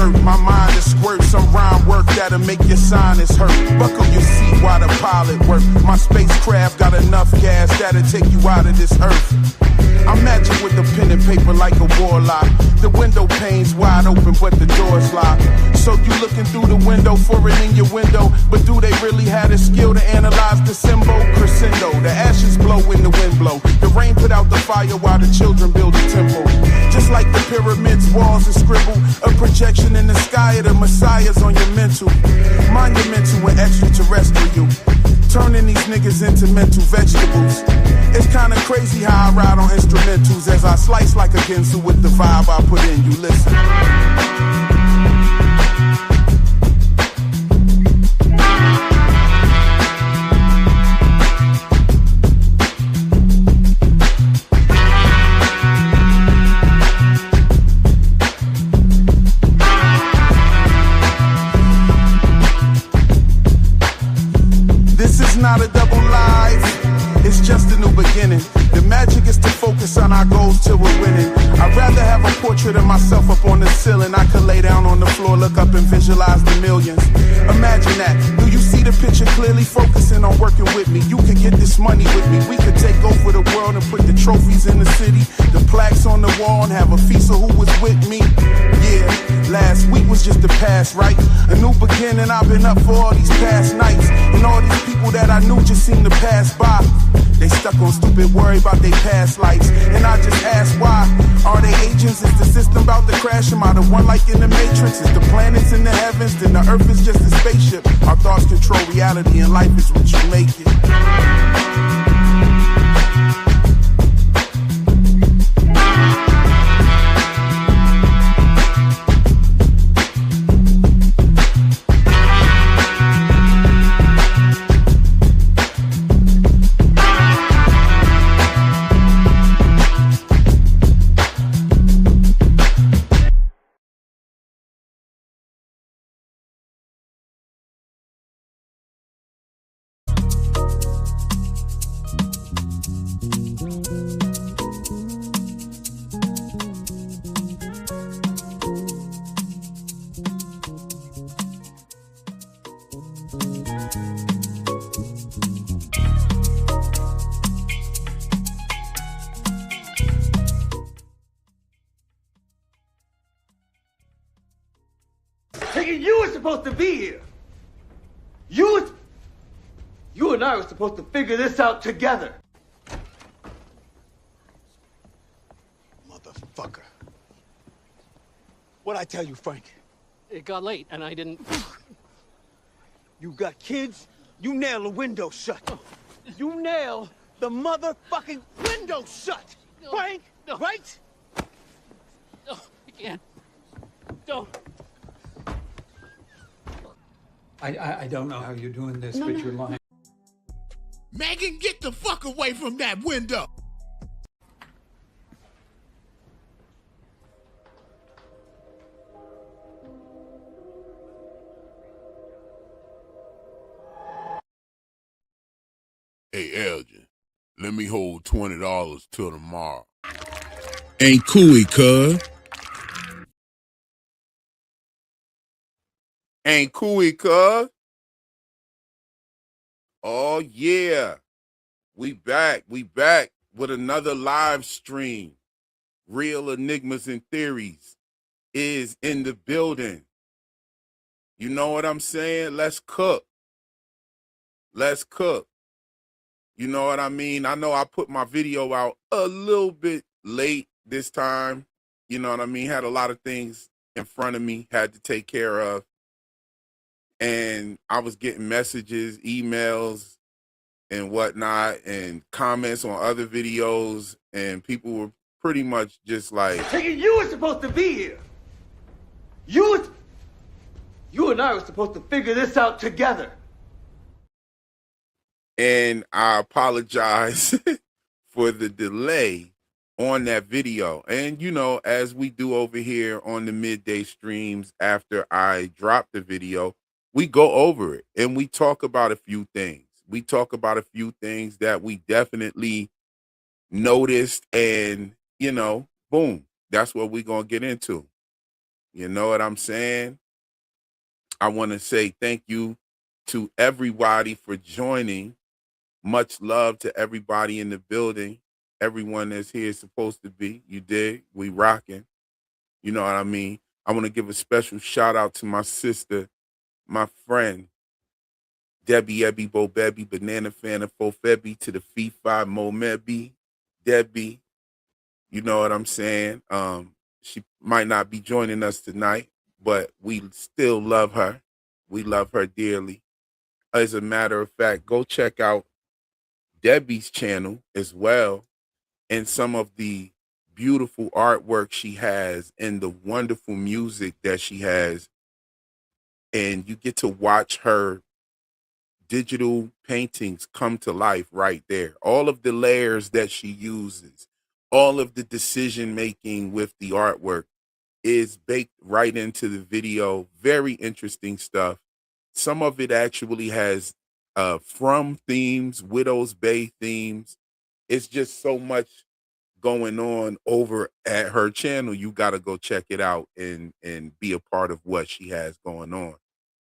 skirt. My mind is squirt, some rhyme work that'll make your sinus hurt. Buckle your seat while the pilot work. My spacecraft got enough gas that'll take you out of this earth. I'm magic with the pen and paper like a warlock. The window pane's wide open, but the door's locked. So you looking through the window for it in your window, but do they really have the skill to analyze the symbol? Crescendo, the ashes blow when the wind blow. The rain put out the fire while the children build a temple. Just like the pyramids, walls and scribble, a projection in the sky of the messiahs on your mental. Monumental and extraterrestrial, turning these niggas into mental vegetables. It's kinda crazy how I ride on instrumentals as I slice like a Ginsu with the vibe I put in. You listen. This is not a double life. It's just a new beginning. The magic is to focus on our goals till we're winning. I'd rather have a portrait of myself up on the ceiling. I could lay down on the floor, look up and visualize the millions. Imagine that. Do you see the picture clearly? Focusing on working with me. You could get this money with me. We could take over the world and put the trophies in the city, the plaques on the wall, and have a feast of who was with me. Yeah, last week was just the past, right? A new beginning. I've been up for all these past nights, and all these people that I knew just seem to pass by. They stuck on stupid worry about their past lives, and I just ask why. Are they agents? Is the system about to crash? Am I the one like in the Matrix? Is the planets in the heavens? Then the earth is just a spaceship. Our thoughts control reality, and life is what you make it. You were supposed to be here. You and I were supposed to figure this out together. Motherfucker. What'd I tell you, Frank? It got late and I didn't... You got kids? You nail the window shut. You nail the motherfucking window shut. No. Frank, No. right? No, I can't. Don't. I don't know how you're doing this, but you're lying. Megan, get the fuck away from that window! Hey, Elgin, let me hold $20 till tomorrow. Ain't cooey, cuz. Ain't cooey, cuz. Oh, yeah. We back with another live stream. Real Enigmas and Theories is in the building. You know what I'm saying? Let's cook. Let's cook. You know what I mean? I know I put my video out a little bit late this time. You know what I mean? Had a lot of things in front of me, had to take care of. And I was getting messages, emails, and whatnot, and comments on other videos, and people were pretty much just like... You were supposed to be here. You and I were supposed to figure this out together. And I apologize for the delay on that video. And, you know, as we do over here on the midday streams after I drop the video, we go over it and we talk about a few things. We talk about a few things that we definitely noticed, and, you know, boom, that's what we're going to get into. You know what I'm saying? I want to say thank you to everybody for joining. Much love to everybody in the building. Everyone that's here is supposed to be. You dig? We rocking. You know what I mean? I want to give a special shout out to my sister, my friend, Debbie Ebby Bo Bebby, Banana Fan of Fofebi, to the Fee 5 Mo Mebi, Debbie. You know what I'm saying? She might not be joining us tonight, but we still love her. We love her dearly. As a matter of fact, go check out Debbie's channel as well and some of the beautiful artwork she has and the wonderful music that she has. And you get to watch her digital paintings come to life right there. All of the layers that she uses, all of the decision making with the artwork is baked right into the video. Very interesting stuff. Some of it actually has From themes, Widow's Bay themes. It's just so much going on over at her channel. You got to go check it out and be a part of what she has going on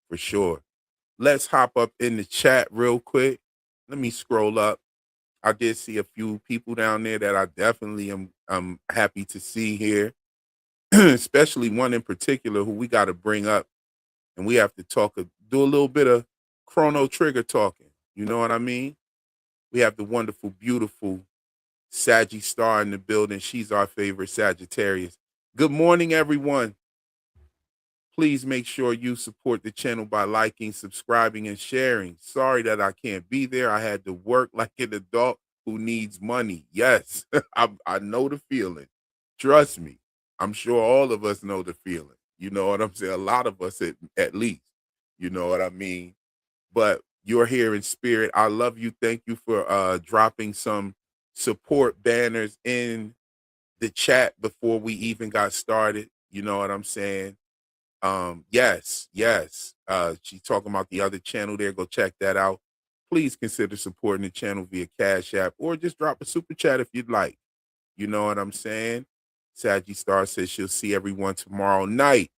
for sure. Let's hop up in the chat real quick. Let me scroll up. I did see a few people down there that I definitely am happy to see here, especially one in particular who we got to bring up, and we have to do a little bit of Chrono Trigger talking. You know what I mean? We have the wonderful, beautiful Saggy Star in the building. She's our favorite Sagittarius. Good morning, everyone. Please make sure you support the channel by liking, subscribing, and sharing. Sorry that I can't be there. I had to work like an adult who needs money. Yes, I know the feeling. Trust me. I'm sure all of us know the feeling. You know what I'm saying? A lot of us at least. You know what I mean? But you're here in spirit. I love you. Thank you for dropping some support banners in the chat before we even got started. You know what I'm saying? Yes. She's talking about the other channel there. Go check that out. Please consider supporting the channel via Cash App or just drop a super chat if you'd like. You know what I'm saying? Saggy Star says she'll see everyone tomorrow night.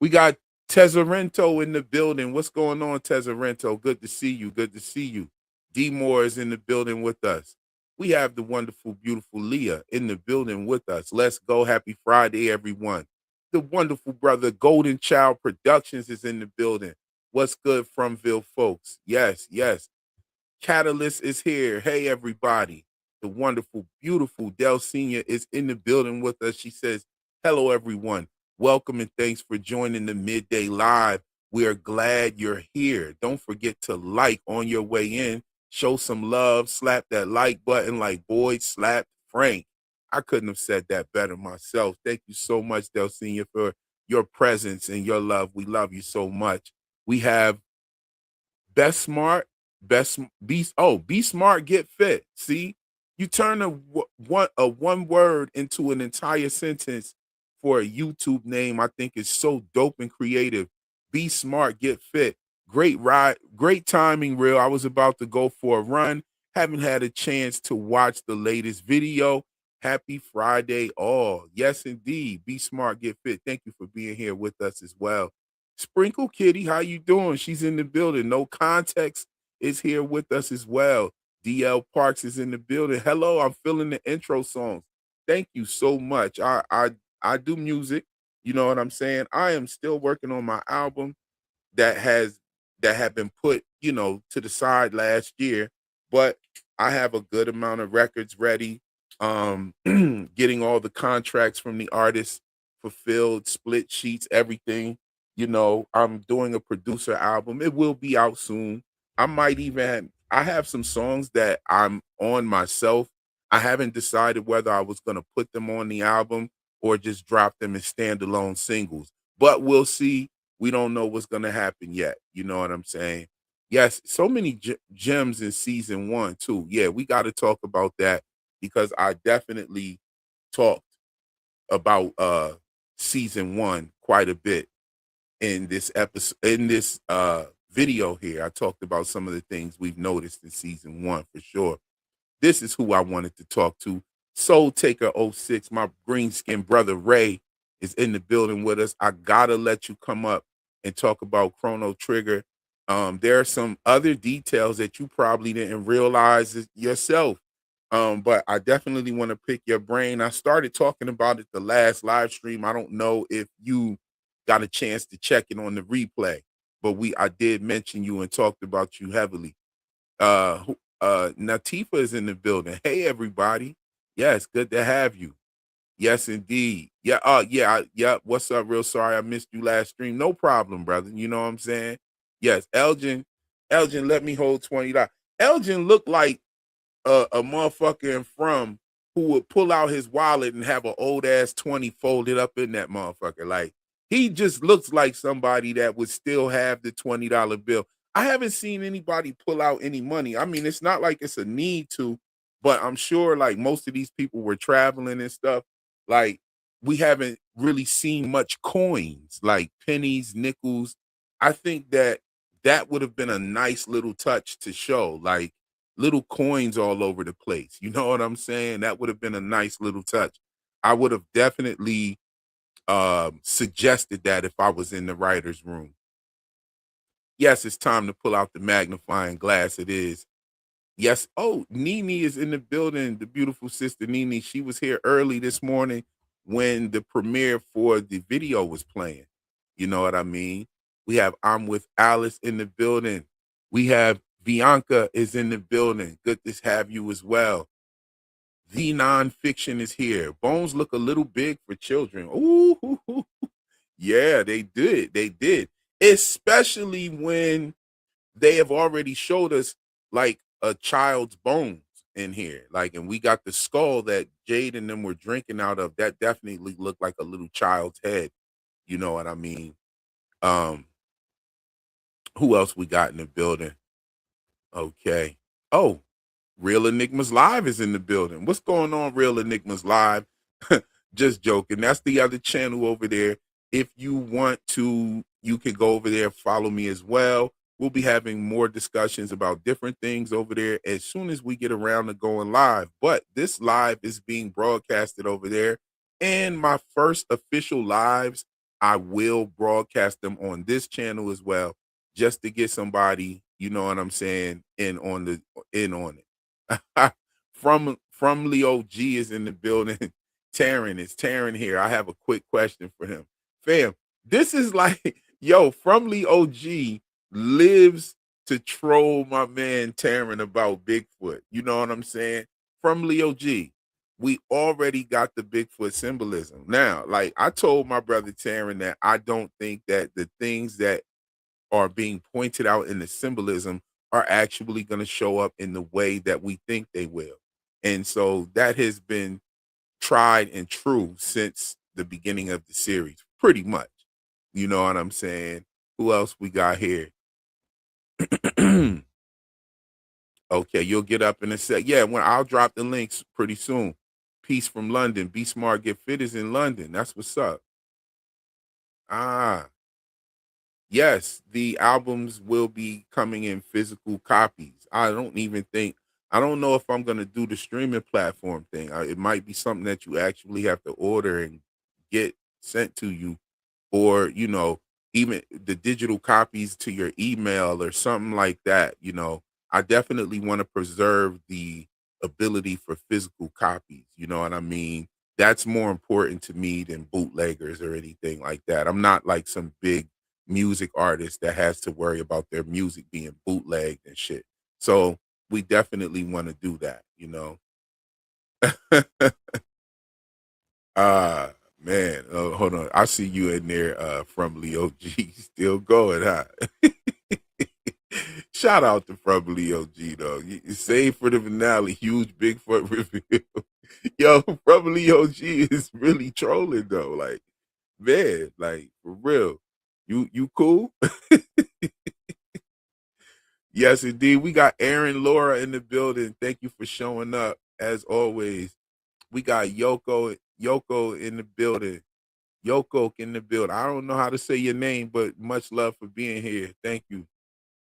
We got Tesorento in the building. What's going on, Tesorento? Good to see you. Good to see you. D Moore is in the building with us. We have the wonderful, beautiful Leah in the building with us. Let's go. Happy Friday, everyone. The wonderful brother Golden Child Productions is in the building. What's good, Fromville folks? Yes. Catalyst is here. Hey, everybody. The wonderful, beautiful Del Senior is in the building with us. She says, hello, everyone. Welcome and thanks for joining the Midday Live. We are glad you're here. Don't forget to like on your way in. Show some love. Slap that like button like Boyd slapped Frank. I couldn't have said that better myself. Thank you so much, Del Senior, for your presence and your love. We love you so much. We have Best Smart, be smart, get fit. See, you turn a one word into an entire sentence for a YouTube name. I think is so dope and creative. Be smart, get fit. Great ride, great timing, real. I was about to go for a run. Haven't had a chance to watch the latest video. Happy Friday, all. Yes, indeed. Be smart, get fit. Thank you for being here with us as well. Sprinkle Kitty, how you doing? She's in the building. No Context is here with us as well. DL Parks is in the building. Hello, I'm feeling the intro songs. Thank you so much. I do music. You know what I'm saying? I am still working on my album that had been put, to the side last year, but I have a good amount of records ready. Getting all the contracts from the artists fulfilled, split sheets, everything. I'm doing a producer album. It will be out soon. I have some songs that I'm on myself. I haven't decided whether I was going to put them on the album or just drop them as standalone singles, but we'll see. We don't know what's going to happen yet. You know what I'm saying? Yes, so many gems in season 1 too. Yeah, we got to talk about that because I definitely talked about season 1 quite a bit in this episode, in this video here. I talked about some of the things we've noticed in season 1 for sure. This is who I wanted to talk to. Soul Taker 06, my green skin brother Ray is in the building with us. I gotta let you come up and talk about Chrono Trigger. There are some other details that you probably didn't realize yourself. But I definitely want to pick your brain. I started talking about it the last live stream. I don't know if you got a chance to check it on the replay, but I did mention you and talked about you heavily. Natifa is in the building. Hey everybody. Yes, good to have you. Yes, indeed. Yeah. Yeah. What's up? Real sorry I missed you last stream. No problem, brother. You know what I'm saying? Yes, Elgin. Elgin, let me hold $20. Elgin looked like a motherfucker in From who would pull out his wallet and have an old ass 20 folded up in that motherfucker. Like he just looks like somebody that would still have the $20 bill. I haven't seen anybody pull out any money. I mean, it's not like it's a need to, but I'm sure like most of these people were traveling and stuff. Like we haven't really seen much coins, like pennies, nickels. I think that would have been a nice little touch to show, like little coins all over the place. You know what I'm saying? That would have been a nice little touch. I would have definitely suggested that if I was in the writer's room. Yes, it's time to pull out the magnifying glass. It is. Yes. Oh, Nene is in the building. The beautiful sister Nene. She was here early this morning when the premiere for the video was playing. You know what I mean? We have I'm with Alice in the building. We have Bianca is in the building. Good to have you as well. The nonfiction is here. Bones look a little big for children. Ooh, yeah, they did. They did. Especially when they have already showed us like a child's bones in here. Like, and we got the skull that Jade and them were drinking out of. That definitely looked like a little child's head. You know what I mean? Um, who else we got in the building? Okay. Oh, Real Enigmas Live is in the building. What's going on, Real Enigmas Live? Just joking. That's the other channel over there. If you want to, you can go over there, follow me as well. We'll be having more discussions about different things over there as soon as we get around to going live. But this live is being broadcasted over there. And my first official lives, I will broadcast them on this channel as well, just to get somebody, you know what I'm saying, in on it. From Leo G is in the building. Taryn is Taryn here. I have a quick question for him. Fam, this is like, yo, from Leo G lives to troll my man Taryn about Bigfoot. You know what I'm saying? From Leo G, we already got the Bigfoot symbolism. Now, like I told my brother Taryn that I don't think that the things that are being pointed out in the symbolism are actually going to show up in the way that we think they will. And so that has been tried and true since the beginning of the series, pretty much. You know what I'm saying? Who else we got here? Okay, you'll get up in a sec. Yeah, when I'll drop the links pretty soon. Peace from London. Be Smart, Get Fit is in London. That's what's up. Ah, yes, the albums will be coming in physical copies. I don't know if I'm going to do the streaming platform thing. It might be something that you actually have to order and get sent to you, or, you know, even the digital copies to your email or something like that. You know, I definitely want to preserve the ability for physical copies. You know what I mean? That's more important to me than bootleggers or anything like that. I'm not like some big music artist that has to worry about their music being bootlegged and shit. So we definitely want to do that, you know. Ah, man. Hold on. I see you in there from Leo G. Still going, huh? Shout out to from Leo G, though. Save for the finale. Huge Bigfoot reveal. Yo, from Leo G is really trolling, though. Like, man, like, for real. You cool? Yes, indeed. We got Aaron Laura in the building. Thank you for showing up, as always. We got Yoko in the building. Yoko in the building. I don't know how to say your name, but much love for being here. Thank you.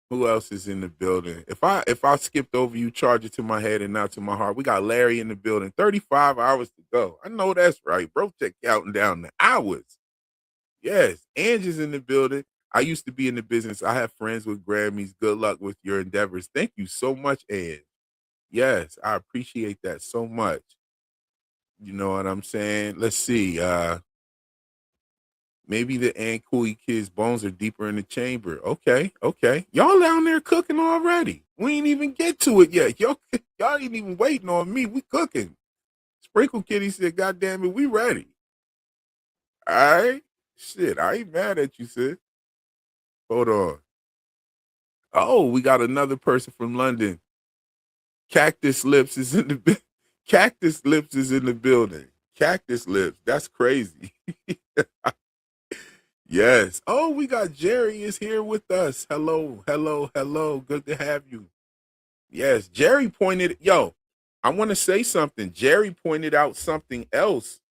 Who else is in the building? If I skipped over you, charge it to my head and not to my heart. We got Larry in the building. 35 hours to go. I know that's right. Bro, check counting down the hours. Yes, Angie's in the building. I used to be in the business. I have friends with Grammys. Good luck with your endeavors. Thank you so much, Ange. Yes, I appreciate that so much. You know what I'm saying? Let's see. Maybe the Ankui kids' bones are deeper in the chamber. Okay, okay. Y'all down there cooking already. We ain't even get to it yet. Y'all ain't even waiting on me. We cooking. Sprinkle Kitty said, God damn it, we ready. All right. Shit, I ain't mad at you, sis. Hold on. Oh, we got another person from London. Cactus Lips is in the Cactus Lips is in the building. Cactus Lips. That's crazy. Yes. Oh, we got Jerry is here with us. Hello, hello, hello. Good to have you. Yes, Jerry pointed. Yo, I want to say something. Jerry pointed out something else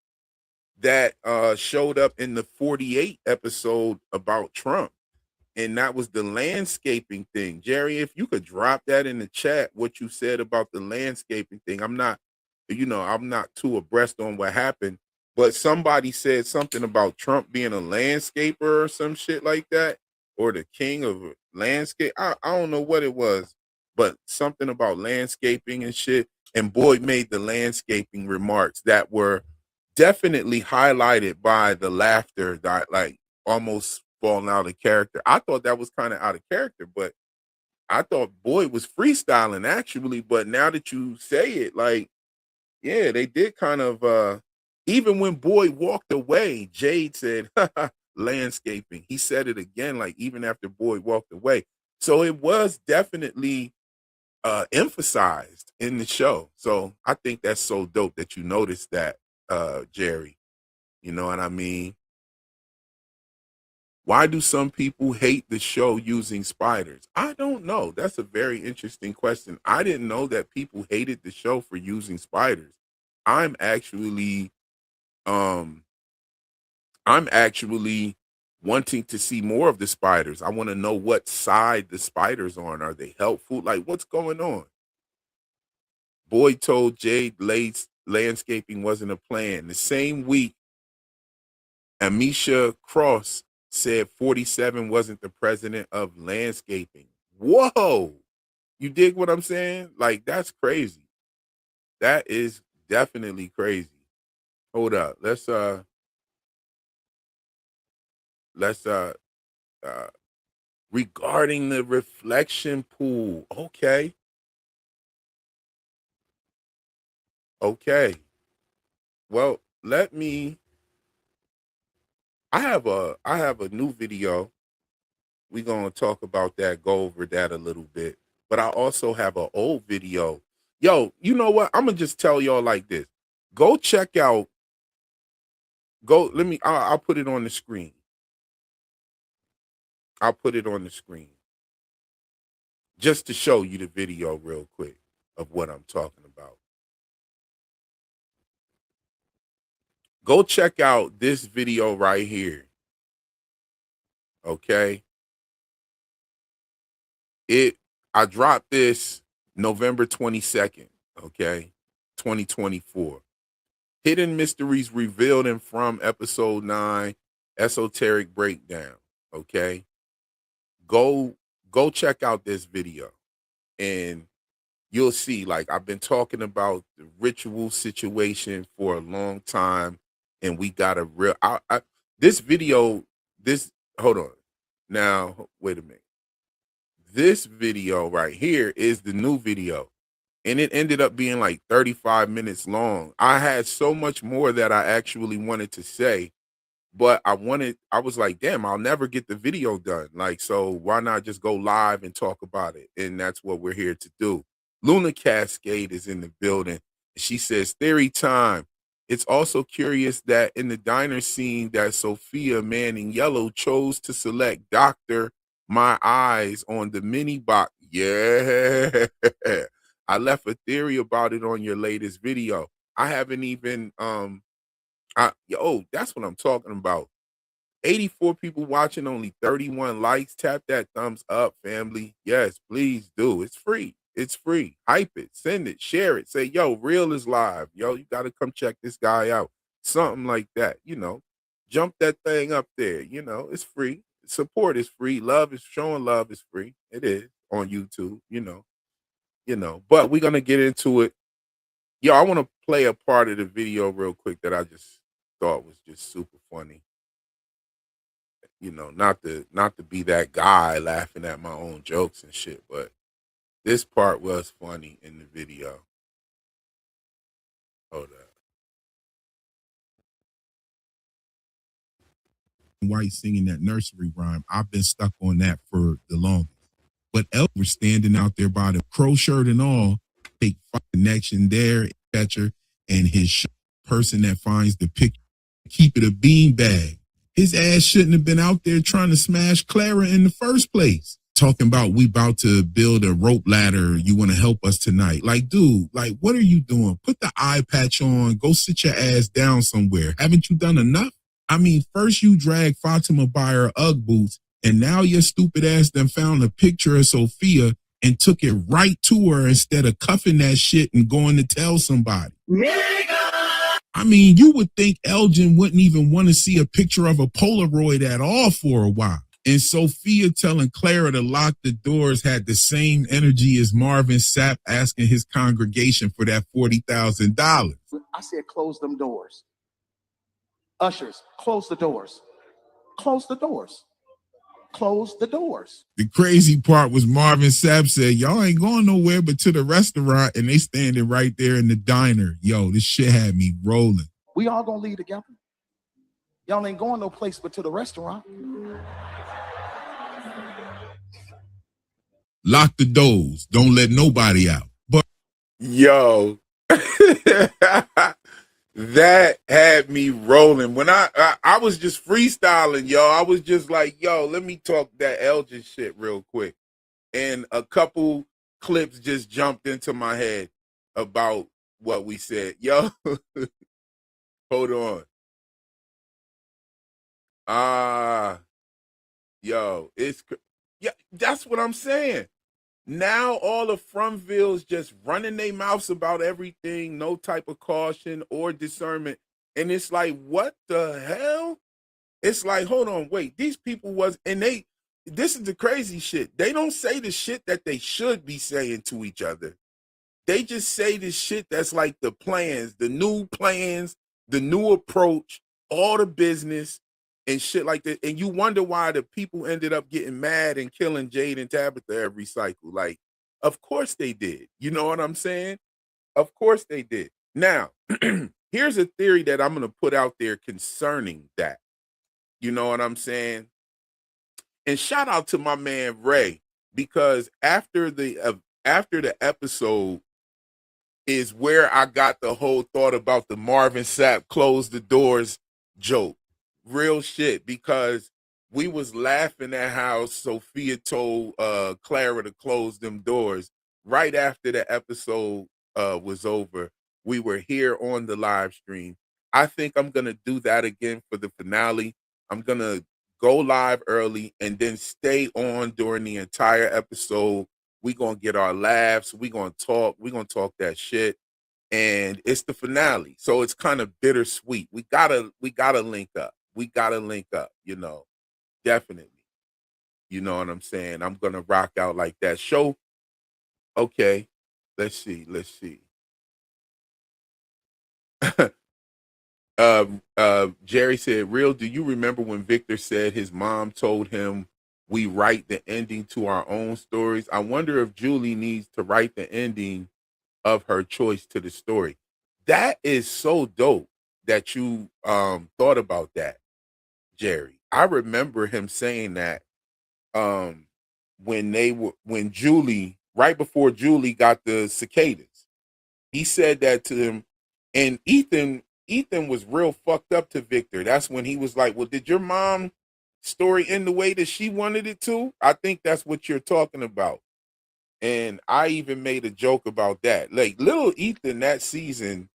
that showed up in the 48 episode about Trump, and that was the landscaping thing. Jerry, if you could drop that in the chat, what you said about the landscaping thing. I'm not too abreast on what happened, but somebody said something about Trump being a landscaper or some shit like that, or the king of landscape. I don't know what it was, but something about landscaping and shit. And Boyd made the landscaping remarks that were definitely highlighted by the laughter that like almost falling out of character. I thought that was kind of out of character, but I thought Boyd was freestyling actually. But now that you say it, like, yeah, they did kind of even when Boyd walked away, Jade said landscaping. He said it again, like even after Boyd walked away. So it was definitely emphasized in the show. So I think that's so dope that you noticed that, Jerry. You know what I mean? Why do some people hate the show using spiders? I don't know. That's a very interesting question. I didn't know that people hated the show for using spiders. I'm actually um I'm actually wanting to see more of the spiders. I want to know what side the spiders on. Are they helpful? Like what's going on? Boyd told Jade landscaping wasn't a plan. The same week, Amisha Cross said 47 wasn't the president of landscaping. Whoa. You dig what I'm saying? Like, that's crazy. That is definitely crazy. Hold up. Let's uh regarding the reflection pool. Okay. Okay. Well, I have a new video. We're gonna talk about that, go over that a little bit. But I also have an old video. Yo, you know what? I'm gonna just tell y'all like this. Go check out. Go. Let me. I'll put it on the screen. I'll put it on the screen just to show you the video real quick of what I'm talking about. Go check out this video right here. Okay. I dropped this November 22nd. Okay. 2024. Hidden Mysteries Revealed in From Episode 9, Esoteric Breakdown. Okay. Go check out this video and you'll see, like, I've been talking about the ritual situation for a long time, and we got a real this video, this hold on. Now, wait a minute. This video right here is the new video. And it ended up being like 35 minutes long. I had so much more that I actually wanted to say, but I was like, damn, I'll never get the video done. Like, so why not just go live and talk about it? And that's what we're here to do. Luna Cascade is in the building. She says, theory time. It's also curious that in the diner scene that Sophia Manning Yellow chose to select Dr. My Eyes on the mini box. Yeah. I left a theory about it on your latest video. I haven't even that's what I'm talking about. 84 people watching, only 31 likes. Tap that thumbs up, family. Yes, please do. It's free. It's free. Hype it, send it, share it. Say, yo, Real is live. Yo, you got to come check this guy out. Something like that, Jump that thing up there. It's free. Support is free. Showing love is free. It is on YouTube. But we're gonna get into it. Yo, I want to play a part of the video real quick that I just thought was just super funny. Not to be that guy laughing at my own jokes and shit, but this part was funny in the video. Hold up. White singing that nursery rhyme. I've been stuck on that for the longest. But El was standing out there by the crow shirt and all, take connection there, catcher, and his person that finds the picture, keep it a beanbag. His ass shouldn't have been out there trying to smash Clara in the first place. Talking about we about to build a rope ladder. You want to help us tonight. Like, dude, what are you doing? Put the eye patch on. Go sit your ass down somewhere. Haven't you done enough? I mean, first you drag Fatima by her Ugg boots, and now your stupid ass done found a picture of Sophia and took it right to her instead of cuffing that shit and going to tell somebody. I mean, you would think Elgin wouldn't even want to see a picture of a Polaroid at all for a while. And Sophia telling Clara to lock the doors had the same energy as Marvin Sapp asking his congregation for that $40,000. I said, close them doors. Ushers, close the doors. Close the doors. Close the doors. The crazy part was Marvin Sapp said, y'all ain't going nowhere but to the restaurant, and they standing right there in the diner. Yo, this shit had me rolling. We all gonna leave together. Y'all ain't going no place but to the restaurant. Lock the doors. Don't let nobody out. But yo, that had me rolling. When I was just freestyling, yo. I was just like, yo, let me talk that Elgin shit real quick. And a couple clips just jumped into my head about what we said. Yo, hold on. Yo, yeah, that's what I'm saying. Now all the Frumvilles just running their mouths about everything, no type of caution or discernment. And it's like, what the hell? It's like, hold on, wait, these people this is the crazy shit. They don't say the shit that they should be saying to each other. They just say the shit that's like the plans, the new approach, all the business and shit like that. And you wonder why the people ended up getting mad and killing Jade and Tabitha every cycle. Like, of course they did. You know what I'm saying? Of course they did. Now, here's a theory that I'm going to put out there concerning that. You know what I'm saying? And shout out to my man Ray, because after the episode is where I got the whole thought about the Marvin Sapp close the doors joke. Real shit, because we was laughing at how Sophia told Clara to close them doors right after the episode was over. We were here on the live stream. I think I'm going to do that again for the finale. I'm going to go live early and then stay on during the entire episode. We're going to get our laughs. We're going to talk that shit. And it's the finale. So it's kind of bittersweet. We gotta link up. We gotta link up, definitely. You know what I'm saying? I'm gonna rock out like that. Show. Okay. Let's see. Jerry said, Real, do you remember when Victor said his mom told him we write the ending to our own stories? I wonder if Julie needs to write the ending of her choice to the story. That is so dope that you thought about that, Jerry. I remember him saying that when Julie, right before Julie got the cicadas. He said that to him, and Ethan was real fucked up to Victor. That's when he was like, well, did your mom story end the way that she wanted it to? I think that's what you're talking about. And I even made a joke about that. Like, little Ethan that season,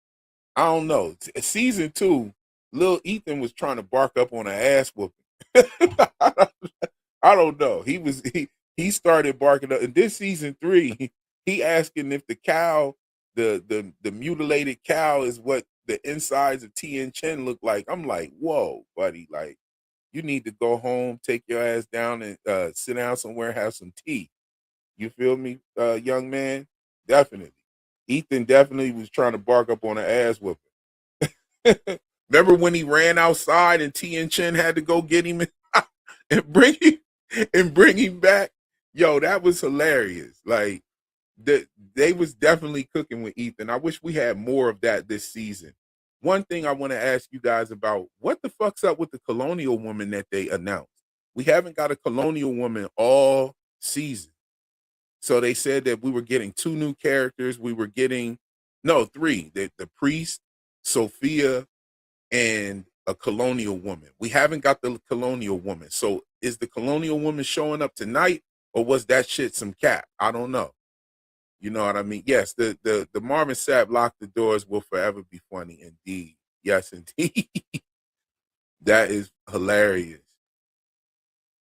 I don't know. Season 2, little Ethan was trying to bark up on an ass whooping. I don't know. He started barking up, and this season 3, he asking if the cow, the mutilated cow, is what the insides of Tien Chen look like. I'm like, whoa, buddy, like you need to go home, take your ass down, and sit down somewhere, have some tea. You feel me, young man? Definitely. Ethan definitely was trying to bark up on an ass whooping. Remember when he ran outside and Tien Chen had to go get him and bring him back? Yo, that was hilarious. Like they was definitely cooking with Ethan. I wish we had more of that this season. One thing I want to ask you guys about, what the fuck's up with the colonial woman that they announced? We haven't got a colonial woman all season. So they said that we were getting 2 new characters. We were getting, no, 3. The priest, Sophia, and a colonial woman. We haven't got the colonial woman. So is the colonial woman showing up tonight, or was that shit some cap? I don't know. You know what I mean? Yes, the Marvin Sapp Lock the Doors will forever be funny indeed. Yes, indeed. That is hilarious.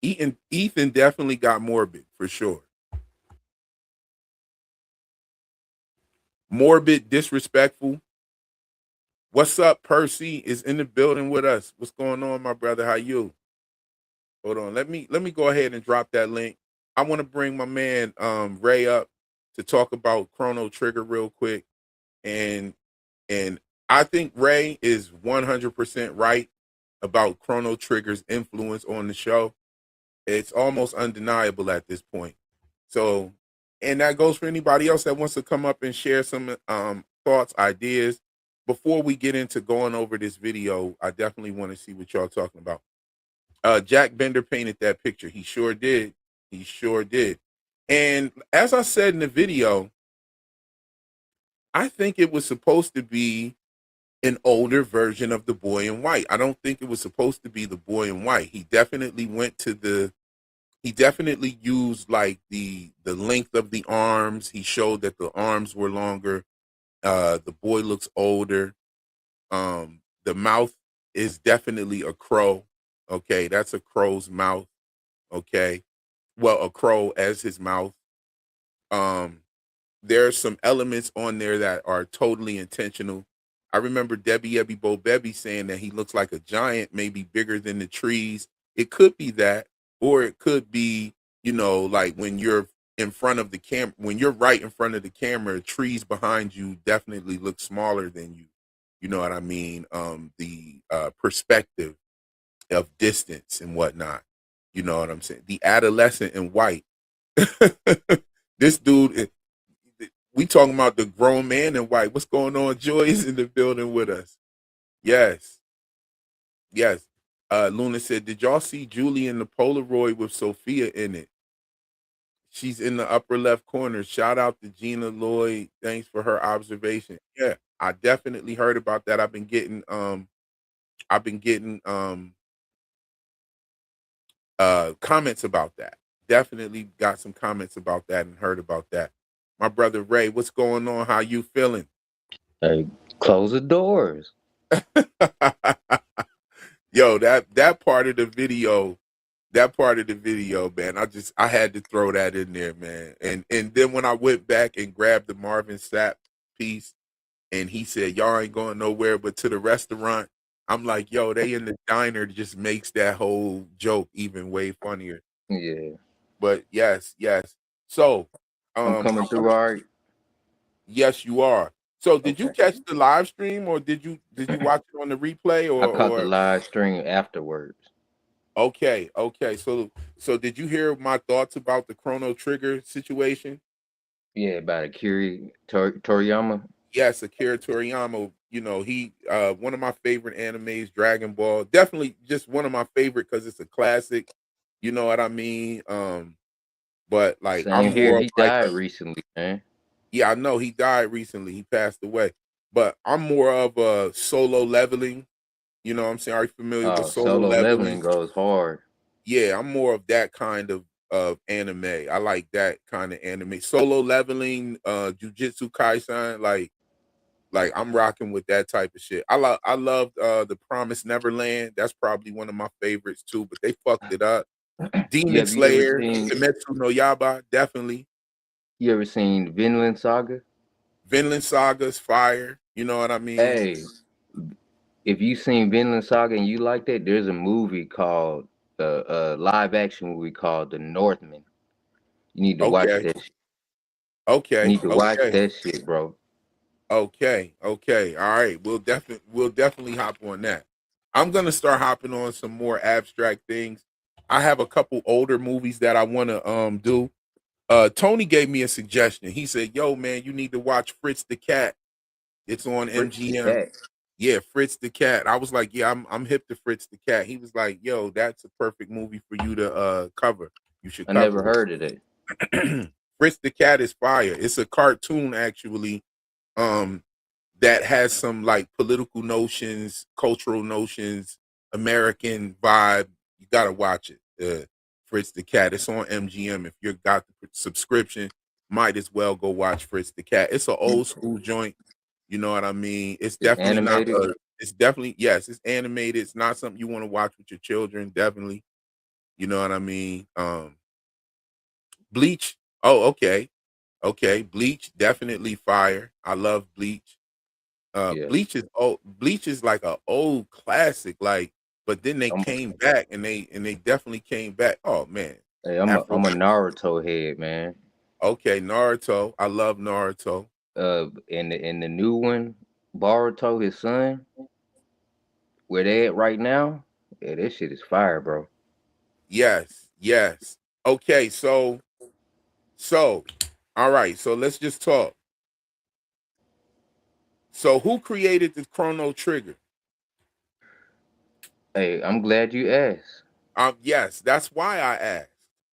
Ethan definitely got morbid for sure. Morbid, disrespectful. What's up, Percy is in the building with us. What's going on, my brother? How you? Hold on. Let me go ahead and drop that link. I want to bring my man Ray up to talk about Chrono Trigger real quick. And I think Ray is 100% right about Chrono Trigger's influence on the show. It's almost undeniable at this point. So, and that goes for anybody else that wants to come up and share some thoughts, ideas. Before we get into going over this video, I definitely want to see what y'all talking about. Jack Bender painted that picture. He sure did. He sure did. And as I said in the video, I think it was supposed to be an older version of the boy in white. I don't think it was supposed to be the boy in white. He definitely used like the length of the arms. He showed that the arms were longer. The boy looks older. The mouth is definitely a crow. Okay, that's a crow's mouth. Okay, well, a crow as his mouth. There's some elements on there that are totally intentional. I remember Debbie Ebby Bo Bebby saying that he looks like a giant, maybe bigger than the trees. It could be that, or it could be, like when you're in front of the camera, when you're right in front of the camera, trees behind you definitely look smaller than you. You know what I mean? The perspective of distance and whatnot. You know what I'm saying? The adolescent in white. This dude, we talking about the grown man in white. What's going on? Joy is in the building with us. Yes. Yes. Luna said, did y'all see Julie in the Polaroid with Sophia in it? She's in the upper left corner. Shout out to Gina Lloyd. Thanks for her observation. Yeah, I definitely heard about that. I've been getting comments about that. Definitely got some comments about that and heard about that. My brother Ray, what's going on? How you feeling? Hey, close the doors. Yo, that part of the video, man, I had to throw that in there, man. And then when I went back and grabbed the Marvin Sapp piece, and he said, y'all ain't going nowhere but to the restaurant, I'm like, yo, they in the diner, just makes that whole joke even way funnier. Yeah. But yes. So I'm coming through all right. Yes, you are. So did you Okay. catch the live stream, or did you watch it on the replay, I caught the or live stream afterwards. okay. So did you hear my thoughts about the Chrono Trigger situation? Yeah, about Akira Toriyama. Yes, Akira Toriyama, he one of my favorite animes, Dragon Ball. Definitely just one of my favorite because it's a classic. You know what I mean? But like I'm Same here. more of He like died recently, man. yeah, I know he died recently. He passed away. But I'm more of a Solo Leveling. You know what I'm saying? Are you familiar with Oh, Solo solo leveling Leveling? goes hard. Yeah, I'm more of that kind of anime. I like that kind of anime. Solo Leveling, Jujutsu Kaisen, like I'm rocking with that type of shit. I love The Promised Neverland. That's probably one of my favorites too, but they fucked it up. Demon You ever Slayer, seen Kimetsu no Yaiba, definitely. Vinland Saga? Vinland Saga's fire. You know what I mean? Hey, if you seen Vinland Saga and you like that, there's a movie called a live action movie called The Northman. You need to watch Okay, that. You okay, need to watch okay, that shit, bro. okay, okay. All right, we'll definitely hop on that. I'm gonna start hopping on some more abstract things. I have a couple older movies that I want to do. Tony gave me a suggestion. He said, "Yo, man, you need to watch Fritz the Cat. It's on Fritz the MGM." Cat. Yeah, Fritz the Cat. I was like, "Yeah, I'm hip to Fritz the Cat." He was like, "Yo, that's a perfect movie for you to cover. You should I cover never heard of that. it." Fritz the Cat is fire. It's a cartoon actually, um, that has some like political notions, cultural notions, American vibe. You gotta watch it. Fritz the Cat. It's on MGM. If you got the subscription, might as well go watch Fritz the Cat. It's an old school joint. You know what I mean? It's It's definitely not. animated. It's definitely yes. It's animated. It's not something you want to watch with your children. Definitely. You know what I mean? Bleach. Oh, okay, okay. Bleach definitely fire. I love Bleach. Yeah. Bleach is like a old classic, like, but then they I'm came back and they definitely came back. Oh man. hey, I'm a Afro I'm a Naruto head, man. okay, Naruto. I love Naruto. In the new one, Boruto, his son, where they at right now, yeah, that shit is fire, bro. Yes, yes. Okay, so all right, so let's just talk. So who created the Chrono Trigger? Hey, I'm glad you asked. Yes, that's why I asked.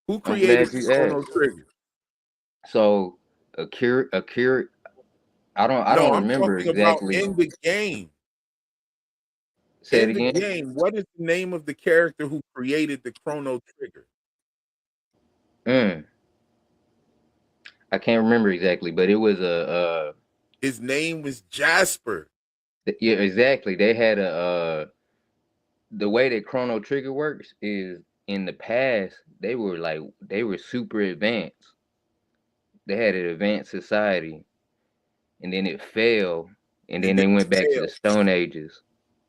Who I'm created glad the you Chrono asked. Trigger? So Akira, I No, don't I'm remember talking about exactly. in the game. Say it In the again. game, what is the name of the character who created the Chrono Trigger? Mm, I can't remember exactly, but it was His name was Jasper. yeah, exactly. They had the way that Chrono Trigger works is in the past they were super advanced. They had an advanced society, and then it fell, and And then then they it went back to the failed. Stone Ages.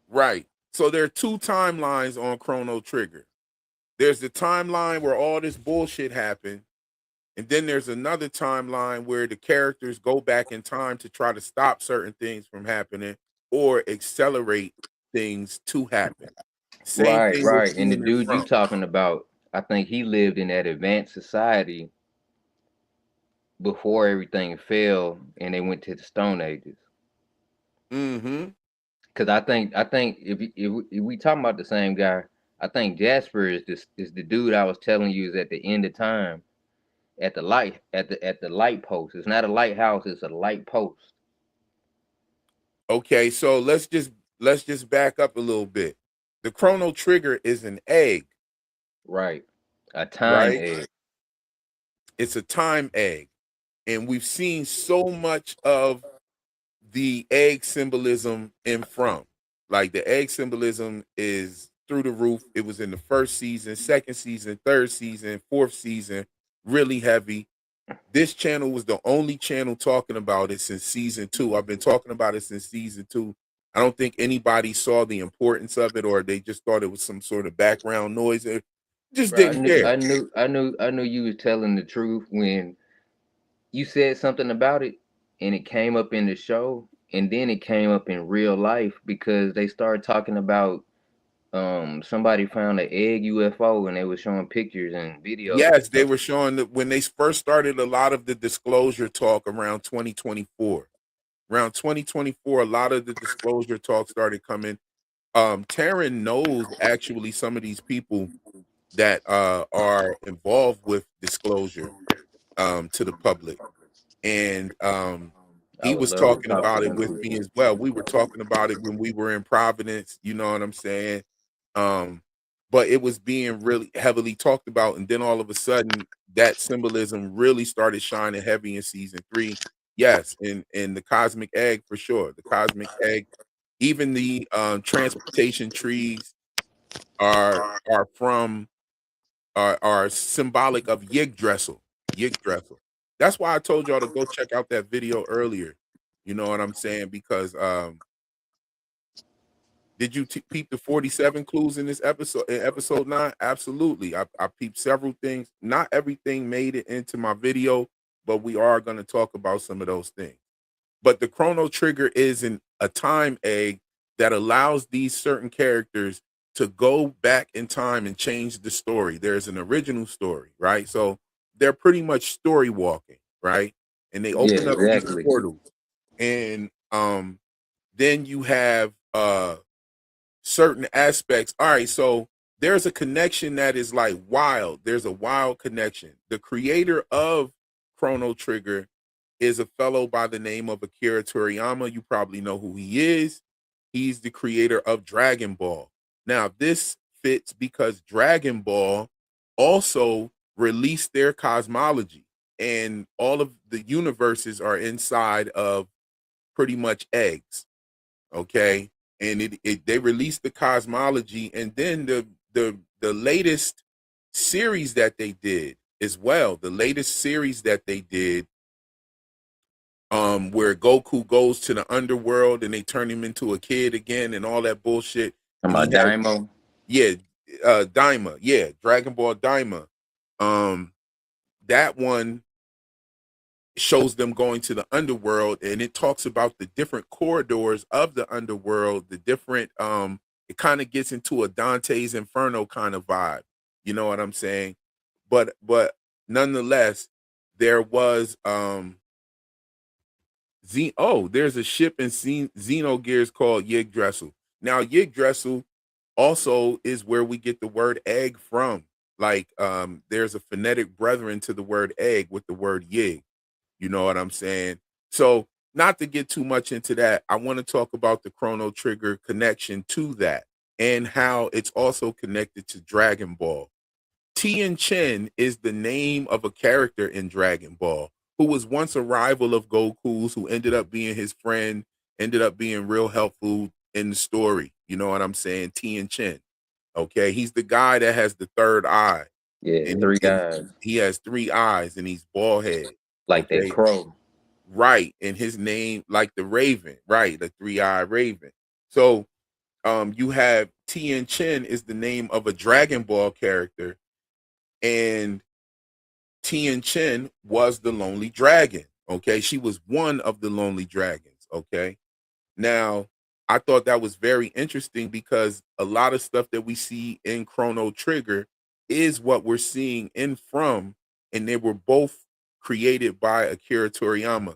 Right. So there are two timelines on Chrono Trigger. There's the timeline where all this bullshit happened, and then there's another timeline where the characters go back in time to try to stop certain things from happening or accelerate things to happen. Same Right, thing with right. And the to and dude you from. talking about, I think he lived in that advanced society before everything fell, and they went to the Stone Ages. Mm-hmm. Because I think if we talking about the same guy, I think Jasper is the dude I was telling you is at the end of time at the light post. It's not a lighthouse, it's a light post. Okay, so let's just back up a little bit. The Chrono Trigger is an egg, Right. A time right? egg. It's a time egg. And we've seen so much of the egg symbolism in From. Like the egg symbolism is through the roof. It was in the first season, second season, third season, fourth season, really heavy. This channel was the only channel talking about it since season two. I've been talking about it since season two. I don't think anybody saw the importance of it, or they just thought it was some sort of background noise. It just Bro, I didn't knew care. I knew I knew I knew you was telling the truth when you said something about it and it came up in the show and then it came up in real life because they started talking about somebody found an egg UFO and they were showing pictures and videos and Yes, they stuff. were showing that when they first started a lot of the disclosure talk around 2024. Around 2024, a lot of the disclosure talk started coming. Taryn knows actually some of these people that are involved with disclosure to the public. And I he would was love to talking talk to about it them with me people. as well. We were talking about it when we were in Providence, you know what I'm saying? Um, but it was being really heavily talked about, and then all of a sudden that symbolism really started shining heavy in season three. Yes, and the cosmic egg for sure. The cosmic egg, even the transportation trees are from are symbolic of Yggdrasil. Yggdrasil. That's why I told y'all to go check out that video earlier. You know what I'm saying? Because did you peep the 47 clues in this episode, in episode 9? Absolutely. I peeped several things. Not everything made it into my video, but we are going to talk about some of those things. But the Chrono Trigger is a time egg that allows these certain characters to go back in time and change the story. There's an original story, right? So they're pretty much story walking, right? And they Yeah, open up these exactly. portals. And then you have certain aspects. All right, so there's a connection that is like wild. There's a wild connection. The creator of Chrono Trigger is a fellow by the name of Akira Toriyama. You probably know who he is. He's the creator of Dragon Ball. Now, this fits because Dragon Ball also released their cosmology, and all of the universes are inside of pretty much eggs. Okay, and they released the cosmology, and then the latest series that they did as well. The latest series that they did, where Goku goes to the underworld and they turn him into a kid again and all that bullshit. Talking And he about has, Daimo. yeah, Daima, yeah, Dragon Ball Daima. That one shows them going to the underworld, and it talks about the different corridors of the underworld, the different it kind of gets into a Dante's Inferno kind of vibe. You know what I'm saying? But nonetheless, there was there's a ship in Xenogears called Yggdrasil. Now Yggdrasil also is where we get the word egg from. Like there's a phonetic brethren to the word egg with the word yig. You know what I'm saying? So, not to get too much into that, I want to talk about the Chrono Trigger connection to that and how it's also connected to Dragon Ball. Tien Chen is the name of a character in Dragon Ball who was once a rival of Goku's, who ended up being his friend, ended up being real helpful in the story. You know what I'm saying? Tien Chen. Okay. He's the guy that has the third eye. Yeah, And three guys. he has 3 eyes and he's bald head. Like that Okay. crow. Right. And his name, like the Raven, right? The 3-eyed Raven. So you have Tien Chen is the name of a Dragon Ball character, and Tien Chen was the Lonely Dragon. Okay. She was one of the Lonely Dragons. Okay. Now, I thought that was very interesting because a lot of stuff that we see in Chrono Trigger is what we're seeing in From, and they were both created by Akira Toriyama.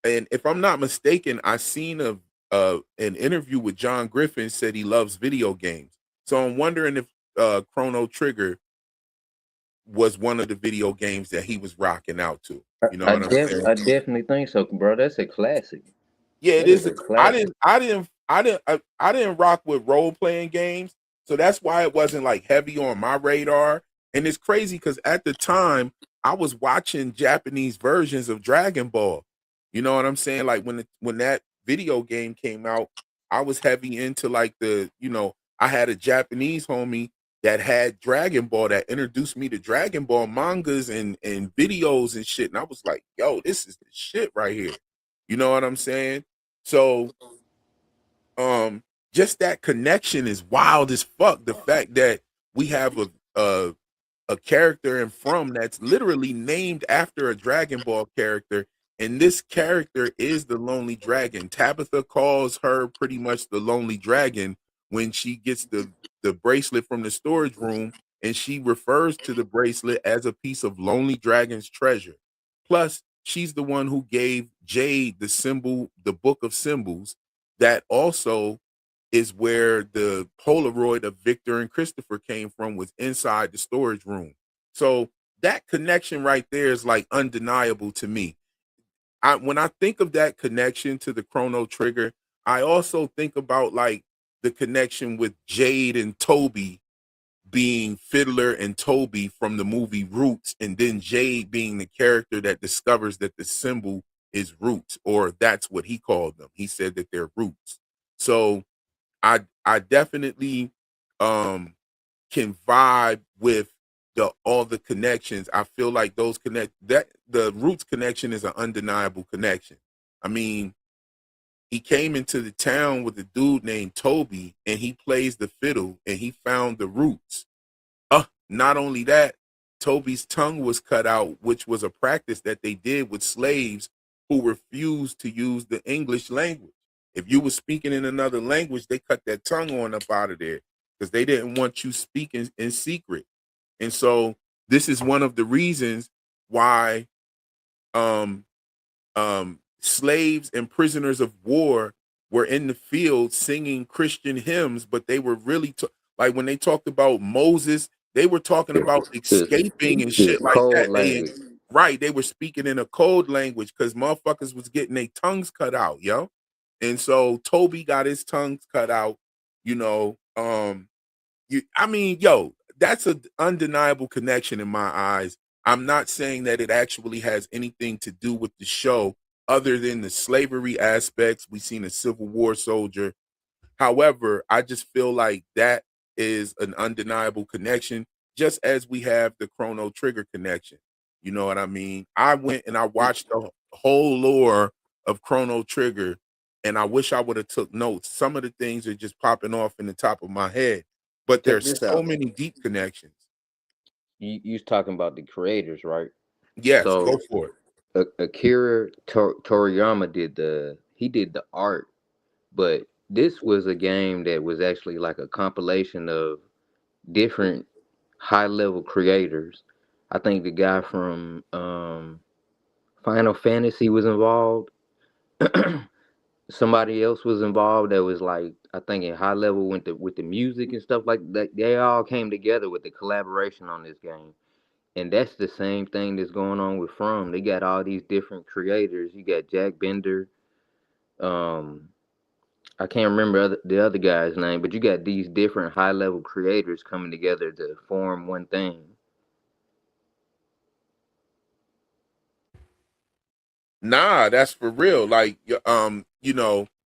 And if I'm not mistaken, I seen an interview with John Griffin said he loves video games. So I'm wondering if Chrono Trigger was one of the video games that he was rocking out to. You know what I'm saying? I definitely think so, bro. That's a classic. Yeah, it That is. is a classic. I didn't rock with role playing games, so that's why it wasn't like heavy on my radar. And it's crazy because at the time I was watching Japanese versions of Dragon Ball. You know what I'm saying? Like when that video game came out, I was heavy into like I had a Japanese homie that had Dragon Ball that introduced me to Dragon Ball mangas and videos and shit. And I was like, yo, this is the shit right here. You know what I'm saying? So just that connection is wild as fuck. The fact that we have a character in From that's literally named after a Dragon Ball character, and this character is the Lonely Dragon. Tabitha calls her pretty much the Lonely Dragon when she gets the bracelet from the storage room, and she refers to the bracelet as a piece of Lonely Dragon's treasure. Plus, she's the one who gave Jade the symbol, the book of symbols, that also is where the Polaroid of Victor and Christopher came from, was inside the storage room. So that connection right there is like undeniable to me. When I think of that connection to the Chrono Trigger, I also think about like the connection with Jade and Toby being Fiddler and Toby from the movie Roots, and then Jade being the character that discovers that the symbol is Roots, or that's what he called them. He said that they're Roots. So I definitely can vibe with all the connections. I feel like those the Roots connection is an undeniable connection. I mean, he came into the town with a dude named Toby, and he plays the fiddle, and he found the Roots. Not only that, Toby's tongue was cut out, which was a practice that they did with slaves who refused to use the English language. If you were speaking in another language, they cut that tongue on up out of there because they didn't want you speaking in secret. And so this is one of the reasons why um, slaves and prisoners of war were in the field singing Christian hymns, but they were really like when they talked about Moses, they were talking about escaping and shit like Cold that. language. They were speaking in a code language because motherfuckers was getting their tongues cut out, yo. And so Toby got his tongues cut out, you know. That's an undeniable connection in my eyes. I'm not saying that it actually has anything to do with the show other than the slavery aspects. We seen a Civil War soldier. However, I just feel like that is an undeniable connection, just as we have the Chrono Trigger connection. You know what I mean? I went and I watched the whole lore of Chrono Trigger, and I wish I would have took notes. Some of the things are just popping off in the top of my head, but Check there's this so out. many deep connections. You was talking about the creators, right? Yes, So go for it. Akira Toriyama did the art, but this was a game that was actually like a compilation of different high level creators. I think the guy from Final Fantasy was involved. Somebody else was involved that was like I think in high level with the music and stuff like that. They all came together with the collaboration on this game. And that's the same thing that's going on with From. They got all these different creators. You got Jack Bender. Um, I can't remember the other guy's name, but you got these different high level creators coming together to form one thing. Nah, that's for real. Like, and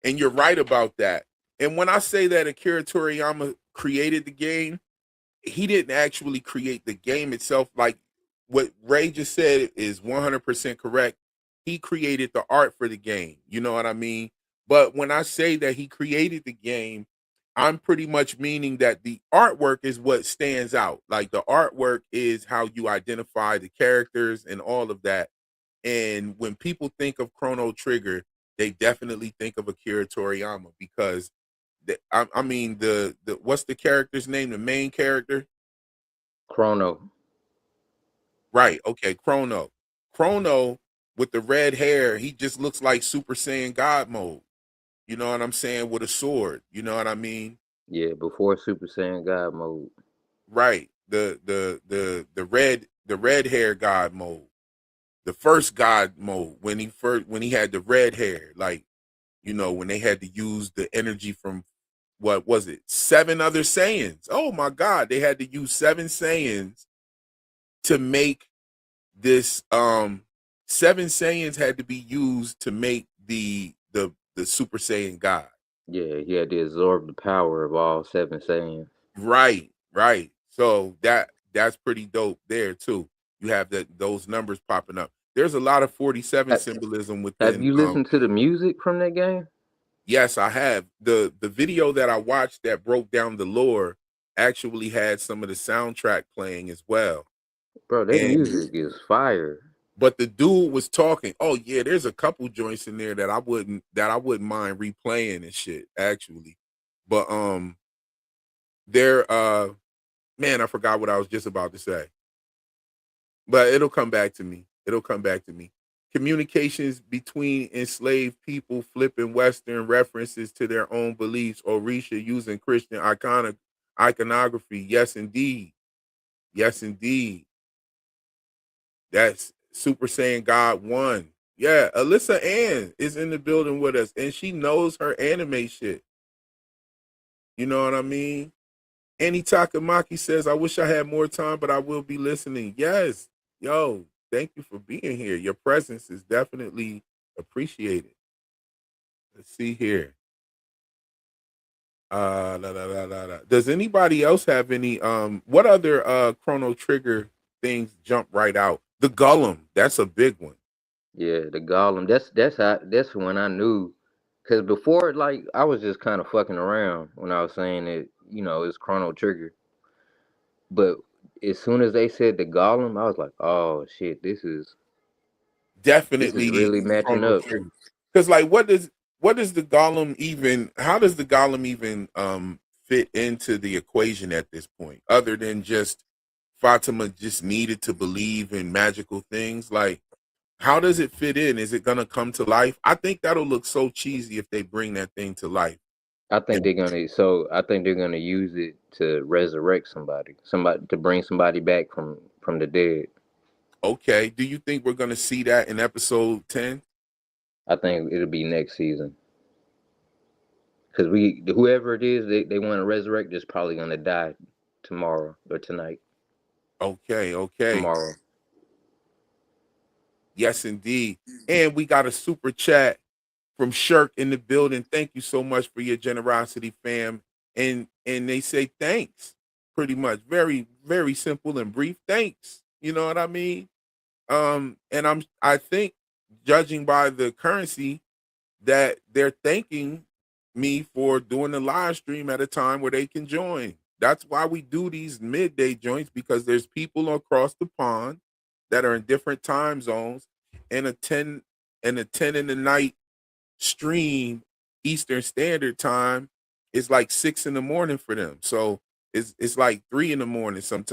you're right about that. And when I say that Akira Toriyama created the game, he didn't actually create the game itself. Like what Ray just said is 100% correct. He created the art for the game. You know what I mean? But when I say that he created the game, I'm pretty much meaning that the artwork is what stands out. Like the artwork is how you identify the characters and all of that. And when people think of Chrono Trigger, they definitely think of Akira Toriyama because I mean the what's the character's name? The main character, Chrono. right? Okay, Chrono. Chrono with the red hair, he just looks like Super Saiyan God mode. You know what I'm saying? With a sword. You know what I mean? Yeah, before Super Saiyan God mode. Right. The red hair God mode. The first God mode when he had the red hair, like when they had to use the energy from what was it, 7 other Saiyans. Oh my God, they had to use 7 Saiyans to make this. 7 Saiyans had to be used to make the Super Saiyan God. Yeah, he had to absorb the power of all seven Saiyans. Right, right. So that's pretty dope there too. You have those numbers popping up. There's a lot of 47 symbolism Have within. you listened to the music from that game? Yes, I have. The video that I watched that broke down the lore actually had some of the soundtrack playing as well. Bro, that And music is fire. but the dude was talking. Oh yeah, there's a couple joints in there that I wouldn't mind replaying and shit actually. But there man, I forgot what I was just about to say. But it'll come back to me. It'll come back to me. Communications between enslaved people flipping Western references to their own beliefs, Orisha using Christian iconography. Yes, indeed. Yes, indeed. That's Super Saiyan God 1. Yeah, Alyssa Ann is in the building with us, and she knows her anime shit. You know what I mean? Annie Takamaki says, I wish I had more time, but I will be listening. Yes. Yo, thank you for being here. Your presence is definitely appreciated. Let's see here. Does anybody else have any what other Chrono Trigger things jump right out? The Gollum, that's a big one. Yeah, the Gollum. That's when I knew, because before, like, I was just kind of fucking around when I was saying that, it's Chrono Trigger. But as soon as they said the Gollum, I was like, oh shit, this is Definitely really matching Chrono up. Trigger. Because like what does the Gollum even how does the Gollum even fit into the equation at this point? Other than just Fatima just needed to believe in magical things. Like how does it fit in? Is it gonna come to life? I think that'll look so cheesy if they bring that thing to life. And I think they're gonna use it to resurrect somebody to bring somebody back from the dead. okay, do you think we're gonna see that in episode 10? I think it'll be next season. Because whoever it is they want to resurrect is probably gonna die tomorrow or tonight. Okay, okay. Tomorrow. Yes, indeed. And we got a super chat from Shirk in the building. Thank you so much for your generosity, fam. And they say thanks, pretty much. Very, very simple and brief. Thanks. You know what I mean? And I think, judging by the currency, that they're thanking me for doing the live stream at a time where they can join. That's why we do these midday joints, because there's people across the pond that are in different time zones, and a 10 in the night stream Eastern Standard Time is like 6 in the morning for them. So it's like 3 in the morning some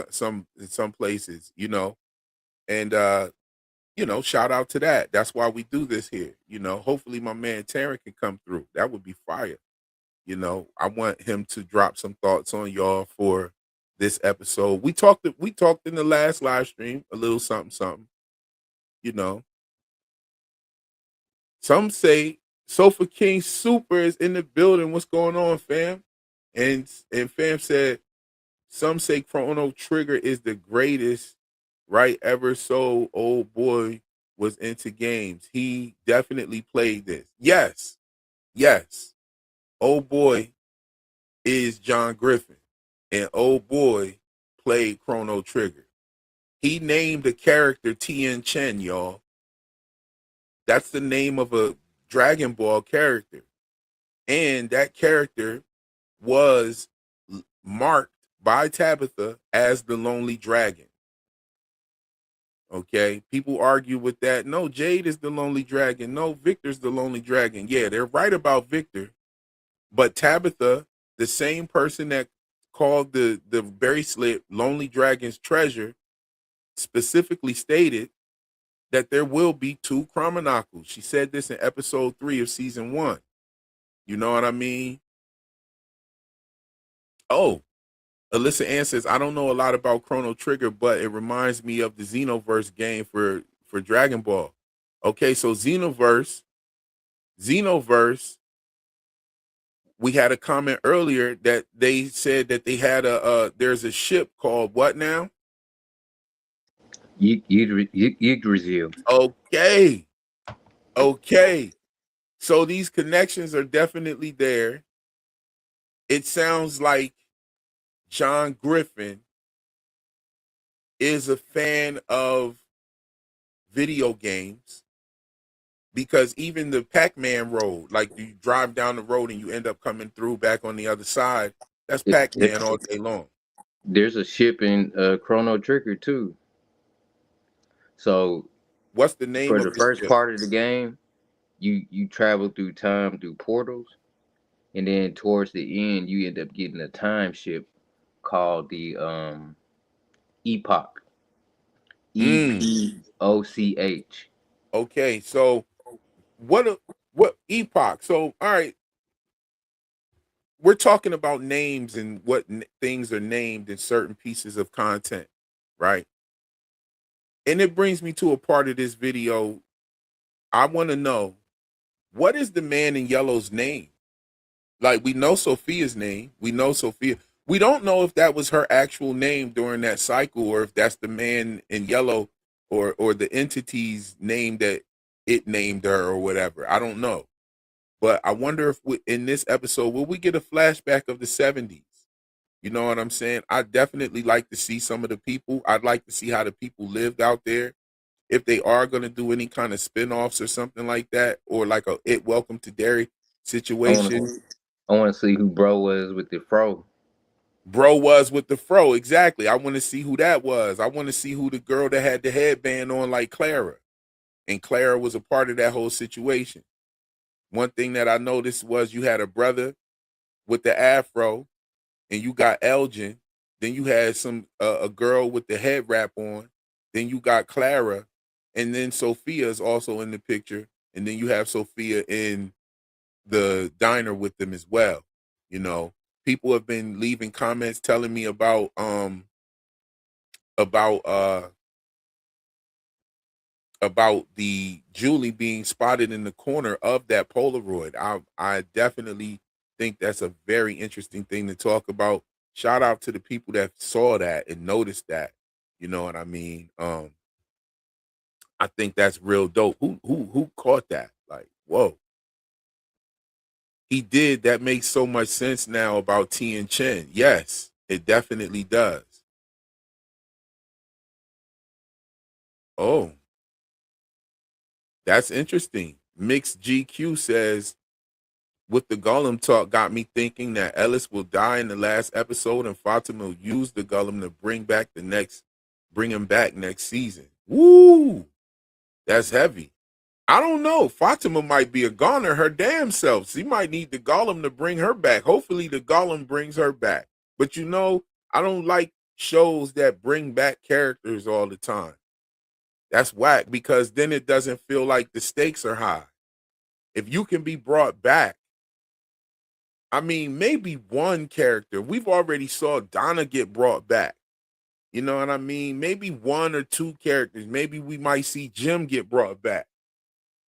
in some places, and shout out to that. That's why we do this here. Hopefully my man Taryn can come through. That would be fire. I want him to drop some thoughts on y'all for this episode. We talked in the last live stream a little something something. You know. Some say Sofa King Super is in the building. What's going on, fam? And fam said some say Chrono Trigger is the greatest, right? Ever so old boy was into games. He definitely played this. Yes. Yes. Old boy is John Griffin. And old boy played Chrono Trigger. He named the character Tien Chen, y'all. That's the name of a Dragon Ball character. And that character was marked by Tabitha as the Lonely Dragon. Okay, people argue with that. No, Jade is the Lonely Dragon. No, Victor's the Lonely Dragon. Yeah, they're right about Victor, but Tabitha, the same person that called the bracelet Lonely Dragon's treasure, specifically stated that there will be 2 Chromonocles. She said this in episode 3 of season 1. You know what I mean? Oh, Alyssa Ann says, I don't know a lot about Chrono Trigger, but it reminds me of the Xenoverse game for Dragon Ball. Okay, so Xenoverse, we had a comment earlier that they said that they had there's a ship called what now? Yggdrasil. Okay. Okay. So these connections are definitely there. It sounds like John Griffin is a fan of video games, because even the Pac-Man road, like you drive down the road and you end up coming through back on the other side, that's Pac-Man all day long. There's a ship in Chrono Trigger too. So what's the name for of the this first ship? part of the game, you travel through time through portals, and then towards the end you end up getting a time ship called the Epoch. EPOCH. Okay, so what Epoch? So all right, we're talking about names and what things are named in certain pieces of content, right? And it brings me to a part of this video. I want to know, what is the man in yellow's name? Like, we know Sophia's name. We know Sophia. We don't know if that was her actual name during that cycle, or if that's the man in yellow or the entity's name that it named her or whatever. I don't know. But I wonder if in this episode, will we get a flashback of the 70s? You know what I'm saying? I definitely like to see some of the people. I'd like to see how the people lived out there. If they are going to do any kind of spin-offs or something like that, or like a It Welcome to Derry I want situation. to. I want to see who bro was with the fro. Bro was with the fro, exactly. I want to see who that was. I want to see who the girl that had the headband on like Clara. And Clara was a part of that whole situation. One thing that I noticed was you had a brother with the afro, and you got Elgin. Then you had a girl with the head wrap on. Then you got Clara, and then Sophia is also in the picture. And then you have Sophia in the diner with them as well. You know, people have been leaving comments telling me about about the Julie being spotted in the corner of that Polaroid. I definitely think that's a very interesting thing to talk about. Shout out to the people that saw that and noticed that. You know what I mean? I think that's real dope. Who caught that? Like, whoa. He did. That makes so much sense now about T and Chen. Yes, it definitely does. Oh, that's interesting. Mixed GQ says, with the Gollum talk got me thinking that Ellis will die in the last episode and Fatima will use the Gollum to bring him back next season. Woo! That's heavy. I don't know. Fatima might be a goner her damn self. She might need the Gollum to bring her back. Hopefully the Gollum brings her back. But you know, I don't like shows that bring back characters all the time. That's whack because then it doesn't feel like the stakes are high. If you can be brought back, I mean, maybe one character. We've already saw Donna get brought back. You know what I mean? Maybe one or two characters. Maybe we might see Jim get brought back.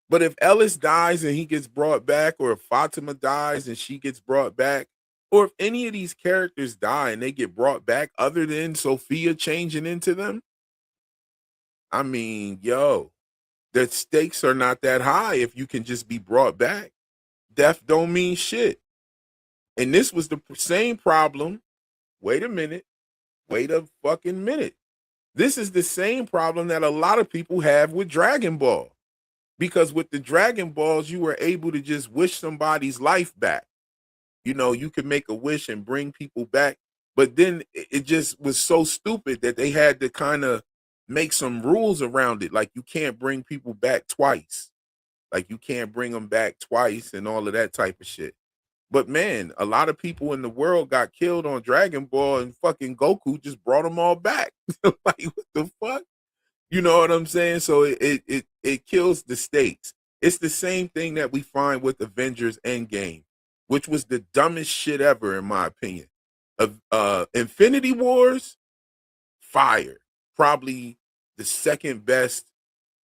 But if Ellis dies and he gets brought back, or if Fatima dies and she gets brought back, or if any of these characters die and they get brought back other than Sophia changing into them, I mean, yo, the stakes are not that high if you can just be brought back. Death don't mean shit. And this was the same problem. Wait a minute. Wait a fucking minute. This is the same problem that a lot of people have with Dragon Ball. Because with the Dragon Balls, you were able to just wish somebody's life back. You know, you could make a wish and bring people back. But then it just was so stupid that they had to kind of make some rules around it. Like you can't bring people back twice. Like you can't bring them back twice and all of that type of shit. But man, a lot of people in the world got killed on Dragon Ball and fucking Goku just brought them all back. Like what the fuck? You know what I'm saying? So it kills the stakes. It's the same thing that we find with Avengers Endgame, which was the dumbest shit ever in my opinion. Infinity Wars, fire. Probably the second best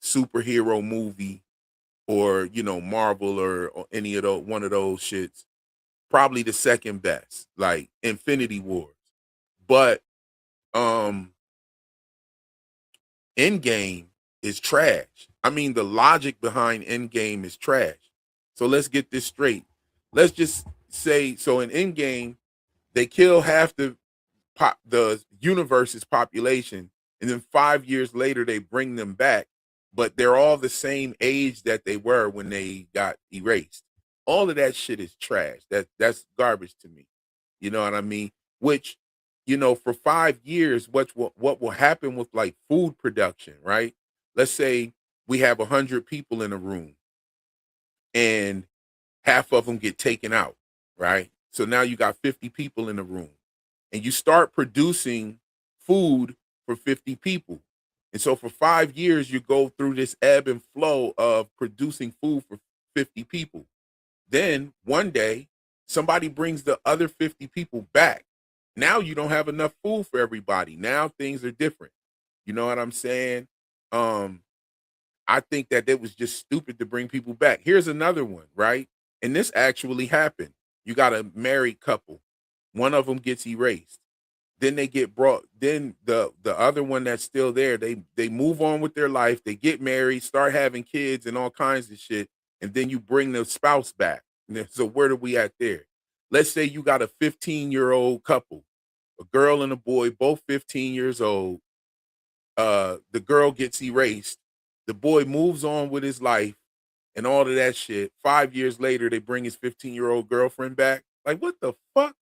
superhero movie, or you know, Marvel or any of those one of those shits. Probably the second best, like Infinity Wars. But Endgame is trash. I mean, the logic behind Endgame is trash. So let's get this straight. Let's just say, so in Endgame, they kill half the universe's population, and then 5 years later they bring them back, but they're all the same age that they were when they got erased. All of that shit is trash. That's garbage to me. You know what I mean? Which, you know, for 5 years, what will happen with like food production, right? Let's say we have 100 people in a room, and half of them get taken out, right? So now you got 50 people in the room, and you start producing food for 50 people. And so for 5 years, you go through this ebb and flow of producing food for 50 people. Then one day, somebody brings the other 50 people back. Now you don't have enough food for everybody. Now things are different. You know what I'm saying? I think that it was just stupid to bring people back. Here's another one, right? And this actually happened. You got a married couple. One of them gets erased. Then they get brought. Then the other one that's still there, they move on with their life. They get married, start having kids and all kinds of shit. And then you bring the spouse back. So where are we at there? Let's say you got a 15-year-old couple, a girl and a boy, both 15 years old. The girl gets erased. The boy moves on with his life and all of that shit. 5 years later, they bring his 15-year-old girlfriend back. Like, what the fuck?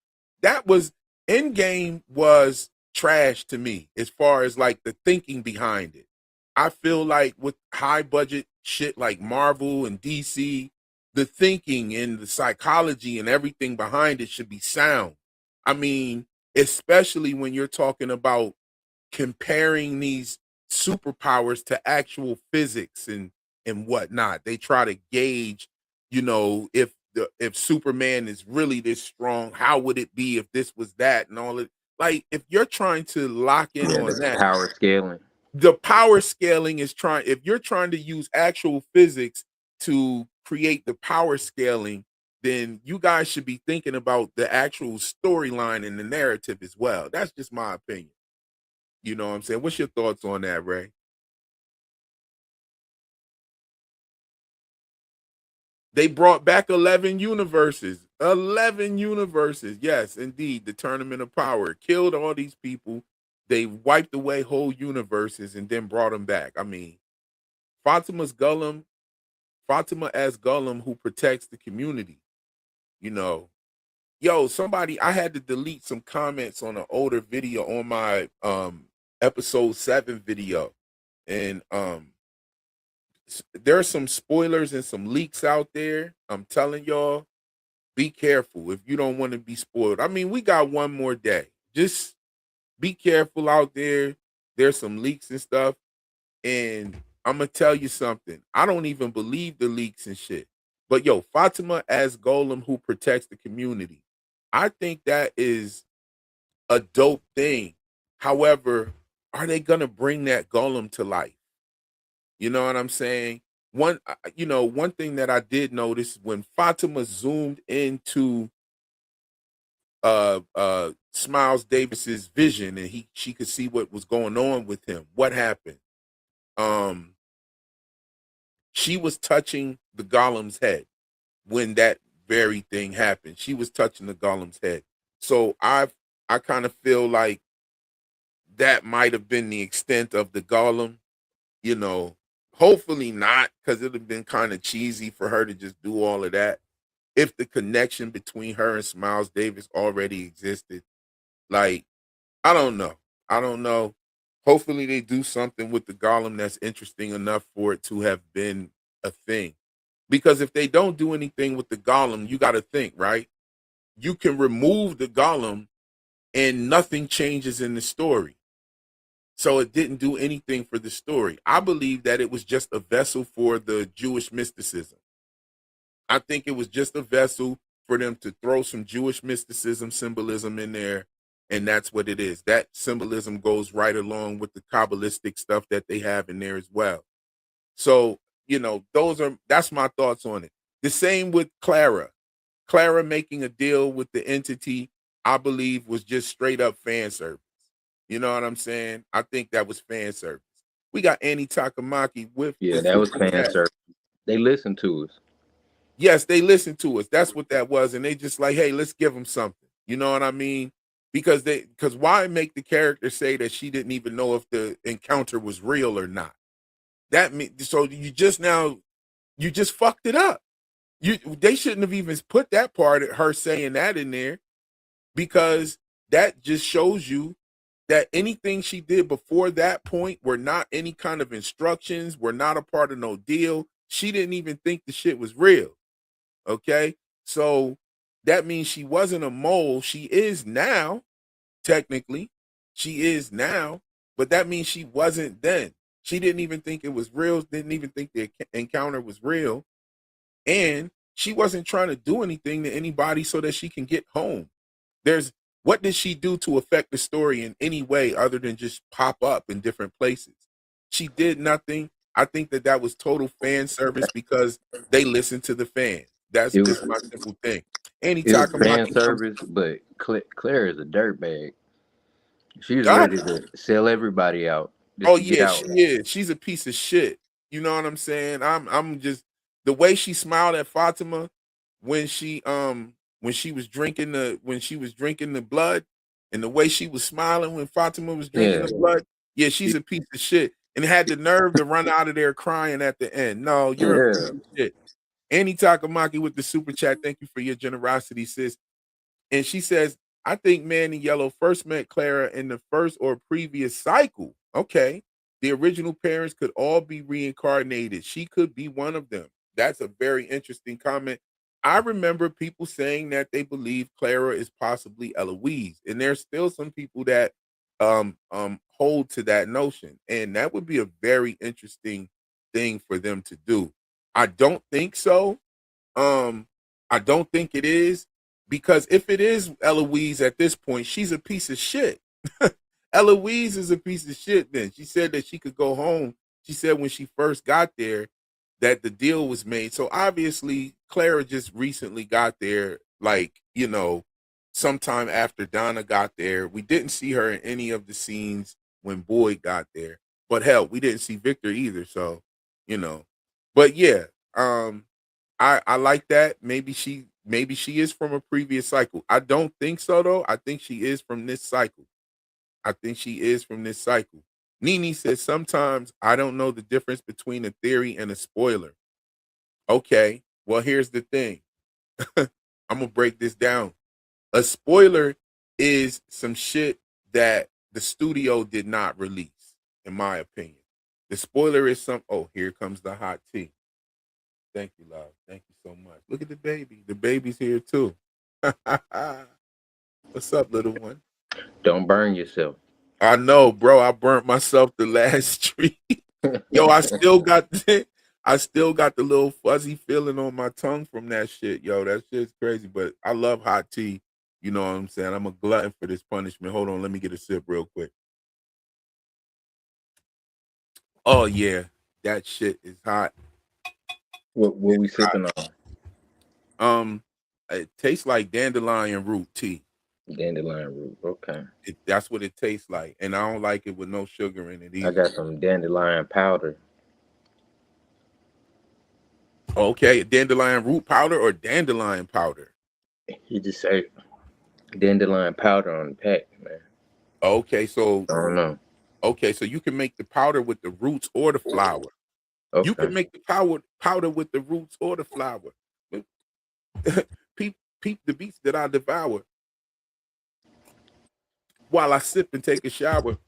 That was Endgame was trash to me as far as like the thinking behind it. I feel like with high budget shit like Marvel and DC, the thinking and the psychology and everything behind it should be sound. I mean, especially when you're talking about comparing these superpowers to actual physics and whatnot. They try to gauge, if Superman is really this strong, how would it be if this was that and all it. Like if you're trying to lock in Yeah, on that's that, power scaling. the power scaling is trying. If you're trying to use actual physics to create the power scaling, then you guys should be thinking about the actual storyline and the narrative as well. That's just my opinion. You know what I'm saying? What's your thoughts on that, Ray? They brought back 11 universes. 11 universes. Yes, indeed. The Tournament of Power killed all these people. They wiped away whole universes and then brought them back. I mean, Fatima's Gollum, Fatima as Gollum who protects the community. You know, yo, somebody, I had to delete some comments on an older video on my episode 7 video. And there's some spoilers and some leaks out there. I'm telling y'all, be careful if you don't want to be spoiled. I mean, we got one more day. Just be careful out there. There's some leaks and stuff. And I'm going to tell you something. I don't even believe the leaks and shit. But yo, Fatima as Golem who protects the community. I think that is a dope thing. However, are they going to bring that Golem to life? You know what I'm saying? One thing that I did notice when Fatima zoomed into Smiles Davis's vision and she could see what was going on with him. What happened? She was touching the Golem's head when that very thing happened. She was touching the Golem's head. So I kind of feel like that might have been the extent of the Golem, you know. Hopefully not, because it would have been kind of cheesy for her to just do all of that. If the connection between her and Smiles Davis already existed. Like, I don't know. I don't know. Hopefully they do something with the Golem that's interesting enough for it to have been a thing. Because if they don't do anything with the Golem, you got to think, right? You can remove the Golem and nothing changes in the story. So it didn't do anything for the story. I believe that it was just a vessel for the Jewish mysticism. I think it was just a vessel for them to throw some Jewish mysticism symbolism in there. And that's what it is. That symbolism goes right along with the Kabbalistic stuff that they have in there as well. So, that's my thoughts on it. The same with Clara. Clara making a deal with the entity, I believe, was just straight up fan service. You know what I'm saying? I think that was fan service. We got Annie Takamaki with that was fan service. They listened to us. Yes, they listened to us. That's what that was. And they just like, hey, let's give them something. You know what I mean? Because why make the character say that she didn't even know if the encounter was real or not? So you just fucked it up. They shouldn't have even put that part of her saying that in there, because that just shows you that anything she did before that point were not any kind of instructions, were not a part of no deal. She didn't even think the shit was real. Okay? So that means she wasn't a mole. She is now, technically. She is now, but that means she wasn't then. She didn't even think it was real, didn't even think the encounter was real. And she wasn't trying to do anything to anybody so that she can get home. What did she do to affect the story in any way other than just pop up in different places? She did nothing. I think that was total fan service because they listened to the fans. That's just my simple thing. It was fan service, but Claire is a dirtbag. She's ready to sell everybody out. Oh yeah, she is. She's a piece of shit. You know what I'm saying? I'm just the way she smiled at Fatima. when she was drinking the blood and the way she was smiling when Fatima was drinking Yeah, the blood. Yeah, she's a piece of shit and had the nerve to run out of there crying at the end. No, you're a piece yeah. of shit. Annie Takamaki with the super chat. Thank you for your generosity, sis. And she says, I think Man in Yellow first met Clara in the first or previous cycle. Okay. The original parents could all be reincarnated. She could be one of them. That's a very interesting comment. I remember people saying that they believe Clara is possibly Eloise. And there's still some people that hold to that notion. And that would be a very interesting thing for them to do. I don't think so. Um, I don't think it is because if it is Eloise at this point, she's a piece of shit. Eloise is a piece of shit. Then she said that she could go home. She said when she first got there that the deal was made. So obviously, Clara just recently got there, like sometime after Donna got there. We didn't see her in any of the scenes when Boyd got there, but hell, we didn't see Victor either. So, you know, but yeah, um, I like that. Maybe she is from a previous cycle. I don't think so though. I think she is from this cycle. I think she is from this cycle. Nene says sometimes I don't know the difference between a theory and a spoiler. Okay, well here's the thing. I'm gonna break this down. A spoiler is some shit that the studio did not release, in my opinion. The spoiler is some. Oh, here comes the hot tea. Thank you, love. Thank you so much. Look at the baby. The baby's here too. What's up, little one? Don't burn yourself. I know, bro. I burnt myself the last tree. Yo, I still got the little fuzzy feeling on my tongue from that shit. Yo, that shit's crazy. But I love hot tea. You know what I'm saying? I'm a glutton for this punishment. Hold on, let me get a sip real quick. Oh yeah, that shit is hot. What we sipping on? Um, it tastes like dandelion root tea. Dandelion root. Okay. That's what it tastes like, and I don't like it with no sugar in it I either. got some dandelion powder. Okay, dandelion root powder or dandelion powder. You just say dandelion powder on the pack, man. Okay, so I don't know. you can make the powder with the roots or the flour. You Okay. can make the powder with the roots or the flour. peep the beats that I devour while I sip and take a shower.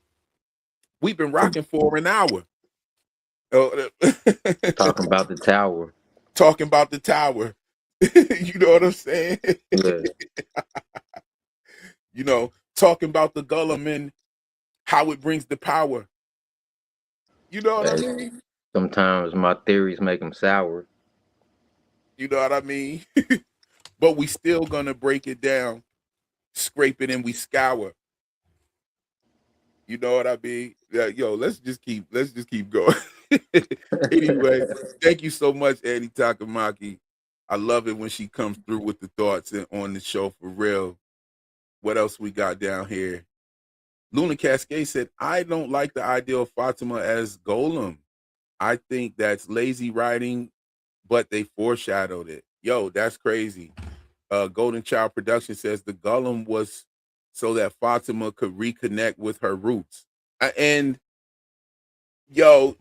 We've been rocking for an hour. Oh, Talking about the tower. talking about the tower. You know what I'm saying? Yeah. Talking about the Gullum and how it brings the power. You know what I Hey, mean? sometimes my theories make them sour. You know what I mean? But we still gonna break it down, scrape it, and we scour. You know what I mean? Yeah, yo, let's just keep going. Anyway, thank you so much, Annie Takamaki. I love it when she comes through with the thoughts on the show for real. What else we got down here? Luna Cascade said, I don't like the idea of Fatima as Golem. I think that's lazy writing, but they foreshadowed it. Yo, that's crazy. Golden Child Production says the Golem was so that Fatima could reconnect with her roots. And yo,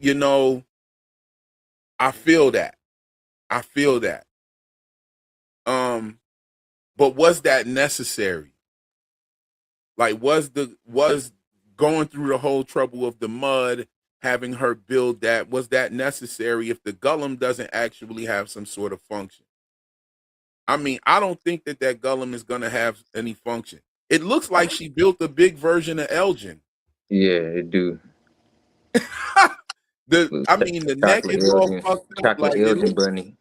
I feel that. I feel that. But was that necessary? Like, was going through the whole trouble of the mud, having her build that, was that necessary if the Golem doesn't actually have some sort of function? I mean, I don't think that Golem is gonna have any function. It looks like she built a big version of Elgin. Yeah, it do. The neck Chocolate is all Elgin, fucked up. chocolate Like it Elgin looks, bunny.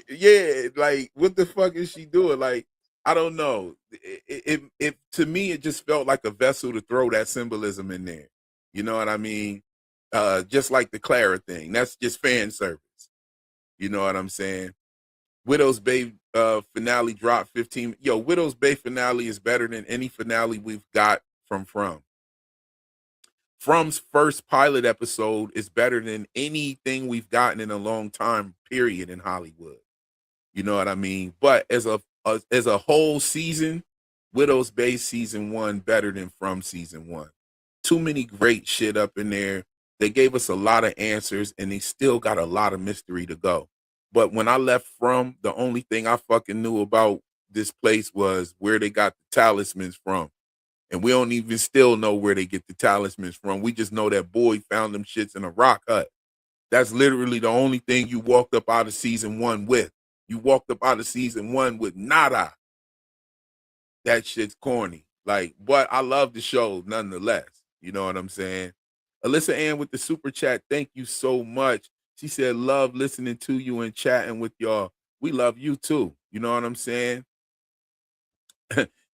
yeah. Like what the fuck is she doing? Like I don't know. It to me it just felt like a vessel to throw that symbolism in there. You know what I mean? Just like the Clara thing. That's just fan service. You know what I'm saying? Widow's Bay finale dropped 15. Yo, Widow's Bay finale is better than any finale we've got from From. From's first pilot episode is better than anything we've gotten in a long time, period, in Hollywood. You know what I mean? But as a whole season, Widow's Bay season 1 better than From season 1. Too many great shit up in there. They gave us a lot of answers, and they still got a lot of mystery to go. But when I left From, the only thing I fucking knew about this place was where they got the talismans from. And we don't even still know where they get the talismans from. We just know that Boyd found them shits in a rock hut. That's literally the only thing you walked up out of season 1 with. You walked up out of season 1 with nada. That shit's corny. Like, but I love the show nonetheless. You know what I'm saying? Alyssa Ann with the super chat. Thank you so much. She said, love listening to you and chatting with y'all. We love you too. You know what I'm saying?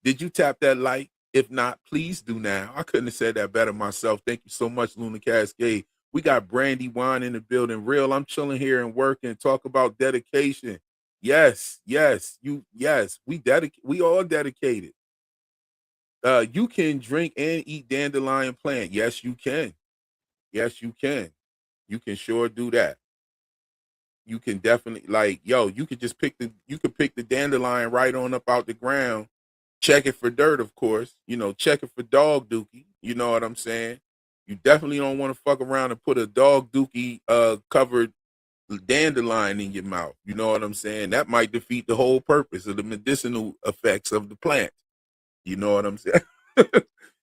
Did you tap that like? If not, please do now. I couldn't have said that better myself. Thank you so much, Luna Cascade. We got Brandy Wine in the building. Real, I'm chilling here and working. Talk about dedication. Yes, we all dedicated. You can drink and eat dandelion plant. Yes, you can. Yes, you can. You can sure do that. You can definitely you could just pick the dandelion right on up out the ground. Check it for dirt, of course. You know, check it for dog dookie. You know what I'm saying? You definitely don't want to fuck around and put a dog dookie covered dandelion in your mouth. You know what I'm saying? That might defeat the whole purpose of the medicinal effects of the plant. You know what I'm saying?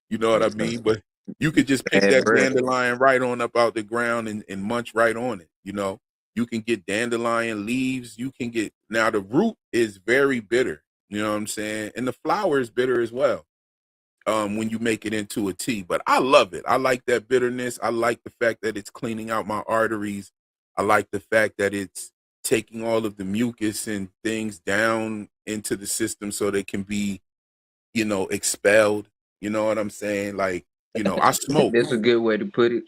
You know what I mean? But you could just pick that dandelion right on up out the ground and munch right on it. You know, you can get dandelion leaves. You can get, now the root is very bitter. You know what I'm saying? And the flower is bitter as well. When you make it into a tea, but I love it. I like that bitterness. I like the fact that it's cleaning out my arteries. I like the fact that it's taking all of the mucus and things down into the system so they can be, you know, expelled. You know what I'm saying? Like, you know, I smoke. That's a good way to put it.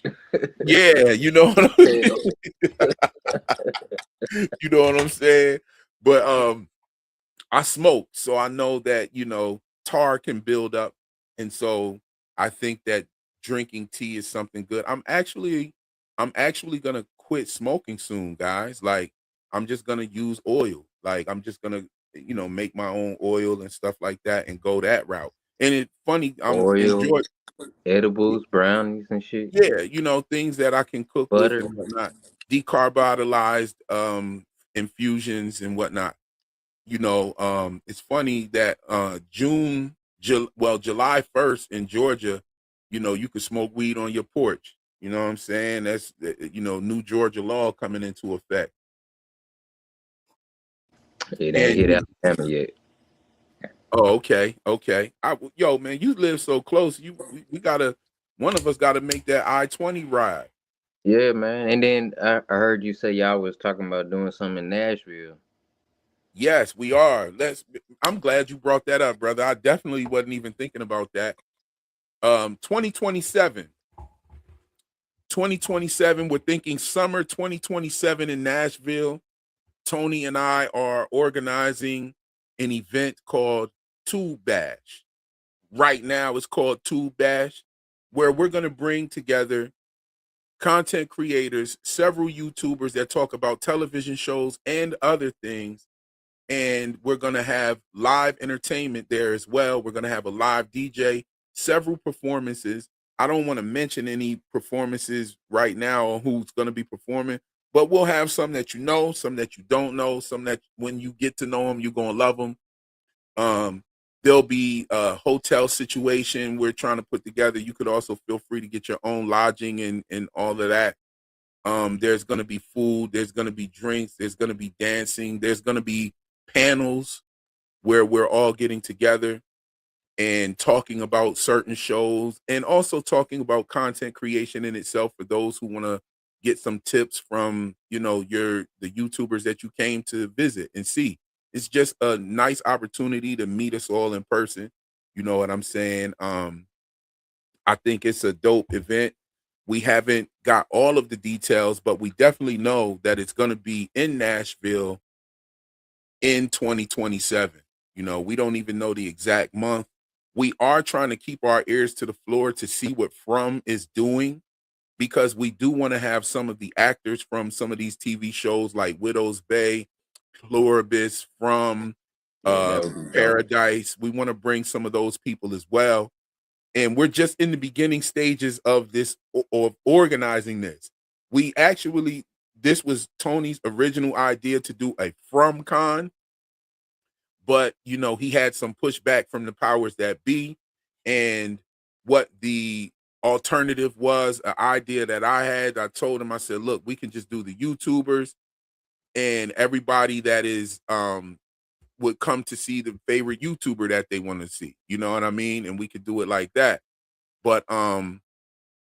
Yeah, you know what I'm you know what I'm saying? But I smoke, so I know that, you know, tar can build up. And so I think that drinking tea is something good. I'm actually gonna quit smoking soon, guys. Like, I'm just gonna use oil. Like, I'm just gonna, you know, make my own oil and stuff like that and go that route. And it's funny, I'm Oil, enjoying, edibles, brownies, and shit. yeah, you know, things that I can cook with Butter. and whatnot. Decarboxylized infusions and whatnot. You know, it's funny that July 1st in Georgia, you know, you could smoke weed on your porch. You know what I'm saying? That's, you know, new Georgia law coming into effect. It ain't hit Alabama yet. Oh, okay. Yo, man, you live so close. We gotta, one of us gotta make that I-20 ride. Yeah, man. And then I heard you say y'all was talking about doing something in Nashville. Yes, we are. I'm glad you brought that up, brother. I definitely wasn't even thinking about that. 2027. 2027, we're thinking summer 2027 in Nashville. Tony and I are organizing an event called Tube Bash. Right now it's called Tube Bash, where we're going to bring together content creators, several YouTubers that talk about television shows and other things. And we're going to have live entertainment there as well. We're going to have a live DJ, several performances. I don't want to mention any performances right now or who's going to be performing, but we'll have some that you know, some that you don't know, some that when you get to know them, you're going to love them. There'll be a hotel situation we're trying to put together. You could also feel free to get your own lodging and all of that. There's going to be food. There's going to be drinks. There's going to be dancing. There's going to be panels where we're all getting together and talking about certain shows and also talking about content creation in itself for those who want to get some tips from, you know, the YouTubers that you came to visit and see. It's just a nice opportunity to meet us all in person. You know what I'm saying? I think it's a dope event. We haven't got all of the details, but we definitely know that it's going to be in Nashville in 2027. You know, we don't even know the exact month. We are trying to keep our ears to the floor to see what From is doing because we do want to have some of the actors from some of these TV shows like Widow's Bay, Pluribus, from Yeah, that would be dope. Paradise. We want to bring some of those people as well. And we're just in the beginning stages of this, of organizing this. We actually, this was Tony's original idea to do a From Con, but you know, he had some pushback from the powers that be. And what the alternative was, an idea that I had, I told him, I said, look, we can just do the YouTubers, and everybody that is would come to see the favorite YouTuber that they want to see. You know what I mean? And we could do it like that. But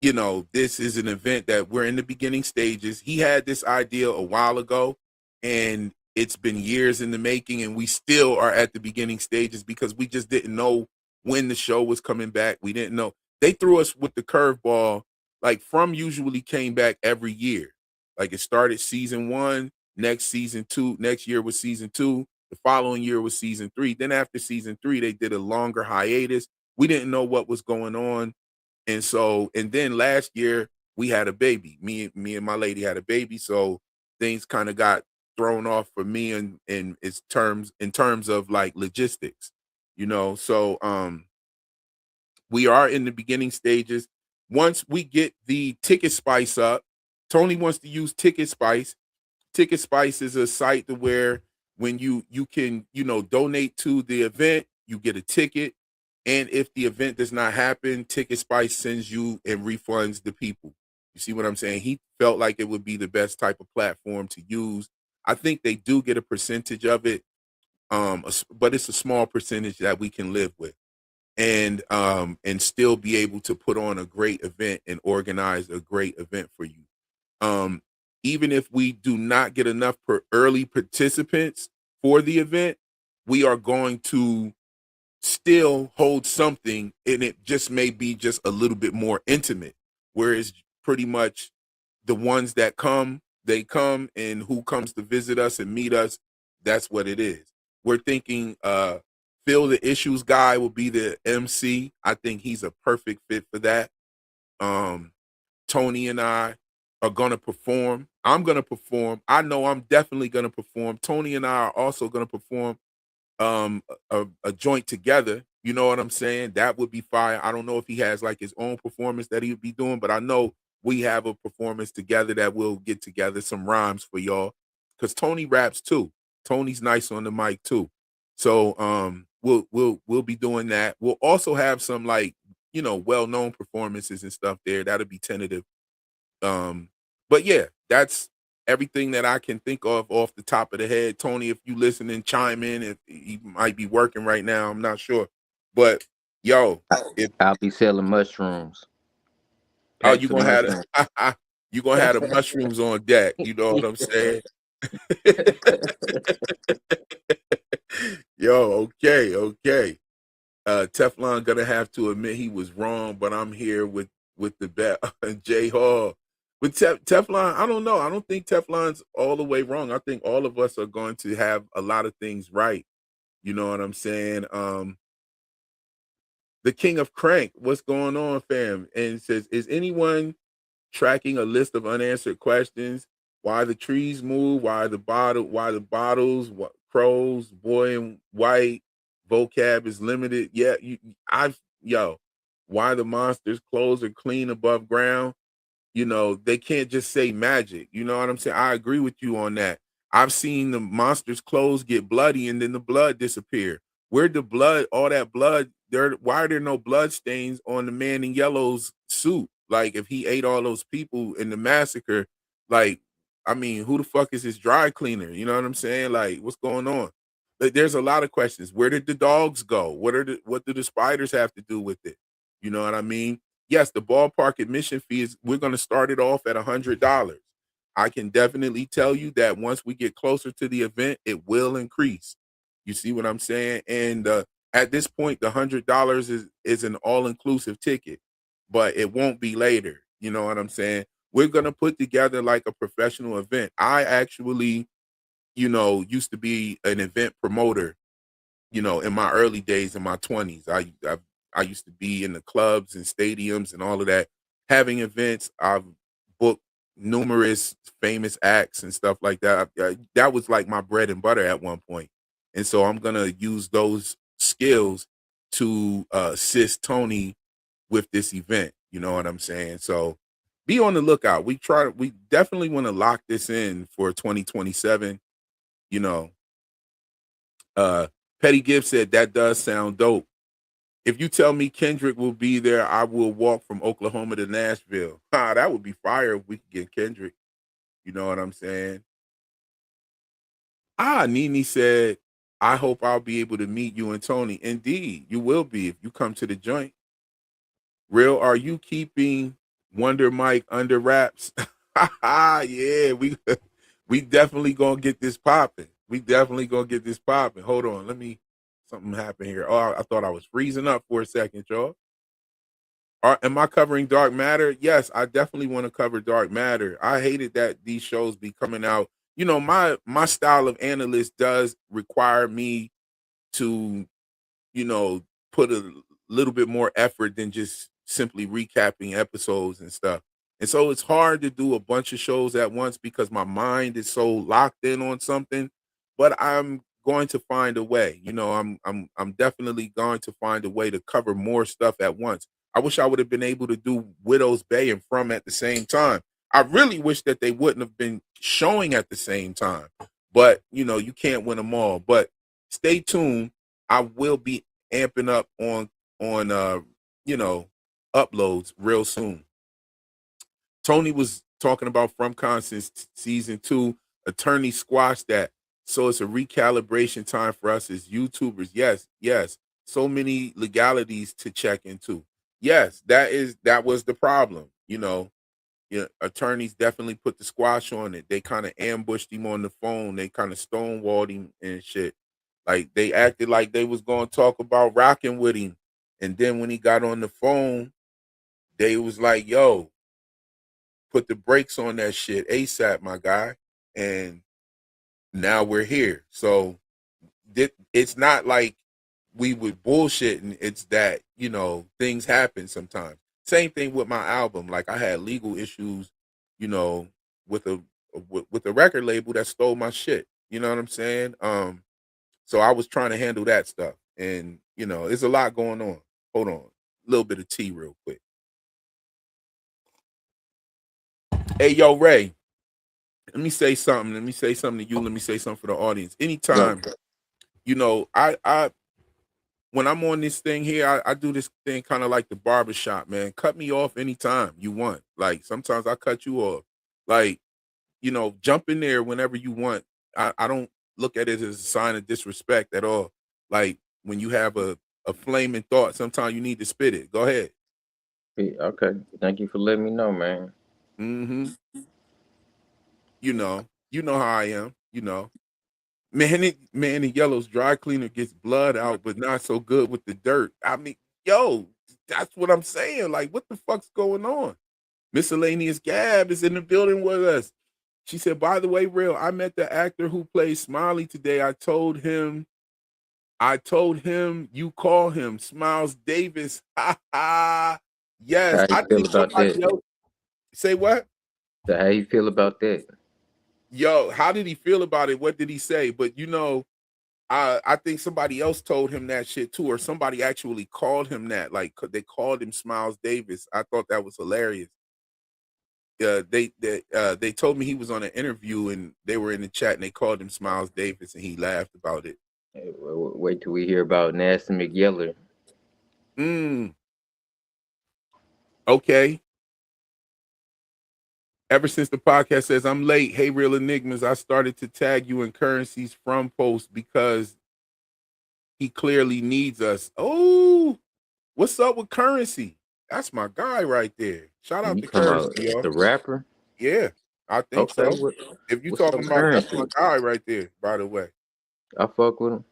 you know, this is an event that we're in the beginning stages. He had this idea a while ago, and it's been years in the making, and we still are at the beginning stages because we just didn't know when the show was coming back. We didn't know. They threw us with the curveball. Like, From usually came back every year. Like, it started season 1, next season 2, next year was season 2, the following year was season 3. Then after season 3, they did a longer hiatus. We didn't know what was going on. And so, and then last year we had a baby. Me and my lady had a baby, so things kind of got thrown off for me in terms of like logistics, you know. So we are in the beginning stages. Once we get the Ticket Spice up, Tony wants to use Ticket Spice. Ticket Spice is a site to where when you can, you know, donate to the event, you get a ticket. And if the event does not happen, Ticket Spice sends you and refunds the people. You see what I'm saying? He felt like it would be the best type of platform to use. I think they do get a percentage of it, but it's a small percentage that we can live with, and still be able to put on a great event and organize a great event for you. Even if we do not get enough early participants for the event, we are going to still hold something, and it just may be just a little bit more intimate, whereas pretty much the ones that come, they come, and who comes to visit us and meet us, that's what it is. We're thinking Phil the Issues guy will be the MC. I think he's a perfect fit for that. Tony and I are gonna perform. I'm gonna perform. I know I'm definitely gonna perform. Tony and I are also gonna perform a joint together. You know what I'm saying? That would be fire. I don't know if he has like his own performance that he would be doing, but I know we have a performance together that we'll get together some rhymes for y'all, because Tony raps too. Tony's nice on the mic too. So we'll be doing that. We'll also have some, like, you know, well-known performances and stuff there. That'll be tentative. But yeah, that's everything that I can think of off the top of the head. Tony, if you listening, chime in. If he might be working right now, I'm not sure. But yo, if I'll be selling mushrooms. oh, Packs you of gonna have mushrooms. you gonna have the mushrooms on deck. You know what I'm saying? Yo, okay. Teflon gonna have to admit he was wrong, but I'm here with the bet. Jay Hall. With Teflon, I don't know. I don't think Teflon's all the way wrong. I think all of us are going to have a lot of things right. You know what I'm saying? The King of Crank, what's going on, fam? And it says, is anyone tracking a list of unanswered questions? Why the trees move? Why the bottles? What crows? Boy in white. Vocab is limited. Yeah, yo. Why the monsters' clothes are clean above ground? You know, they can't just say magic. You know what I'm saying? I agree with you on that. I've seen the monster's clothes get bloody and then the blood disappear. Where'd the blood, all that blood, why are there no blood stains on the man in yellow's suit? Like, if he ate all those people in the massacre, like, I mean, who the fuck is his dry cleaner? You know what I'm saying? Like, what's going on? Like, there's a lot of questions. Where did the dogs go? What do the spiders have to do with it? You know what I mean? Yes, the ballpark admission fee is, we're going to start it off at $100. I can definitely tell you that once we get closer to the event, it will increase. You see what I'm saying? And at this point, the $100 is an all-inclusive ticket, but it won't be later. You know what I'm saying? We're going to put together like a professional event. I actually, you know, used to be an event promoter, you know, in my early days in my 20s. I used to be in the clubs and stadiums and all of that, having events. I've booked numerous famous acts and stuff like that. That was like my bread and butter at one point. And so I'm gonna use those skills to assist Tony with this event. You know what I'm saying? So be on the lookout. We definitely want to lock this in for 2027. You know, Petty Gibbs said that does sound dope. If you tell me Kendrick will be there, I will walk from Oklahoma to Nashville. That would be fire if we could get Kendrick. You know what I'm saying? Nene said, I hope I'll be able to meet you and Tony. Indeed, you will be if you come to the joint. Real, are you keeping Wonder Mike under wraps? Yeah, we definitely gonna get this popping. We definitely gonna get this popping. Hold on, something happened here. Oh, I thought I was freezing up for a second, y'all. Am I covering Dark Matter? Yes, I definitely want to cover Dark Matter. I hated that these shows be coming out. You know, my style of analyst does require me to, you know, put a little bit more effort than just simply recapping episodes and stuff. And so it's hard to do a bunch of shows at once because my mind is so locked in on something, but I'm going to find a way. You know, I'm definitely going to find a way to cover more stuff at once. I wish I would have been able to do Widow's Bay and From at the same time. I really wish that they wouldn't have been showing at the same time. But, you know, you can't win them all. But stay tuned. I will be amping up on you know, uploads real soon. Tony was talking about FromCon since season 2. Attorney squashed that. So it's a recalibration time for us as YouTubers. Yes. So many legalities to check into. Yes, that was the problem. You know, attorneys definitely put the squash on it. They kind of ambushed him on the phone. They kind of stonewalled him and shit. Like they acted like they was going to talk about rocking with him. And then when he got on the phone, they was like, yo, put the brakes on that shit ASAP, my guy. And now we're here. So it's not like we would bullshit, and it's that, you know, things happen sometimes. Same thing with my album. Like I had legal issues, you know, with a record label that stole my shit. You know what I'm saying? So I was trying to handle that stuff. And, you know, there's a lot going on. Hold on. A little bit of tea real quick. Hey, yo, Ray. Let me say something. Let me say something to you. Let me say something for the audience. Anytime, you know, I when I'm on this thing here, I do this thing kind of like the barbershop, man. Cut me off anytime you want. Like sometimes I cut you off. Like, you know, jump in there whenever you want. I don't look at it as a sign of disrespect at all. Like when you have a flaming thought, sometimes you need to spit it. Go ahead. Okay. Thank you for letting me know, man. Mm-hmm. You know how I am, you know. Man, the Yellow's dry cleaner gets blood out, but not so good with the dirt. I mean, yo, that's what I'm saying. Like, what the fuck's going on? Miscellaneous Gab is in the building with us. She said, by the way, Real, I met the actor who plays Smiley today. I told him you call him Smiles Davis. Ha ha. Yes, How I you feel think about somebody that? else. Say what? So how you feel about that? Yo, how did he feel about it? What did he say? But you know, I think somebody else told him that shit too, or somebody actually called him that. Like they called him Smiles Davis. I thought that was hilarious. They told me he was on an interview and they were in the chat and they called him Smiles Davis and he laughed about it. Hey, wait till we hear about Nasty McYeller. Okay. Ever since the podcast says I'm late, hey Real Enigmas, I started to tag you in Currency's from post because he clearly needs us. Oh, what's up with Currency? That's my guy right there. Shout out You to talking about Currency, yo. the rapper? Yeah, I think Okay. so. If you What's up, talking about, that's Currency? my guy right there, by the way. I fuck with him.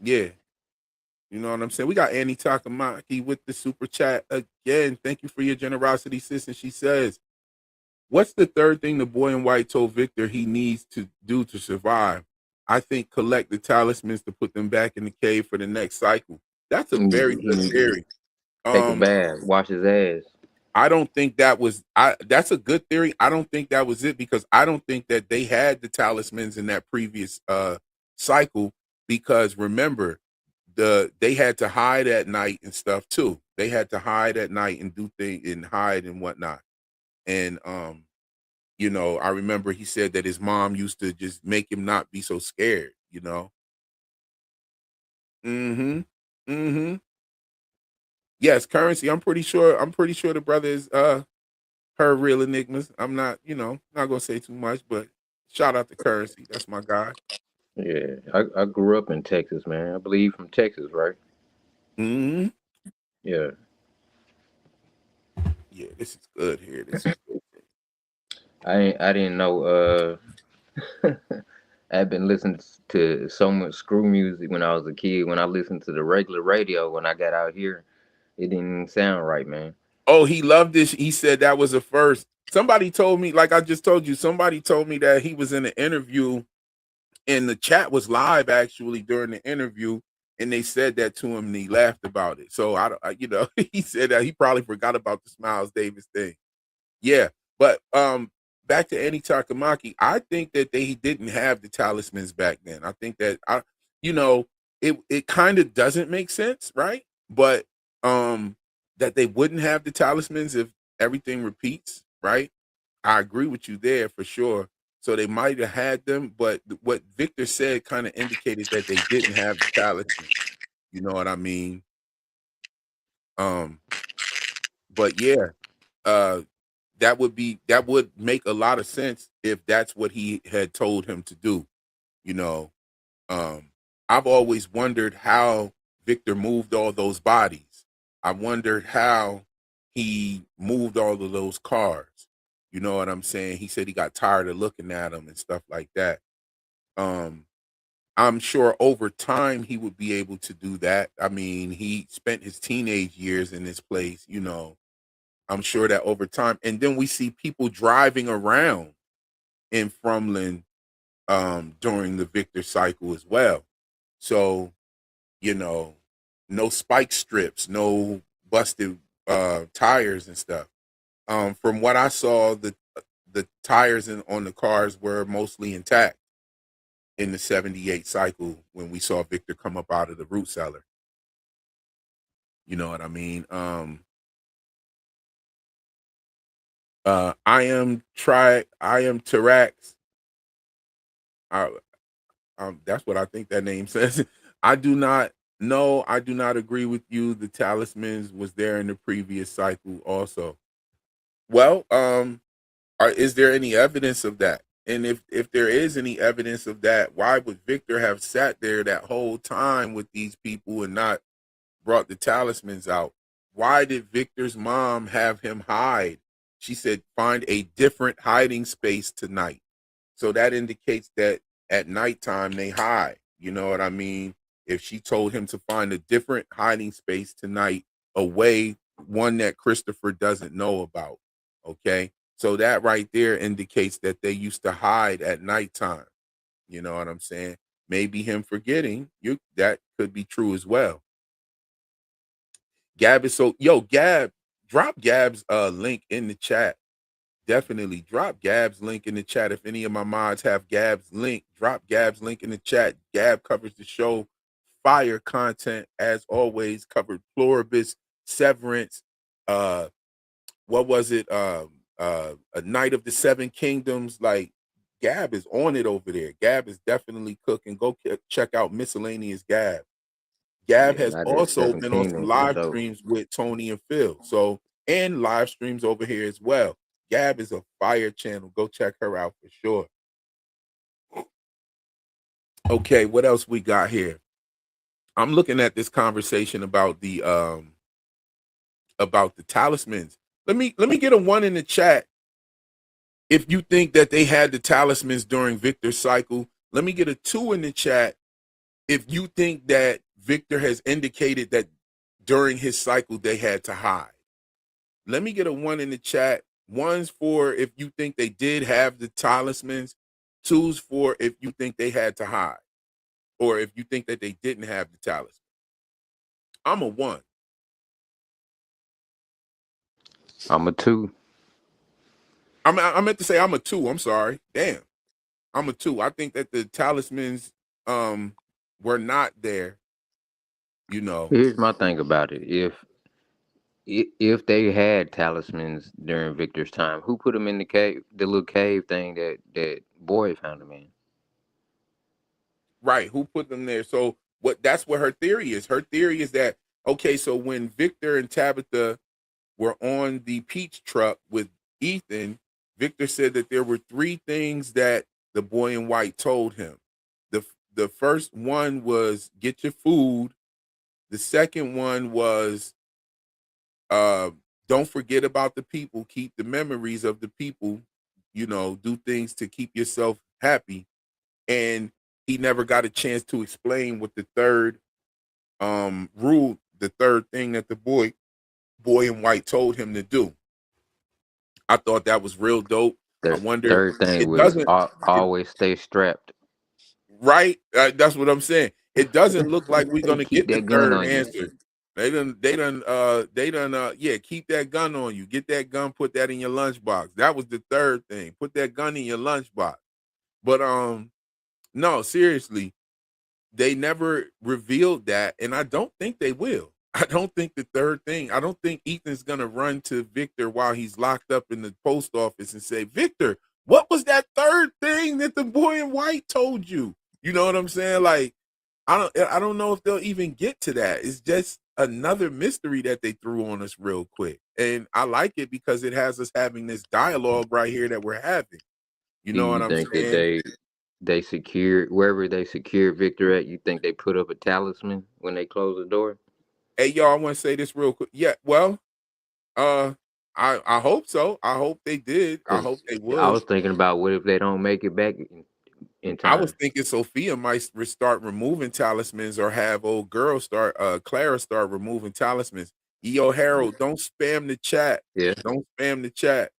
Yeah. You know what I'm saying? We got Annie Takamaki with the super chat again. Thank you for your generosity, sis. And she says, what's the third thing the boy in white told Victor he needs to do to survive? I think collect the talismans to put them back in the cave for the next cycle. That's a very good theory. Take a bath, wash his ass. I don't think that was that's a good theory. I don't think that was it because I don't think that they had the talismans in that previous cycle because remember they had to hide at night and stuff too. They had to hide at night and do things and hide and whatnot. And you know, I remember he said that his mom used to just make him not be so scared, you know. Mhm. Mhm. Yes, currency. I'm pretty sure the brother is her real enigmas. I'm not, you know, not gonna say too much, but shout out to currency. That's my guy. Yeah, I grew up in Texas, man. I believe from Texas, right? Mhm. Yeah. Yeah, this is good here. This is good. I didn't know. I've been listening to so much screw music when I was a kid. When I listened to the regular radio when I got out here, it didn't sound right, man. Oh, he loved this. He said that was a first. Somebody told me, like I just told you, somebody told me that he was in an interview and the chat was live actually during the interview, and they said that to him and he laughed about it. So I don't, you know, he said that he probably forgot about the Smiles Davis thing. Yeah, but back to Annie Takamaki, I think that they didn't have the talismans back then. I think that you know, it kind of doesn't make sense, right? But that they wouldn't have the talismans if everything repeats, right? I agree with you there for sure. So they might have had them, but what Victor said kind of indicated that they didn't have the talisman. You know what I mean? Um, but yeah, uh, that would make a lot of sense if that's what he had told him to do. You know, um, I've always wondered how Victor moved all those bodies. I wondered how he moved all of those cars. You know what I'm saying? He said he got tired of looking at them and stuff like that. Um, I'm sure over time he would be able to do that. I mean, he spent his teenage years in this place, you know. I'm sure that over time, and then we see people driving around in Frumlin during the Victor cycle as well. So, you know, no spike strips, no busted tires and stuff. From what I saw, the tires on the cars were mostly intact in the 78 cycle when we saw Victor come up out of the root cellar. You know what I mean? I am Tarax. I, that's what I think that name says. I do not no, I do not agree with you. The talismans was there in the previous cycle also. Well, is there any evidence of that? And if there is any evidence of that, why would Victor have sat there that whole time with these people and not brought the talismans out? Why did Victor's mom have him hide? She said, find a different hiding space tonight. So that indicates that at nighttime they hide. You know what I mean? If she told him to find a different hiding space tonight, away, one that Christopher doesn't know about. Okay. So that right there indicates that they used to hide at nighttime. You know what I'm saying? Maybe him forgetting you that could be true as well. Gab is so Gab, drop Gab's link in the chat. Definitely drop Gab's link in the chat. If any of my mods have Gab's link, drop Gab's link in the chat. Gab covers the show. Fire content as always. Covered Pluribus, Severance. Uh, what was it? A Night of the Seven Kingdoms. Like Gab is on it over there. Gab is definitely cooking. Go check out Miscellaneous Gab. Gab Yeah, has not that also Seven been on some Kingdoms was live dope. streams with Tony and Phil. So, and live streams over here as well. Gab is a fire channel. Go check her out for sure. Okay, what else we got here? I'm looking at this conversation about the talismans. Let me get a one in the chat if you think that they had the talismans during Victor's cycle. Let me get a two in the chat if you think that Victor has indicated that during his cycle they had to hide. Let me get a one in the chat. One's for if you think they did have the talismans. Two's for if you think they had to hide, or if you think that they didn't have the talisman. I'm a one. I'm a 2. I meant to say I'm a 2. I'm sorry. Damn. I'm a 2. I think that the talismans were not there, you know. Here's my thing about it. If they had talismans during Victor's time, who put them in the cave, the little cave thing that boy found him in? Right, who put them there? So that's what her theory is. Her theory is that okay, so when Victor and Tabitha were on the peach truck with Ethan, Victor said that there were three things that the boy in white told him. The first one was get your food. The second one was uh don't forget about the people, keep the memories of the people, do things to keep yourself happy. And he never got a chance to explain what the third rule, the third thing that the boy in white told him to do. I thought that was real dope. I The wonder, third thing it was doesn't, it, always stay strapped. right? That's what I'm saying. It doesn't look like we're gonna Keep get the that gun third on you. answer. Yeah, keep that gun on you. Get that gun, put that in your lunchbox. That was the third thing. Put that gun in your lunchbox. But no, seriously, they never revealed that, and I don't think they will. I don't think the third thing. I don't think Ethan's gonna run to Victor while he's locked up in the post office and say, "Victor, what was that third thing that the boy in white told you?" You know what I'm saying? Like, I don't know if they'll even get to that. It's just another mystery that they threw on us real quick, and I like it because it has us having this dialogue right here that we're having. You Do know what you I'm think that saying? they secured wherever they secured Victor at? You think they put up a talisman when they closed the door? Hey, y'all, I want to say this real quick. Yeah, well, Uh, I hope so. I hope they did. I Because hope they I would. was thinking about what if they don't make it back in I was time. thinking Sophia might start removing talismans, or have old girl start Clara start removing talismans. Yo, Harold, don't spam the chat. Yeah. Don't spam the chat.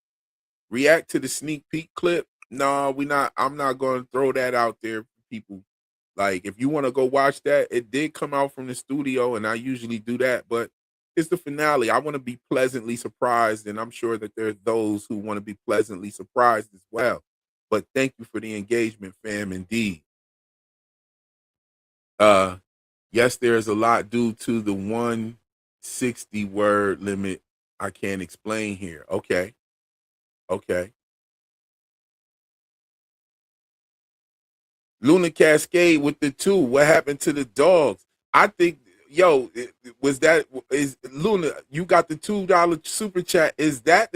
React to the sneak peek clip. No, we not. I'm not going to throw that out there for people. Like, if you want to go watch that, it did come out from the studio, and I usually do that, but it's the finale. I want to be pleasantly surprised, and I'm sure that there's those who want to be pleasantly surprised as well. But thank you for the engagement, fam. Indeed. Uh, yes, there's a lot due to the 160 word limit. I can't explain here. Okay. Okay. Luna Cascade with the 2. What happened to the dogs? I think, yo, was that is Luna? You got the $2 super chat. Is that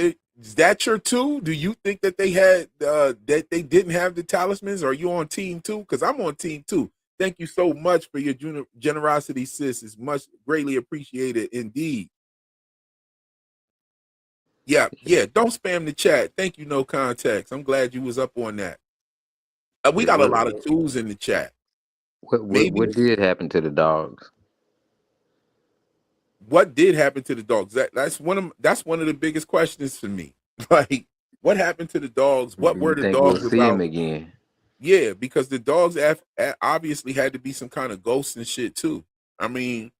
your 2? Do you think that they had that they didn't have the talismans? Are you on team 2? Because I'm on team 2. Thank you so much for your generosity, sis. It's much greatly appreciated indeed. Yeah, yeah. Don't spam the chat. Thank you, no context. I'm glad you was up on that. We Yeah. got a lot of twos in the chat. Maybe What did happen to the dogs? what did happen to the dogs? That's one of the biggest questions for me. Like, what happened to the dogs? Do What you were the think we'll dogs see him about? again? Yeah, because the dogs obviously had to be some kind of ghosts and shit too. I mean,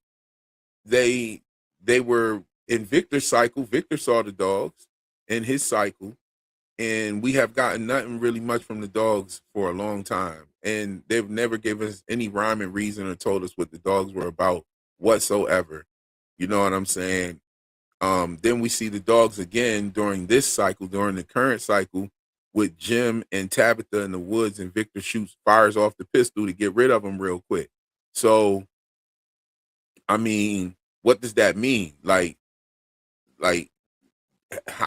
they they were in Victor's cycle. Victor saw the dogs in his cycle, and we have gotten nothing really much from the dogs for a long time. And they've never given us any rhyme and reason or told us what the dogs were about whatsoever. You know what I'm saying? Then we see the dogs again during this cycle, during the current cycle, with Jim and Tabitha in the woods, and Victor fires off the pistol to get rid of them real quick. So, I mean, what does that mean? Like,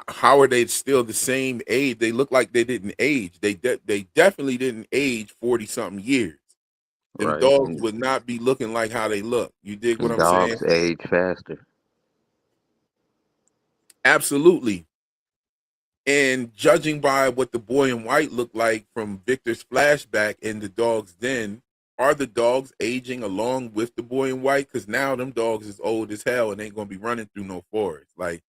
how are they still the same age? They look like they didn't age. They definitely didn't age 40 something years. Them Right. dogs would not be looking like how they look. You dig what And I'm saying? dogs age faster. Absolutely. And judging by what the boy in white looked like from Victor's flashback in the dog's den, are the dogs aging along with the boy in white? Because now them dogs is old as hell and ain't gonna be running through no forest. Like,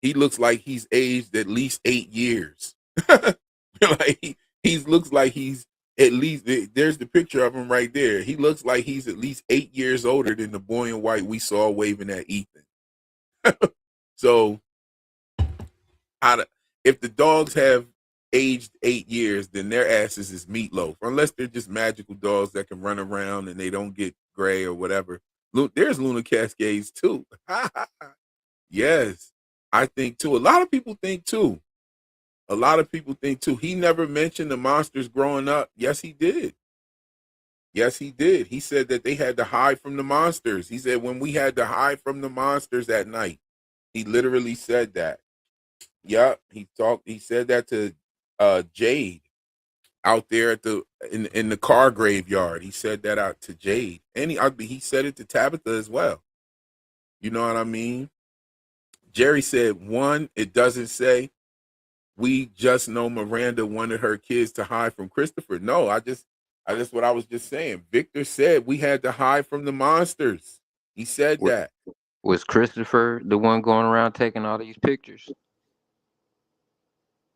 he looks like he's aged at least 8 years. Like, he looks like he's at least, there's the picture of him right there. He looks like he's at least 8 years older than the boy in white we saw waving at Ethan. So, if the dogs have aged 8 years, then their asses is meatloaf. Unless they're just magical dogs that can run around and they don't get gray or whatever. There's Luna Cascades too. Yes, I think too. A lot of people think too. A lot of people think too. He never mentioned the monsters growing up. Yes, he did. Yes, he did. He said that they had to hide from the monsters. He said when we had to hide from the monsters at night. He literally said that. Yeah, he said that to Jade out there at in the car graveyard. He said that out to Jade. And he said it to Tabitha as well. You know what I mean? Jerry said one, it doesn't say we just know Miranda wanted her kids to hide from Christopher. No, I just what I was just saying. Victor said we had to hide from the monsters. He said that. Was Christopher the one going around taking all these pictures?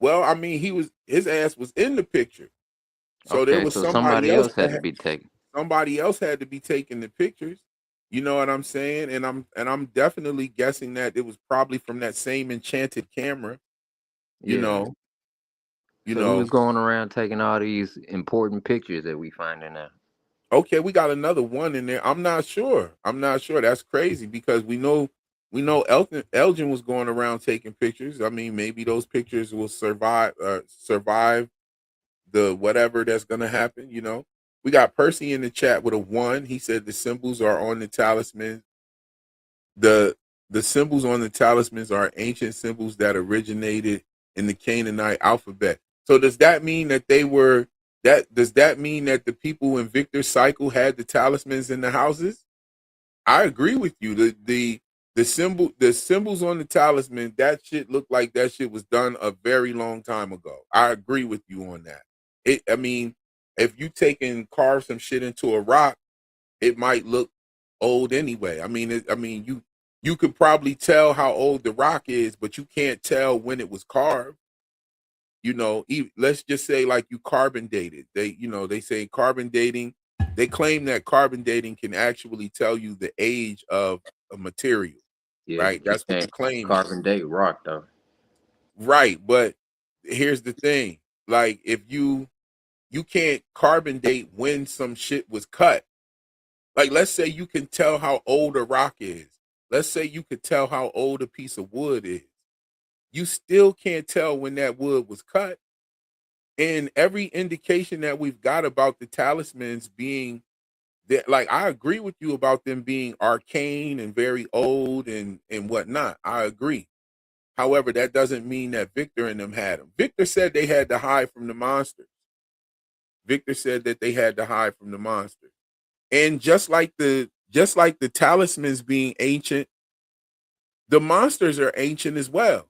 Well, I mean, his ass was in the picture. So there Okay, was so somebody somebody else else had to be taken. somebody else had to be taking the pictures. You know what I'm saying? And I'm definitely guessing that it was probably from that same enchanted camera. You Yeah. know, you So who's know. going around taking all these important pictures that we finding out? Okay, we got another one in there. I'm not sure. That's crazy because we know Elgin was going around taking pictures. I mean, maybe those pictures will survive the whatever that's gonna happen. We got Percy in the chat with a 1. He said the symbols are on the talisman. The the symbols on the talismans are ancient symbols that originated in the Canaanite alphabet. So does that mean that does that mean that the people in Victor's cycle had the talismans in the houses? I agree with you. The symbols on the talisman, that shit looked like that shit was done a very long time ago. I agree with you on that. I mean, if you take and carve some shit into a rock, it might look old anyway. I mean, you could probably tell how old the rock is, but you can't tell when it was carved. Let's just say like you carbon dated. They say carbon dating. They claim that carbon dating can actually tell you the age of a material, Yeah, right? but you That's what the can't claim is. carbon date rock though. Right, but here's the thing. Like if you can't carbon date when some shit was cut. Like let's say you can tell how old a rock is. Let's say you could tell how old a piece of wood is. You still can't tell when that wood was cut. And every indication that we've got about the talismans being that, like, I agree with you about them being arcane and very old and whatnot. I agree. However, that doesn't mean that Victor and them had them. Victor said they had to hide from the monsters. Victor said that they had to hide from the monsters. And just like the talismans being ancient, the monsters are ancient as well.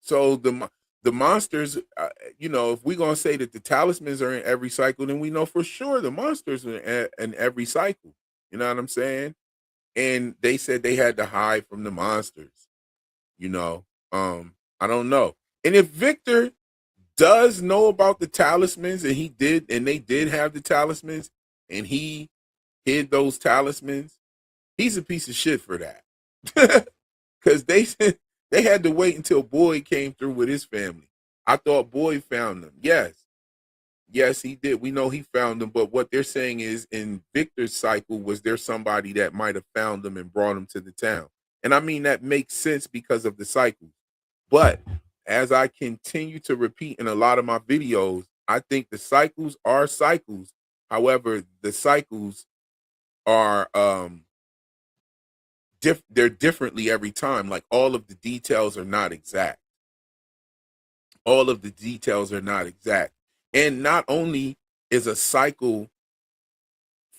So the monsters, if we're gonna say that the talismans are in every cycle, then we know for sure the monsters are in every cycle. You know what I'm saying? And they said they had to hide from the monsters. You know, I don't know. And if Victor does know about the talismans, and they did have the talismans, and he hid those talismans, he's a piece of shit for that. Because they had to wait until Boyd came through with his family. I thought Boyd found them. Yes, he did. We know he found them, but what they're saying is in Victor's cycle, was there somebody that might have found them and brought them to the town? And I mean, that makes sense because of the cycles. But as I continue to repeat in a lot of my videos, I think the cycles are cycles. However, the cycles are they're differently every time. Like all of the details are not exact. All of the details are not exact. And not only is a cycle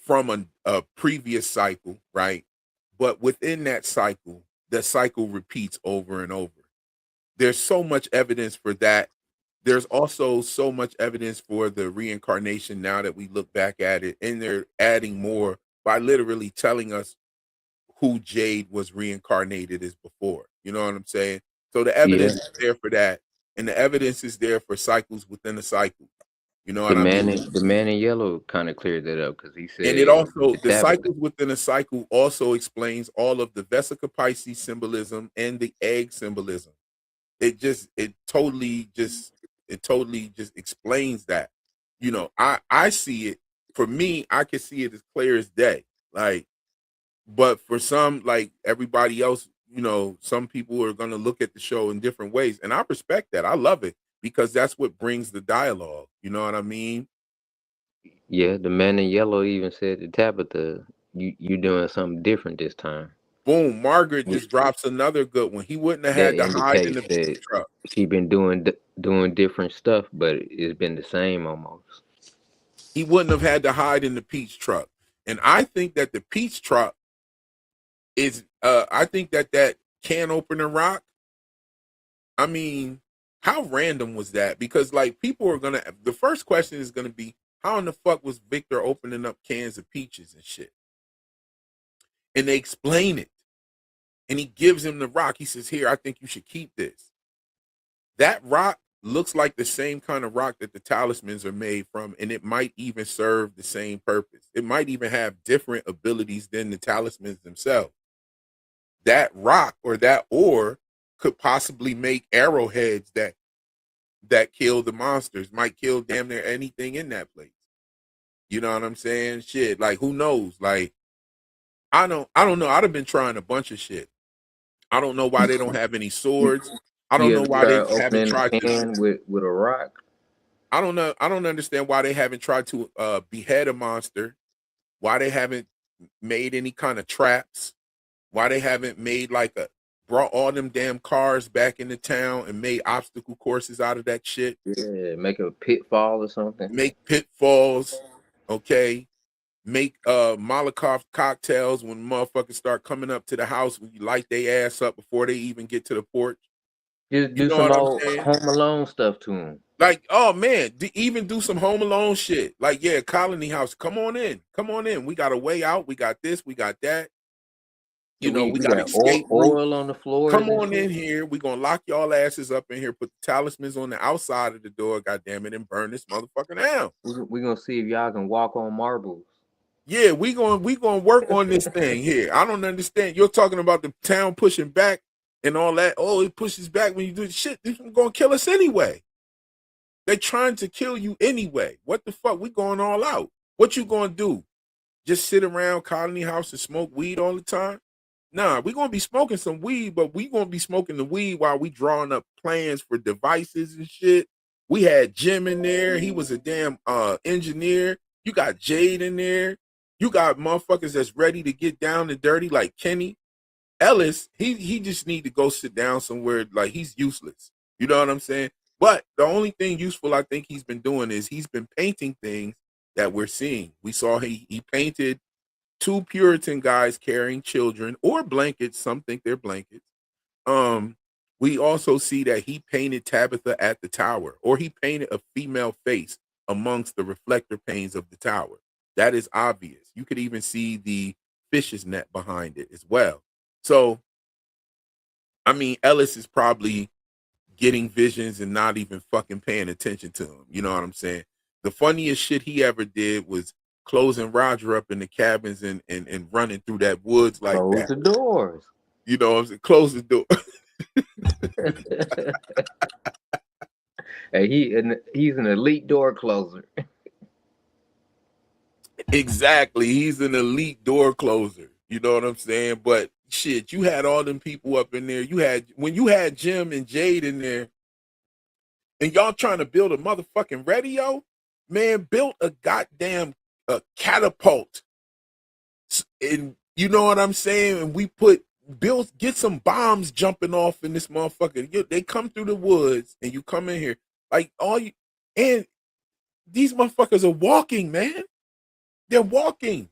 from a previous cycle, right? But within that cycle, the cycle repeats over and over. There's so much evidence for that. There's also so much evidence for the reincarnation now that we look back at it, and they're adding more by literally telling us who Jade was reincarnated as before. You know what I'm saying? So the evidence is there for that, and the evidence is there for cycles within a cycle. You know what I mean? The man in yellow kind of cleared that up because he And it said also, the the Tabitha. cycles within a cycle also explains all of the Vesica Pisces symbolism and the egg symbolism. It totally just explains that. You know, I see it. For me, I can see it as clear as day. Like, but for some, like everybody else, you know, some people are gonna look at the show in different ways. And I respect that. I love it because that's what brings the dialogue. You know what I mean? Yeah, the man in yellow even said to Tabitha, you doing something different this time. Boom, Margaret Which just drops another good one. He wouldn't have that had to hide in indicates the that truck. she been doing different stuff, but it's been the same almost. He wouldn't have had to hide in the peach truck. And I think that the peach truck is I think that that can opener rock, I mean, how random was that? Because like people are gonna, the first question is gonna be, how in the fuck was Victor opening up cans of peaches and shit? And they explain it. And he gives him the rock. He says, here, I think you should keep this. That rock looks like the same kind of rock that the talismans are made from, and it might even serve the same purpose. It might even have different abilities than the talismans themselves. That rock or that ore could possibly make arrowheads that kill the monsters, might kill damn near anything in that place. You know what I'm saying? Shit, like who knows? Like I don't know. I'd have been trying a bunch of shit. I don't know why they don't have any swords. I don't You know ever why try they haven't opening a tried to. can with a rock? I don't know. I don't understand why they haven't tried to behead a monster. Why they haven't made any kind of traps. Why they haven't made like a brought all them damn cars back into town and made obstacle courses out of that shit. Yeah, make a pitfall or something. Make pitfalls, okay? Make Molotov cocktails when motherfuckers start coming up to the house, we light their ass up before they even get to the porch. Just You do know some what I'm old saying? Home Alone stuff to him. Like, oh man, even do some Home Alone shit. Like, yeah, Colony House, come on in, come on in. We got a way out. We got this, we got that. You know, we We got got escape route. oil on the floors Come and on shit. in here. We gonna lock y'all asses up in here. Put the talismans on the outside of the door. God damn it, and burn this motherfucker down. We gonna see if y'all can walk on marbles. Yeah, we gonna work on this thing here. I don't understand. You're talking about the town pushing back and all that. Oh, it pushes back when you do the shit. They're gonna kill us anyway. They're trying to kill you anyway. What the fuck? We going all out. What you gonna do? Just sit around Colony House and smoke weed all the time? Nah, we gonna be smoking some weed, but we gonna be smoking the weed while we drawing up plans for devices and shit. We had Jim in there. He was a damn engineer. You got Jade in there. You got motherfuckers that's ready to get down and dirty like Kenny. Ellis, he just need to go sit down somewhere. Like he's useless. You know what I'm saying? But the only thing useful I think he's been doing is he's been painting things that we're seeing. We saw he painted two Puritan guys carrying children or blankets. Some think they're blankets. We also see that he painted Tabitha at the tower, or he painted a female face amongst the reflector panes of the tower. That is obvious. You could even see the fish's net behind it as well. So, I mean, Ellis is probably getting visions and not even fucking paying attention to them. You know what I'm saying? The funniest shit he ever did was closing Roger up in the cabins and running through that woods like Close that. the doors. You know what I'm saying? Close the door. Hey, he's an elite door closer. Exactly. He's an elite door closer. You know what I'm saying? But shit, you had all them people up in there. When you had Jim and Jade in there, and y'all trying to build a motherfucking radio, man, built a goddamn catapult. And you know what I'm saying? And we get some bombs jumping off in this motherfucker. They come through the woods and you come in here. Like and these motherfuckers are walking, man. They're walking.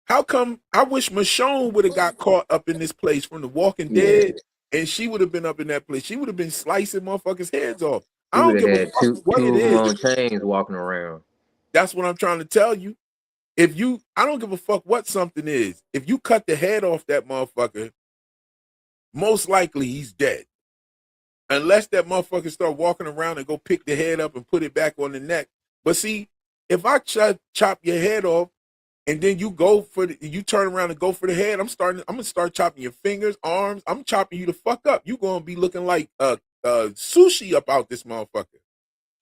How come I wish Michonne would have got caught up in this place from The Walking Dead, and she would have been up in that place. She would have been slicing motherfuckers' heads off. I He would don't have give a had fuck what it two of them on is. chains walking around. That's what I'm trying to tell you. I don't give a fuck what something is. If you cut the head off that motherfucker, most likely he's dead. unless that motherfucker start walking around and go pick the head up and put it back on the neck. But see, if I chop your head off and then you you turn around and go for the head, I'm gonna start chopping your fingers, arms. I'm chopping you the fuck up. You gonna be looking like sushi up out this motherfucker.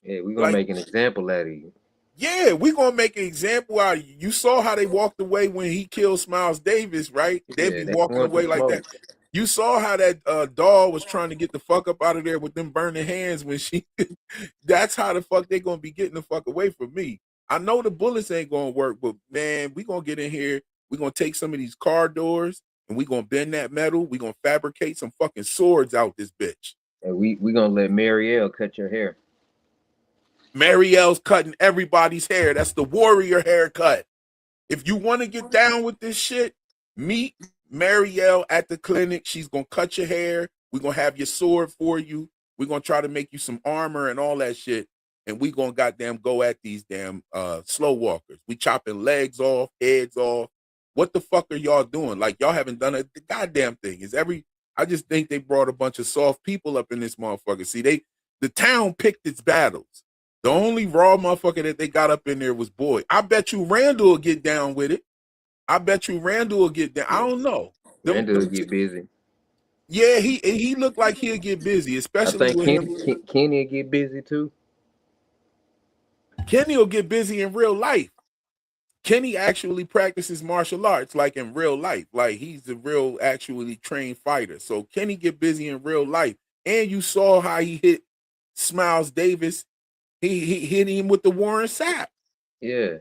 Yeah, we're gonna Like, make an example out of you. yeah, we're gonna make an example out of you. You saw how they walked away when he killed Smiles Davis, right? They'd Yeah, be they walking want the away like that. smoke. You saw how that doll was trying to get the fuck up out of there with them burning hands when she. That's how the fuck they gonna be getting the fuck away from me. I know the bullets ain't gonna work, but man, we gonna get in here. We gonna take some of these car doors and we gonna bend that metal. We gonna fabricate some fucking swords out this bitch. And we gonna let Marielle cut your hair. Marielle's cutting everybody's hair. That's the warrior haircut. If you want to get down with this shit, meet Marielle at the clinic. She's going to cut your hair. We're going to have your sword for you. We're going to try to make you some armor and all that shit. And we going to goddamn go at these damn slow walkers. We chopping legs off, heads off. What the fuck are y'all doing? Like, y'all haven't done the goddamn thing. I just think they brought a bunch of soft people up in this motherfucker. See, the town picked its battles. The only raw motherfucker that they got up in there was Boyd. I bet you Randall will get down with it. I bet you Randall will get down. I don't know. Randall will get busy. Yeah, he looked like he'll get busy, I especially think with him. Kenny will get busy too. Kenny will get busy in real life. Kenny actually practices martial arts like in real life. Like he's a real actually trained fighter. So Kenny get busy in real life. And you saw how he hit Smiles Davis. He hit him with the Warren Sapp. Yeah.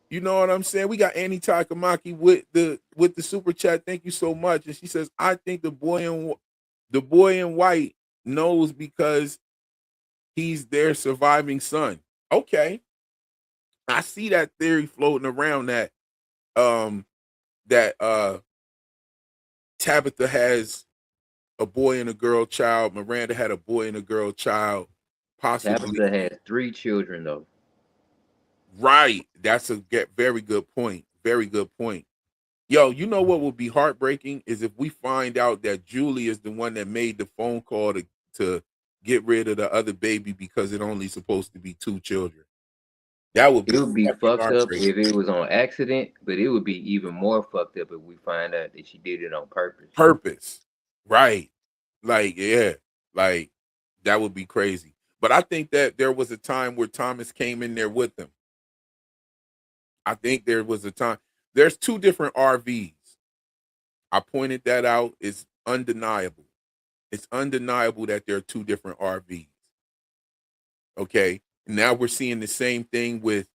You know what I'm saying? We got Annie Takamaki with the super chat. Thank you so much. And she says, I think the boy in white knows because he's their surviving son. Okay. I see that theory floating around that Tabitha has a boy and a girl child. Miranda had a boy and a girl child. Possibly. Tabitha has 3 children though. Right. That's a very good point. Very good point. Yo, you know what would be heartbreaking is if we find out that Julie is the one that made the phone call to get rid of the other baby because it only supposed to be 2 children. That would be, it would be fucked up if it was on accident, but it would be even more fucked up if we find out that she did it on purpose. Right. Like, yeah. Like, that would be crazy. But I think that there was a time where Thomas came in there with them. I think there was a time. There's 2 different RVs. I pointed that out. It's undeniable. It's undeniable that there are 2 different RVs. Okay. Now we're seeing the same thing with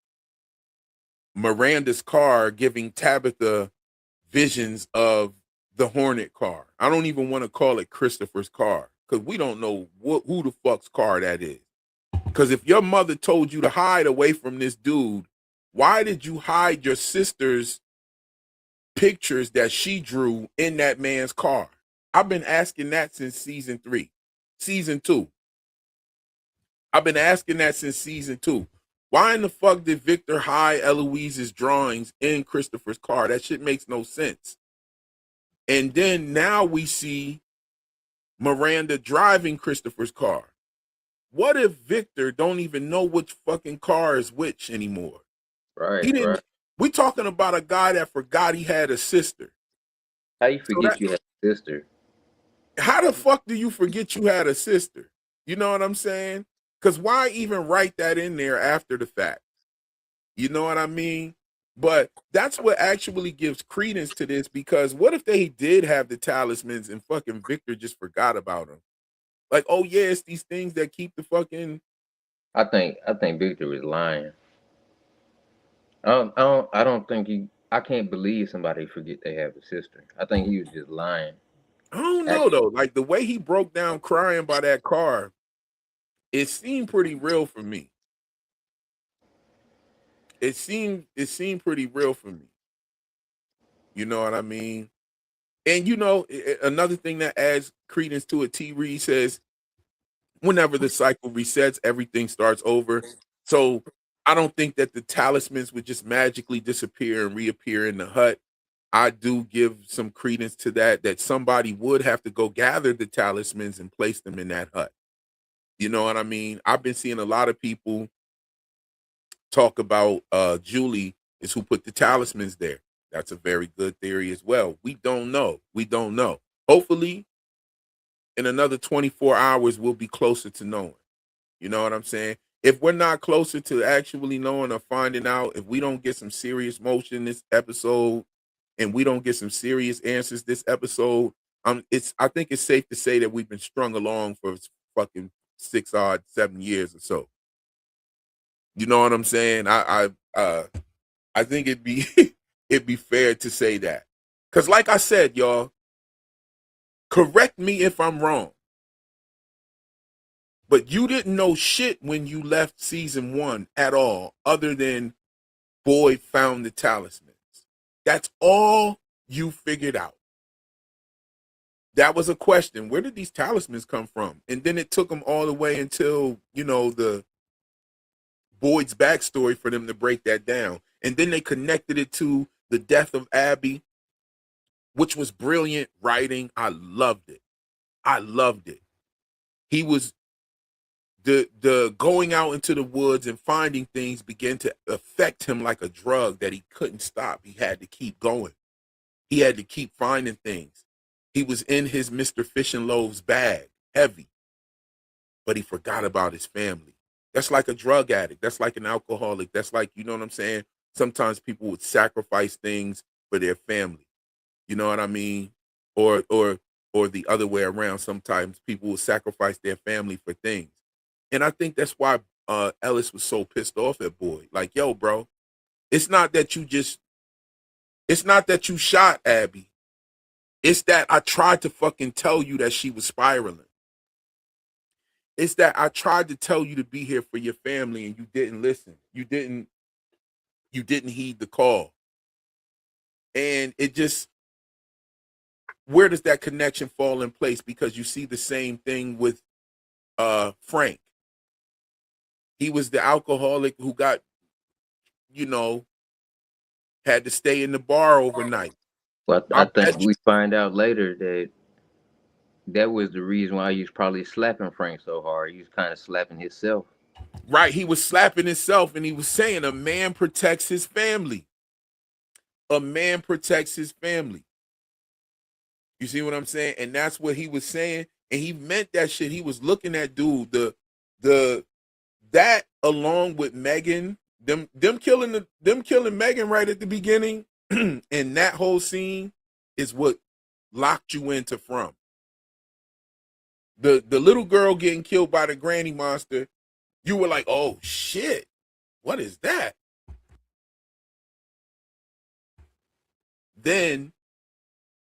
Miranda's car giving Tabitha visions of the Hornet car. I don't even want to call it Christopher's car because we don't know who the fuck's car that is. Because if your mother told you to hide away from this dude, why did you hide your sister's pictures that she drew in that man's car? I've been asking that since season 2. I've been asking that since season 2. Why in the fuck did Victor hide Eloise's drawings in Christopher's car? That shit makes no sense. And then now we see Miranda driving Christopher's car. What if Victor don't even know which fucking car is which anymore? Right. We talking about a guy that forgot he had a sister. How you forget you had a sister? How the fuck do you forget you had a sister? You know what I'm saying? Because why even write that in there after the fact? You know what I mean? But that's what actually gives credence to this, because what if they did have the talismans and fucking Victor just forgot about them? Like, oh yeah, it's these things that keep the fucking... I think Victor is lying. I don't think I can't believe somebody forget they have a sister. I think he was just lying. I don't know though. Like the way he broke down crying by that car, it seemed pretty real for me. It seemed pretty real for me. You know what I mean? And you know, another thing that adds credence to it, T. Reed says, whenever the cycle resets, everything starts over. So I don't think that the talismans would just magically disappear and reappear in the hut. I do give some credence to that somebody would have to go gather the talismans and place them in that hut. You know what I mean? I've been seeing a lot of people talk about Julie is who put the talismans there. That's a very good theory as well. We don't know. We don't know. Hopefully, in another 24 hours, we'll be closer to knowing. You know what I'm saying? If we're not closer to actually knowing or finding out, if we don't get some serious motion this episode and we don't get some serious answers this episode, I think it's safe to say that we've been strung along for fucking 7 years or so. You know what I'm saying? I think it'd be it'd be fair to say that. Cause like I said, y'all, correct me if I'm wrong. But you didn't know shit when you left season 1 at all, other than Boyd found the talismans. That's all you figured out. That was a question. Where did these talismans come from? And then it took them all the way until, the Boyd's backstory for them to break that down. And then they connected it to the death of Abby, which was brilliant writing. I loved it. I loved it. He was the going out into the woods and finding things began to affect him like a drug that he couldn't stop. He had to keep going. He had to keep finding things. He was in his Mr. Fish and Loaves bag, heavy, but he forgot about his family. That's like a drug addict. That's like an alcoholic. That's like, you know what I'm saying? Sometimes people would sacrifice things for their family. You know what I mean? Or the other way around. Sometimes people will sacrifice their family for things. And I think that's why Ellis was so pissed off at Boyd. Like, yo, bro, it's not that you shot Abby. It's that I tried to fucking tell you that she was spiraling. It's that I tried to tell you to be here for your family and you didn't listen. You didn't heed the call. And it just, where does that connection fall in place? Because you see the same thing with Frank. He was the alcoholic who got, had to stay in the bar overnight. Well, I think we find out later that was the reason why he was probably slapping Frank so hard. He was kind of slapping himself. Right. He was slapping himself and he was saying a man protects his family. A man protects his family. You see what I'm saying? And that's what he was saying. And he meant that shit. He was looking at dude, that along with Megan, them killing Megan right at the beginning, and that whole scene is what locked you into From. The little girl getting killed by the granny monster, you were like, oh shit, what is that? Then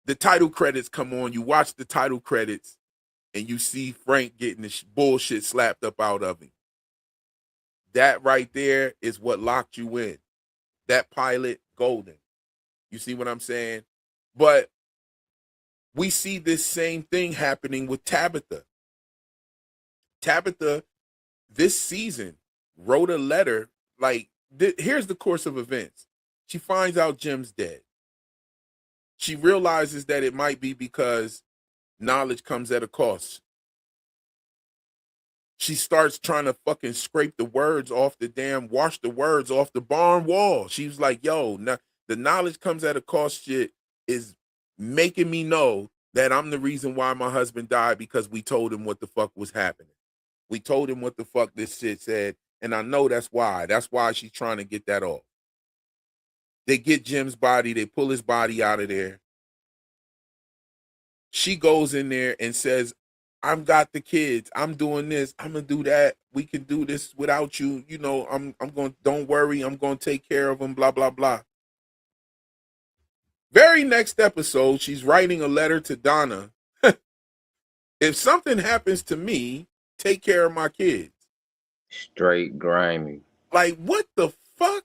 the title credits come on, you watch the title credits, and you see Frank getting the bullshit slapped up out of him. That right there is what locked you in. That pilot, golden. You see what I'm saying? But we see this same thing happening with Tabitha. Tabitha, this season, wrote a letter. Like, here's the course of events. She finds out Jim's dead. She realizes that it might be because knowledge comes at a cost. She starts trying to fucking scrape the words off wash the words off the barn wall. She was like, yo, the knowledge comes at a cost shit is making me know that I'm the reason why my husband died, because we told him what the fuck was happening. We told him what the fuck this shit said, and I know that's why. That's why she's trying to get that off. They get Jim's body. They pull his body out of there. She goes in there and says, I've got the kids. I'm doing this. I'm going to do that. We can do this without you. You know, I'm going, don't worry. I'm going to take care of them, blah, blah, blah. Very next episode, she's writing a letter to Donna. If something happens to me, take care of my kids. Straight grimy. Like, what the fuck?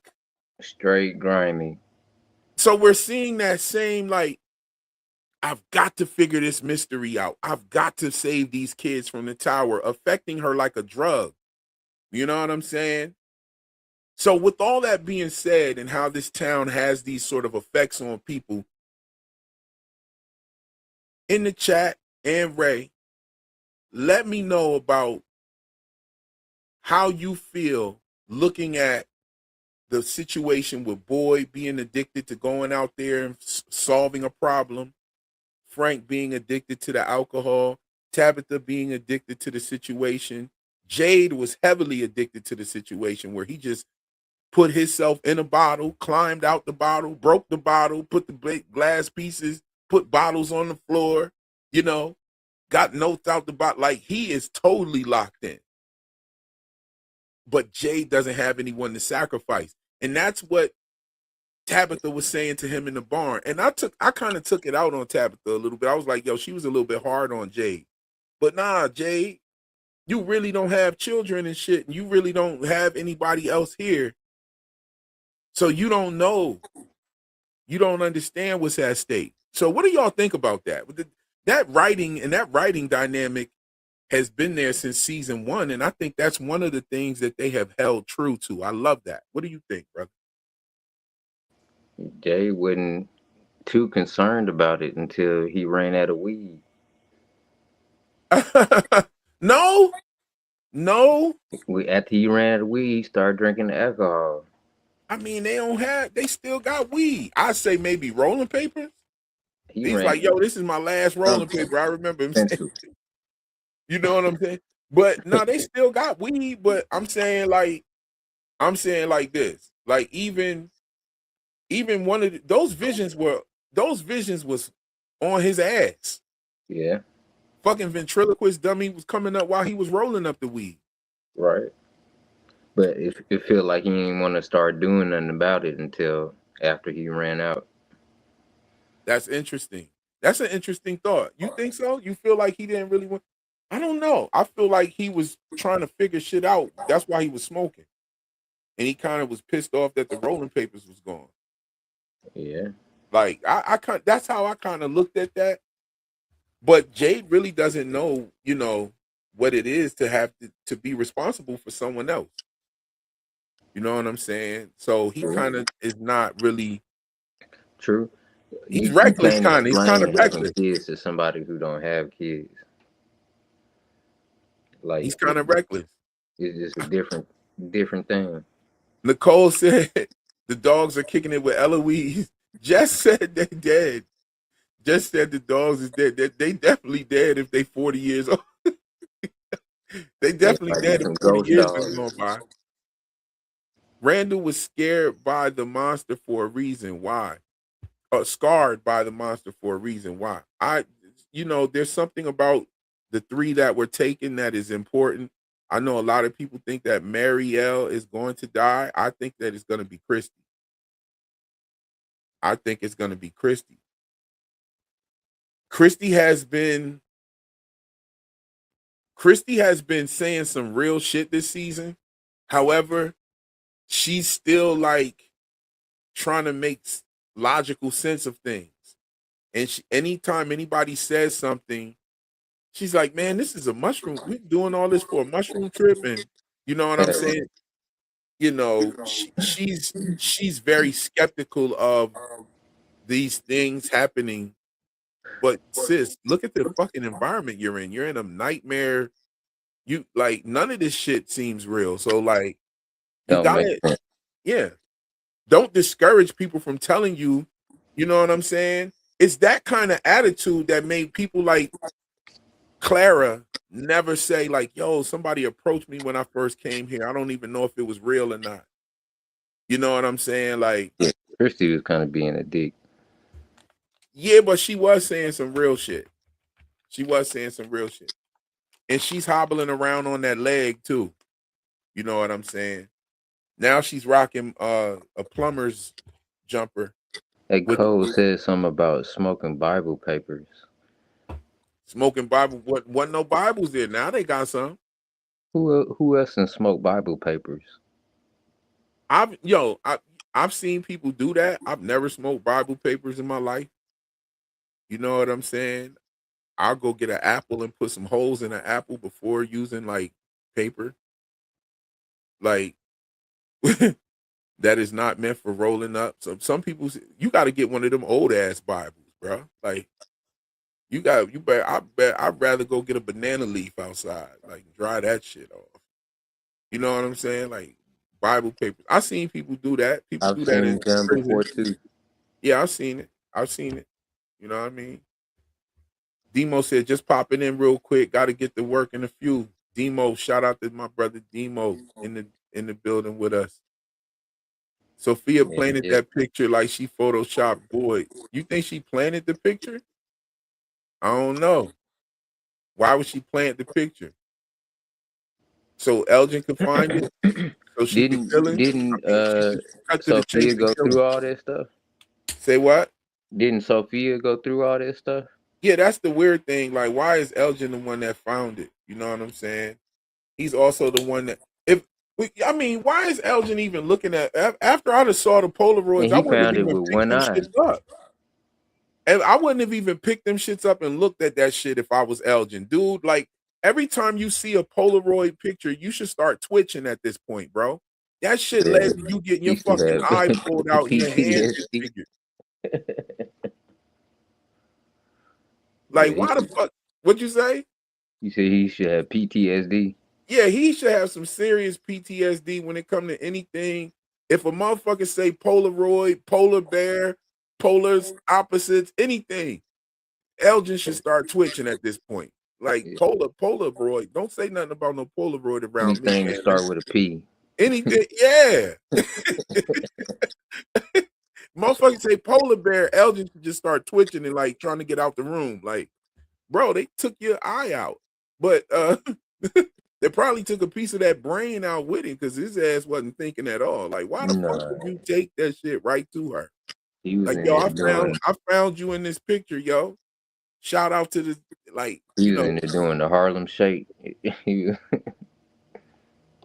Straight grimy. So we're seeing that same, like, I've got to figure this mystery out. I've got to save these kids from the tower, affecting her like a drug. You know what I'm saying? So with all that being said, and how this town has these sort of effects on people, in the chat and Ray, let me know about how you feel looking at the situation with Boyd being addicted to going out there and solving a problem, Frank being addicted to the alcohol, Tabitha being addicted to the situation. Jade was heavily addicted to the situation where he just put himself in a bottle, climbed out the bottle, broke the bottle, put the glass pieces, put bottles on the floor, you know, got notes out the bottle. Like, he is totally locked in. But Jade doesn't have anyone to sacrifice. And that's what Tabitha was saying to him in the barn. And I kind of took it out on Tabitha a little bit. I was like, yo, she was a little bit hard on Jade. But nah, Jade, you really don't have children and shit. And you really don't have anybody else here. So you don't know. You don't understand what's at stake. So what do y'all think about that? That writing dynamic has been there since season 1. And I think that's one of the things that they have held true to. I love that. What do you think, brother? Jay wasn't too concerned about it until he ran out of weed. No. After he ran out of weed, he started drinking the alcohol. I mean, they still got weed. I say maybe rolling papers. He's like, yo, this is my last rolling paper. I remember him saying, you know what I'm saying? But no, they still got weed. But I'm saying like this. Like even one of those visions was on his ass. Yeah. Fucking ventriloquist dummy was coming up while he was rolling up the weed. Right. But it felt like he didn't want to start doing nothing about it until after he ran out. That's interesting. That's an interesting thought. You think so? You feel like he didn't really want? I don't know. I feel like he was trying to figure shit out. That's why he was smoking. And he kind of was pissed off that the rolling papers was gone. Yeah. Like that's how I kind of looked at that. But Jade really doesn't know, what it is to have to be responsible for someone else. You know what I'm saying? So he kind of is not really true. He's reckless, kind of. He's kind of reckless. Kids to somebody who don't have kids. Like, he's kind of reckless. It's just a different thing. Nicole said the dogs are kicking it with Eloise. Jess said they're dead. Jess said the dogs is dead. They definitely dead if they 40 years old. They definitely dead if 40 years has gone by. Randall was scared by the monster for a reason. Why? Scarred by the monster for a reason. Why? There's something about the 3 that were taken that is important. I know a lot of people think that Marielle is going to die. I think that it's going to be Christy. I think it's going to be Christy. Christy has been saying some real shit this season. However, she's still like trying to make logical sense of things. And anytime anybody says something, she's like, man, this is a mushroom. We're doing all this for a mushroom trip. And you know what I'm saying? She's very skeptical of these things happening. But sis, look at the fucking environment you're in. You're in a nightmare. You like none of this shit seems real. So like you gotta, yeah. Don't discourage people from telling you, you know what I'm saying? It's that kind of attitude that made people like Clara never say like, yo, somebody approached me when I first came here. I don't even know if it was real or not. You know what I'm saying? Like, yeah, Christy was kind of being a dick. Yeah, but she was saying some real shit. And she's hobbling around on that leg too. You know what I'm saying? Now she's rocking a plumber's jumper. Hey, Cole said something about smoking Bible papers. Smoking Bible? What? Wasn't no Bibles there. Now they got some. Who else can smoke Bible papers? I've seen people do that. I've never smoked Bible papers in my life. You know what I'm saying? I'll go get an apple and put some holes in an apple before using like paper. Like that is not meant for rolling up. So some people, you got to get one of them old ass Bibles, bro. Like I bet I'd rather go get a banana leaf outside, like dry that shit off. You know what I'm saying? Like Bible papers. I've seen people do that. People I've do that seen in it done prison. before too. Yeah, I've seen it. I've seen it. You know what I mean? Demo said, just popping in real quick. Got to get to work in a few. Demo, shout out to my brother Demo in the building with us. Sophia Yeah, planted yeah. that picture like she photoshopped Boyd. You think she planted the picture? I don't know. Why would she plant the picture? So Elgin could find it, so she could kill him. I Didn't mean, she should cut to the chase Sophia and go kill him. through all that stuff? Say what? Didn't Sophia go through all that stuff? Yeah, that's the weird thing. Like, why is Elgin the one that found it? You know what I'm saying? He's also the one that I mean, why is Elgin even looking at after I just saw the Polaroids? And I he wouldn't have found it even with picked one them eye. shits up. And I wouldn't have even picked them shits up and looked at that shit if I was Elgin. Dude, like every time you see a Polaroid picture, you should start twitching at this point, bro. That shit Yeah, led to you getting he your used to fucking have eye pulled out and your hand PTSD. disfigured. Yeah, Like, why the fuck? What'd you say? you said he should have PTSD. Yeah, he should have some serious PTSD when it come to anything. If a motherfucker say Polaroid, polar bear, polars, opposites, anything, Elgin should start twitching at this point. Like Yeah. Polaroid. Don't say nothing about no Polaroid around me, Anything to man. Like start with a P. anything, yeah. Motherfucker say polar bear, Elgin should just start twitching and like trying to get out the room. Like, bro, they took your eye out. But they probably took a piece of that brain out with him because his ass wasn't thinking at all. Like, why the fuck No, would you take that shit right to her? he was Like, in yo, there doing. I found you in this picture, yo. Shout out to the like, He was in there doing the Harlem Shake.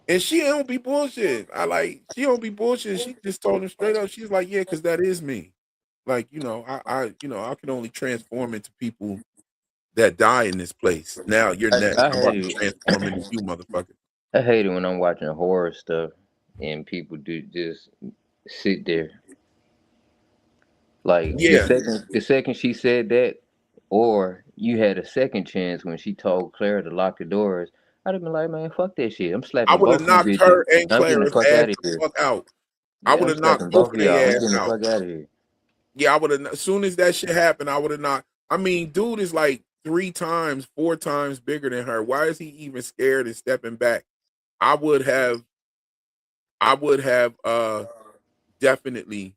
and she don't be bullshit. She don't be bullshit. She just told him straight up. She's like, yeah, because that is me. Like, I can only transform into people that die in this place. Now you're next. I I'm about to hate transform into you, motherfucker. I hate it when I'm watching horror stuff and people do just sit there. Like Yeah, the second she said that, or you had a second chance when she told Claire to lock the doors, I'd have been like, man, fuck that shit. I'm I slapping would have both you knocked bitches. her and I'm getting the Clara's fuck ass out of the here. fuck out. I Yeah, would I'm have knocked slapping both both of of y'all. their I'm ass getting the out. fuck out of here. Yeah, I would have. As soon as that shit happened, I would have not. I mean, dude is like 3 times, 4 times bigger than her. Why is he even scared and stepping back? I would have. I would have. Definitely.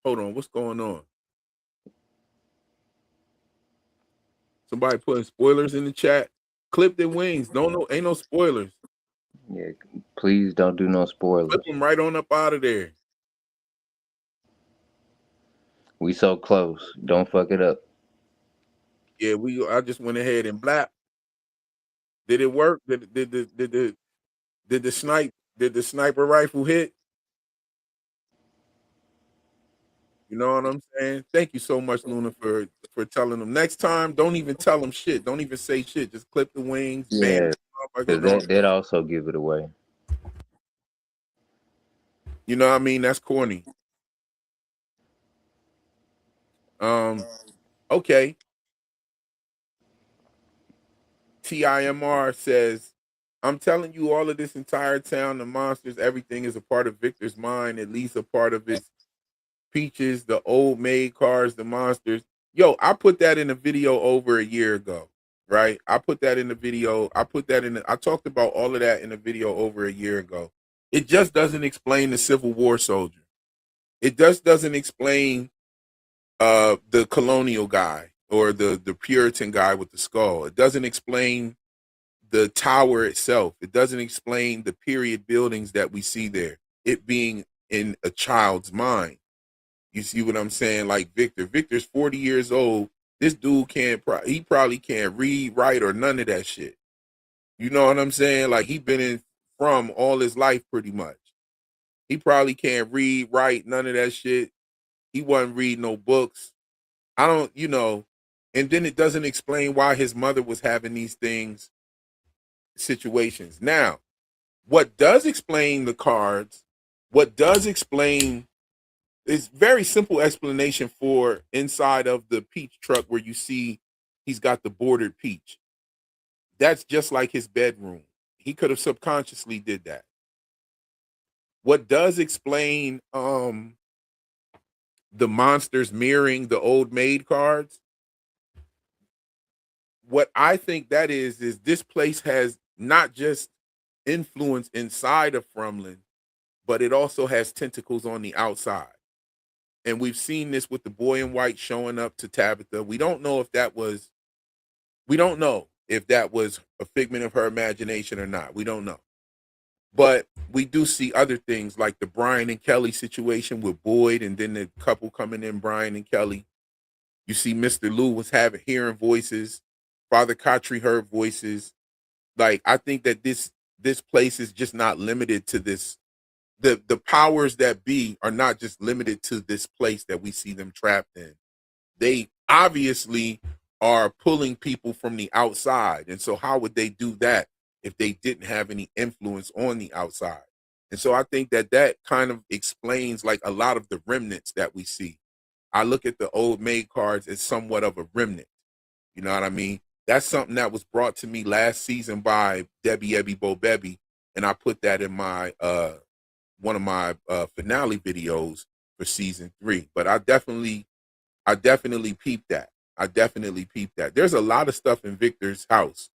Hold on. What's going on? Somebody putting spoilers in the chat. Clip their wings. Don't know. Ain't no spoilers. Yeah, please don't do no Clip spoilers. them right on up out of there. We so close. Don't fuck it up. Yeah, I just went ahead and blap. Did it work? Did the sniper rifle hit? You know what I'm saying? Thank you so much, Luna, for telling them. Next time, don't even tell them shit. Don't even say shit. Just clip the wings, bam, Yeah, because motherfuckers on. that also give it away. You know what I mean? That's corny. Okay. TIMR says, I'm telling you, all of this entire town, the monsters, everything is a part of Victor's mind, at least a part of his peaches, the old maid cars, the monsters. Yo, I put that in a video over a year ago, right? I put that in the video. I talked about all of that in a video over a year ago. It just doesn't explain the Civil War soldier. It just doesn't explain the colonial guy or the Puritan guy with the skull. It doesn't explain the tower itself. It doesn't explain the period buildings that we see there. It being in a child's mind. You see what I'm saying? Like Victor's 40 years old. This dude he probably can't read, write, or none of that shit. You know what I'm saying? Like he been in from all his life pretty much. He probably can't read, write, none of that shit. He wasn't reading no books. I don't, and then it doesn't explain why his mother was having these situations. Now, what does explain the cards, what does explain it's very simple explanation for inside of the peach truck where you see he's got the bordered peach. That's just like his bedroom. He could have subconsciously did that. What does explain the monsters mirroring the old maid cards? What I think that is this place has not just influence inside of Frumlin, but it also has tentacles on the outside. And we've seen this with the boy in white showing up to Tabitha. We don't know if that was a figment of her imagination or not. We don't know. But we do see other things like the Brian and Kelly situation with Boyd and then the couple coming in, Brian and Kelly. You see Mr. Lou was hearing voices. Father Khatri heard voices. Like, I think that this place is just not limited to this. The powers that be are not just limited to this place that we see them trapped in. They obviously are pulling people from the outside. And so how would they do that if they didn't have any influence on the outside? And so I think that kind of explains like a lot of the remnants that we see. I look at the old maid cards as somewhat of a remnant. You know what I mean? That's something that was brought to me last season by Debbie Ebby Bo Bebby, and I put that in my one of my finale videos for season 3. But I definitely peeped that. I definitely peeped that. There's a lot of stuff in Victor's house.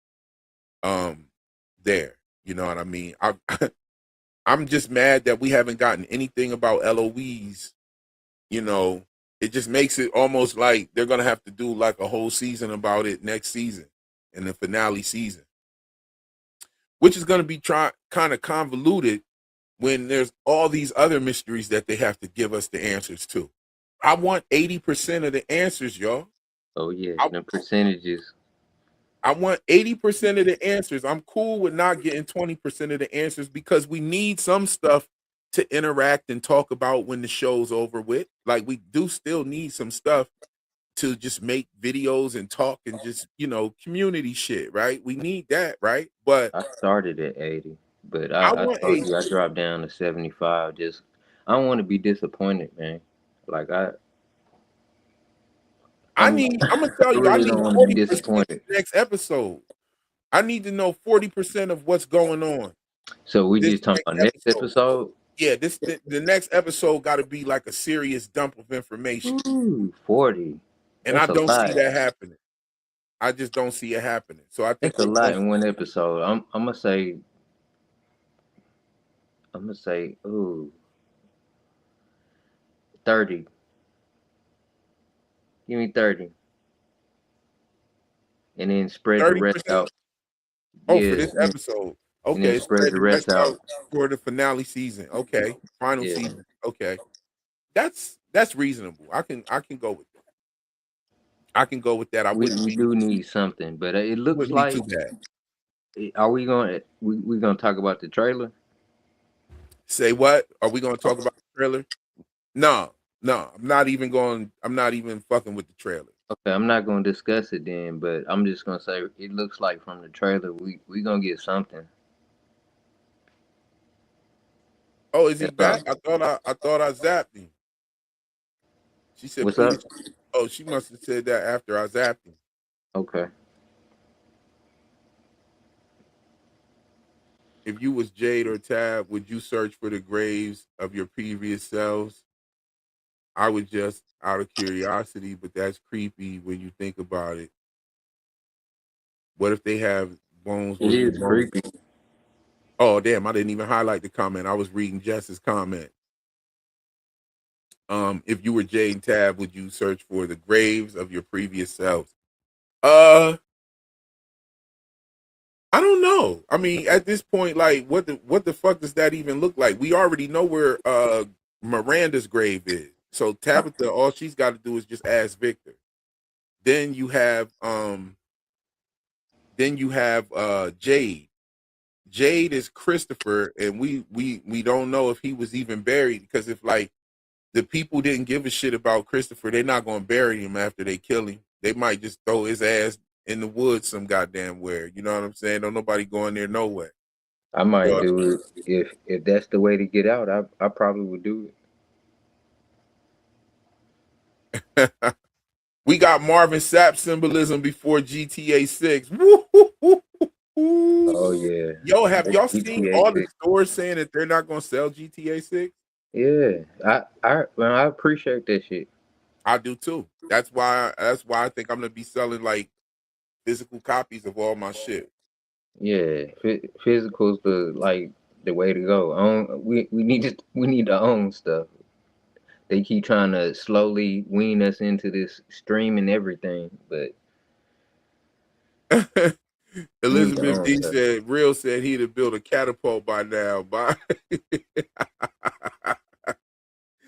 There. You know what I mean? I'm just mad that we haven't gotten anything about LOEs. You know, it just makes it almost like they're gonna have to do like a whole season about it next season in the finale season, which is gonna be kind of convoluted when there's all these other mysteries that they have to give us the answers to. I want 80% of the answers, y'all. Oh yeah, the percentages. I want 80% of the answers. I'm cool with not getting 20% of the answers because we need some stuff to interact and talk about when the show's over with. Like, we do still need some stuff to just make videos and talk and just, community shit, right? We need that, right? But I started at 80, but I I want told you I dropped down to 75. Just I don't want to be disappointed, man. Like I'm gonna tell I you, I really need don't want to be 40% of the disappointed. next episode. I need to know 40% of what's going on. So we This just talking next about next episode. episode. Yeah, the next episode got to be like a serious dump of information. Ooh, 40. And I That's a don't see lot. that happening. I just don't see it happening. So I think That's a lot in one episode. I'm gonna say ooh 30. Give me 30, and then spread the rest 30%. out. Oh, for Yes, this episode. and then Okay, spread spread the the rest rest out. out for the finale season. Okay, final Yeah, season. Okay, that's reasonable. I can go with that. I can go with that. I we, wouldn't we be do need something, but it looks wouldn't be like too bad. are we gonna talk about the trailer? Say what? Are we going to talk about the trailer? No, no. I'm not even fucking with the trailer. Okay, I'm not gonna discuss it then, but I'm just gonna say it looks like from the trailer we gonna get something. Oh, is he That's back? all. I thought I zapped him. She said, What's up? please. Oh, she must have said that after I zapped him. Okay. If you was Jade or Tab, would you search for the graves of your previous selves? I would just out of curiosity, but that's creepy when you think about it. What if they have bones? It What if the is bones? creepy. Oh, damn! I didn't even highlight the comment. I was reading Jess's comment. If you were Jade and Tab, would you search for the graves of your previous selves? Uh, I don't know. I mean, at this point, like, what the fuck does that even look like? We already know where Miranda's grave is. So Tabitha, all she's got to do is just ask Victor. Then you have Jade. Jade is Christopher, and we don't know if he was even buried, because if like the people didn't give a shit about Christopher, they're not gonna bury him after they kill him. They might just throw his ass in the woods some goddamn where. You know what I'm saying? Don't nobody go in there nowhere. I might So, do it if that's the way to get out. I probably would do it. We got Marvin Sapp symbolism before GTA 6. Woo, woo, woo, Oh woo. yeah, Yo, have that's y'all seen GTA all the 6. stores saying that they're not gonna sell GTA 6? Yeah, I appreciate that shit. I do too. That's why I think I'm gonna be selling like physical copies of all my shit. Yeah, physical's the way to go. We need to own stuff. They keep trying to slowly wean us into this stream and everything, but we need to Elizabeth own D stuff. said, Real said he'd have built a catapult by now. By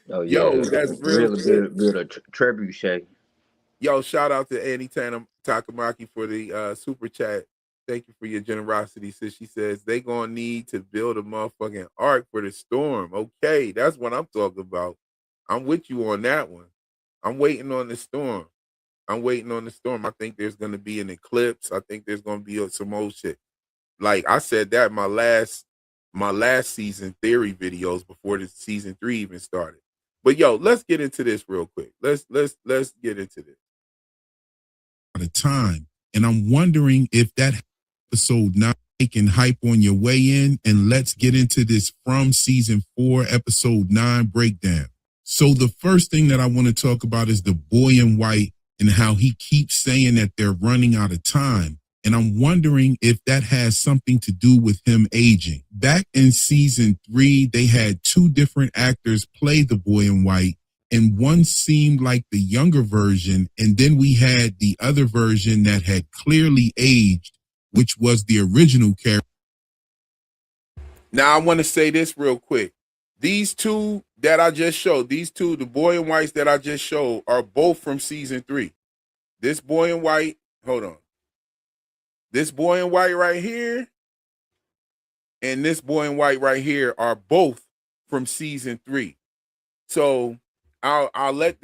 Oh Yo, yeah, that's real really shit. build a trebuchet. Yo, shout out to Annie Takamaki for the super chat. Thank you for your generosity. Sis, she says they gonna need to build a motherfucking ark for the storm. Okay, that's what I'm talking about. I'm with you on that one. I'm waiting on the storm. I'm waiting on the storm. I think there's gonna be an eclipse. I think there's gonna be some old shit. Like I said that in my last season theory videos before the season 3 even started. But yo, let's get into this real quick. Let's get into this. At a time, and I'm wondering if that episode 9 can hype on your way in, and let's get into this from season 4 episode 9 breakdown. So the first thing that I want to talk about is the boy in white and how he keeps saying that they're running out of time. And I'm wondering if that has something to do with him aging. Back in season 3, they had 2 different actors play the boy in white, and one seemed like the younger version, and then we had the other version that had clearly aged, which was the original character. Now I want to say this real quick. These two that I just showed, the boy in whites that I just showed, are both from season 3. This boy in white, hold on. This boy in white right here and this boy in white right here are both from season 3. So I'll let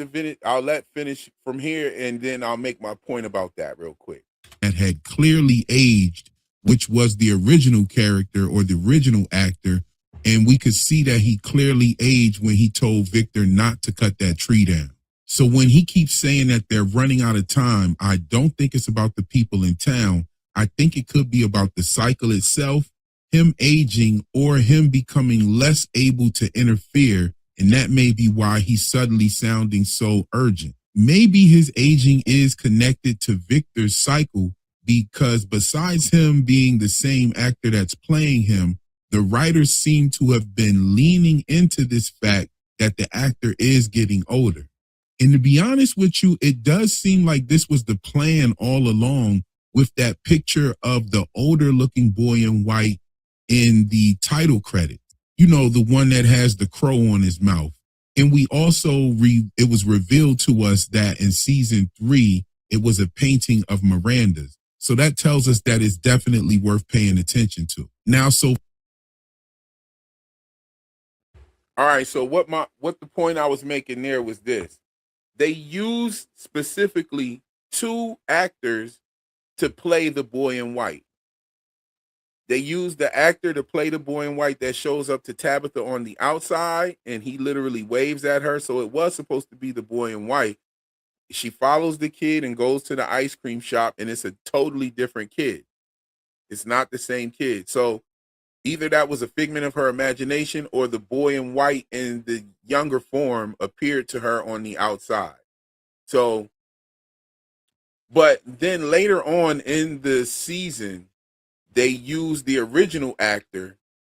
finish from here, and then I'll make my point about that real quick. That had clearly aged, which was the original character or the original actor, and we could see that he clearly aged when he told Victor not to cut that tree down. So when he keeps saying that they're running out of time, I don't think it's about the people in town. I think it could be about the cycle itself, him aging, or him becoming less able to interfere. And that may be why he's suddenly sounding so urgent. Maybe his aging is connected to Victor's cycle, because besides him being the same actor that's playing him, the writers seem to have been leaning into this fact that the actor is getting older. And to be honest with you, it does seem like this was the plan all along, with that picture of the older looking boy in white in the title credit. You know, the one that has the crow on his mouth. And we also, it was revealed to us that in season 3, it was a painting of Miranda's. So that tells us that it's definitely worth paying attention to. Now, so. All right, so what the point I was making there was this. They used specifically 2 actors to play the boy in white. They used the actor to play the boy in white that shows up to Tabitha on the outside, and he literally waves at her. So it was supposed to be the boy in white. She follows the kid and goes to the ice cream shop, and it's a totally different kid. It's not the same kid. So either that was a figment of her imagination, or the boy in white in the younger form appeared to her on the outside. So, but then later on in the season, they used the original actor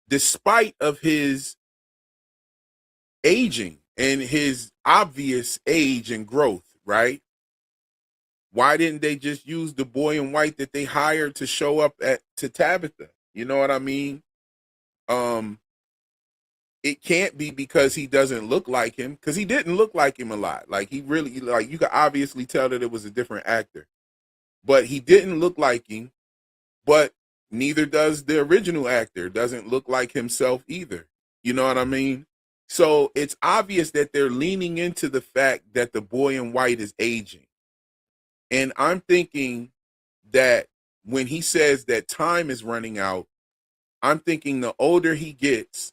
despite of his aging and his obvious age and growth, right? Why didn't they just use the boy in white that they hired to show up to Tabitha? You know what I mean? It can't be because he doesn't look like him, because he didn't look like him a lot. Like he really, like you could obviously tell that it was a different actor, but he didn't look like him. But neither does the original actor. Doesn't look like himself either. You know what I mean? So it's obvious that they're leaning into the fact that the boy in white is aging. And I'm thinking that when he says that time is running out, I'm thinking the older he gets,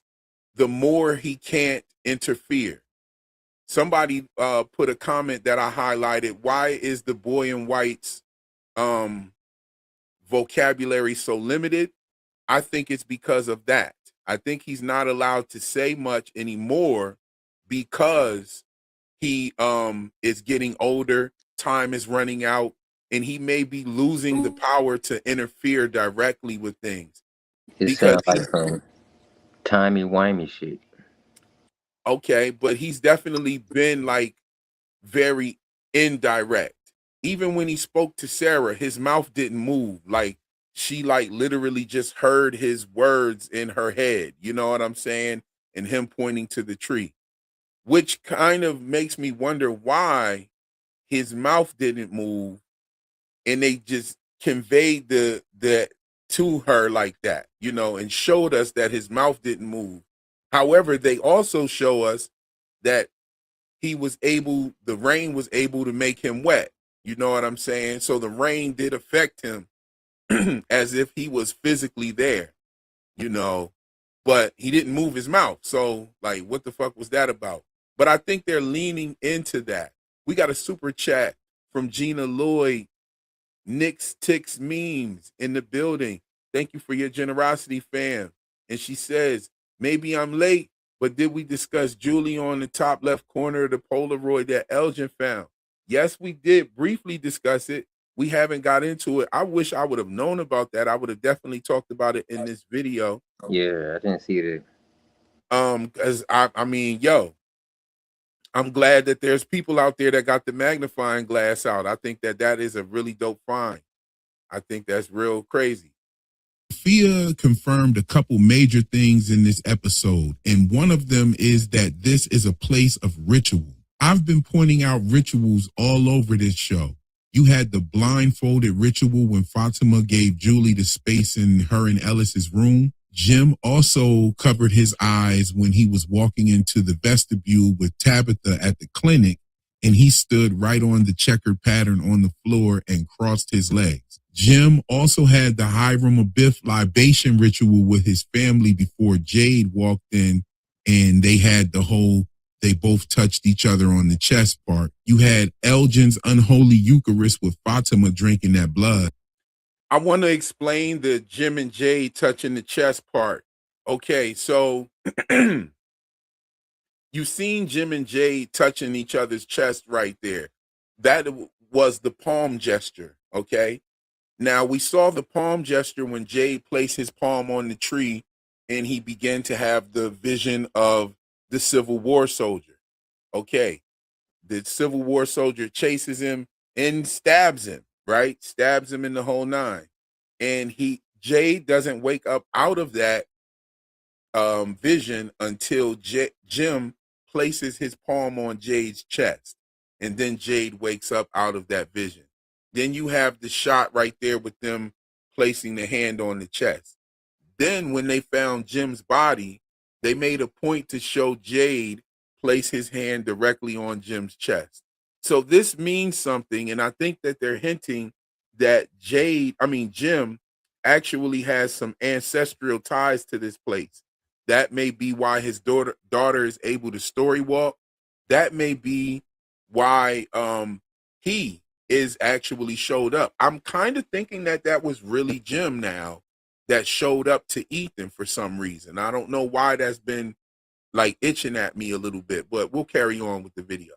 the more he can't interfere. somebody put a comment that I highlighted. Why is the boy in white's vocabulary so limited? I think it's because of that. I think he's not allowed to say much anymore because he is getting older, time is running out, and he may be losing the power to interfere directly with things. It Because sounds like some timey-wimey shit. okay, but he's definitely been like very indirect. Even when he spoke to Sarah, his mouth didn't move. Like she like literally just heard his words in her head. You know what I'm saying? And him pointing to the tree, which kind of makes me wonder why his mouth didn't move and they just conveyed the to her like that, you know, and showed us that his mouth didn't move. However, they also show us that the rain was able to make him wet. You know what I'm saying? So the rain did affect him as if he was physically there, you know, but he didn't move his mouth. So like, what the fuck was that about? But I think they're leaning into that. We got a super chat from Gina Lloyd. Nick's Ticks Memes in the building. Thank you for your generosity, fam. And she says, maybe I'm late, but did we discuss Julie on the top left corner of the Polaroid that Elgin found? Yes, we did briefly discuss it. We haven't got into it. I wish I would have known about that. I would have definitely talked about it in this video. Yeah, I didn't see that. Because I mean, yo, I'm glad that there's people out there that got the magnifying glass out. I think that is a really dope find. I think that's real crazy. Sophia confirmed a couple major things in this episode, and one of them is that this is a place of ritual. I've been pointing out rituals all over this show. You had the blindfolded ritual when Fatima gave Julie the space in her and Ellis's room. Jim also covered his eyes when he was walking into the vestibule with Tabitha at the clinic, and he stood right on the checkered pattern on the floor and crossed his legs. Jim also had the Hiram Abiff libation ritual with his family before Jade walked in, and they had they both touched each other on the chest part. You had Elgin's unholy Eucharist with Fatima drinking that blood. I want to explain the Jim and Jade touching the chest part. Okay, so you've seen Jim and Jade touching each other's chest right there. That was the palm gesture, okay? Now, we saw the palm gesture when Jade placed his palm on the tree and he began to have the vision of the Civil War soldier. Okay, the Civil War soldier chases him and stabs him, right? Stabs him in the whole nine. And Jade doesn't wake up out of that vision until Jim places his palm on Jade's chest. And then Jade wakes up out of that vision. Then you have the shot right there with them placing the hand on the chest. Then when they found Jim's body, they made a point to show Jade place his hand directly on Jim's chest. So this means something, and I think that they're hinting that Jim actually has some ancestral ties to this place. That may be why his daughter is able to story walk. That may be why he is actually showed up. I'm kind of thinking that was really Jim now that showed up to Ethan for some reason. I don't know why that's been like itching at me a little bit, but we'll carry on with the video.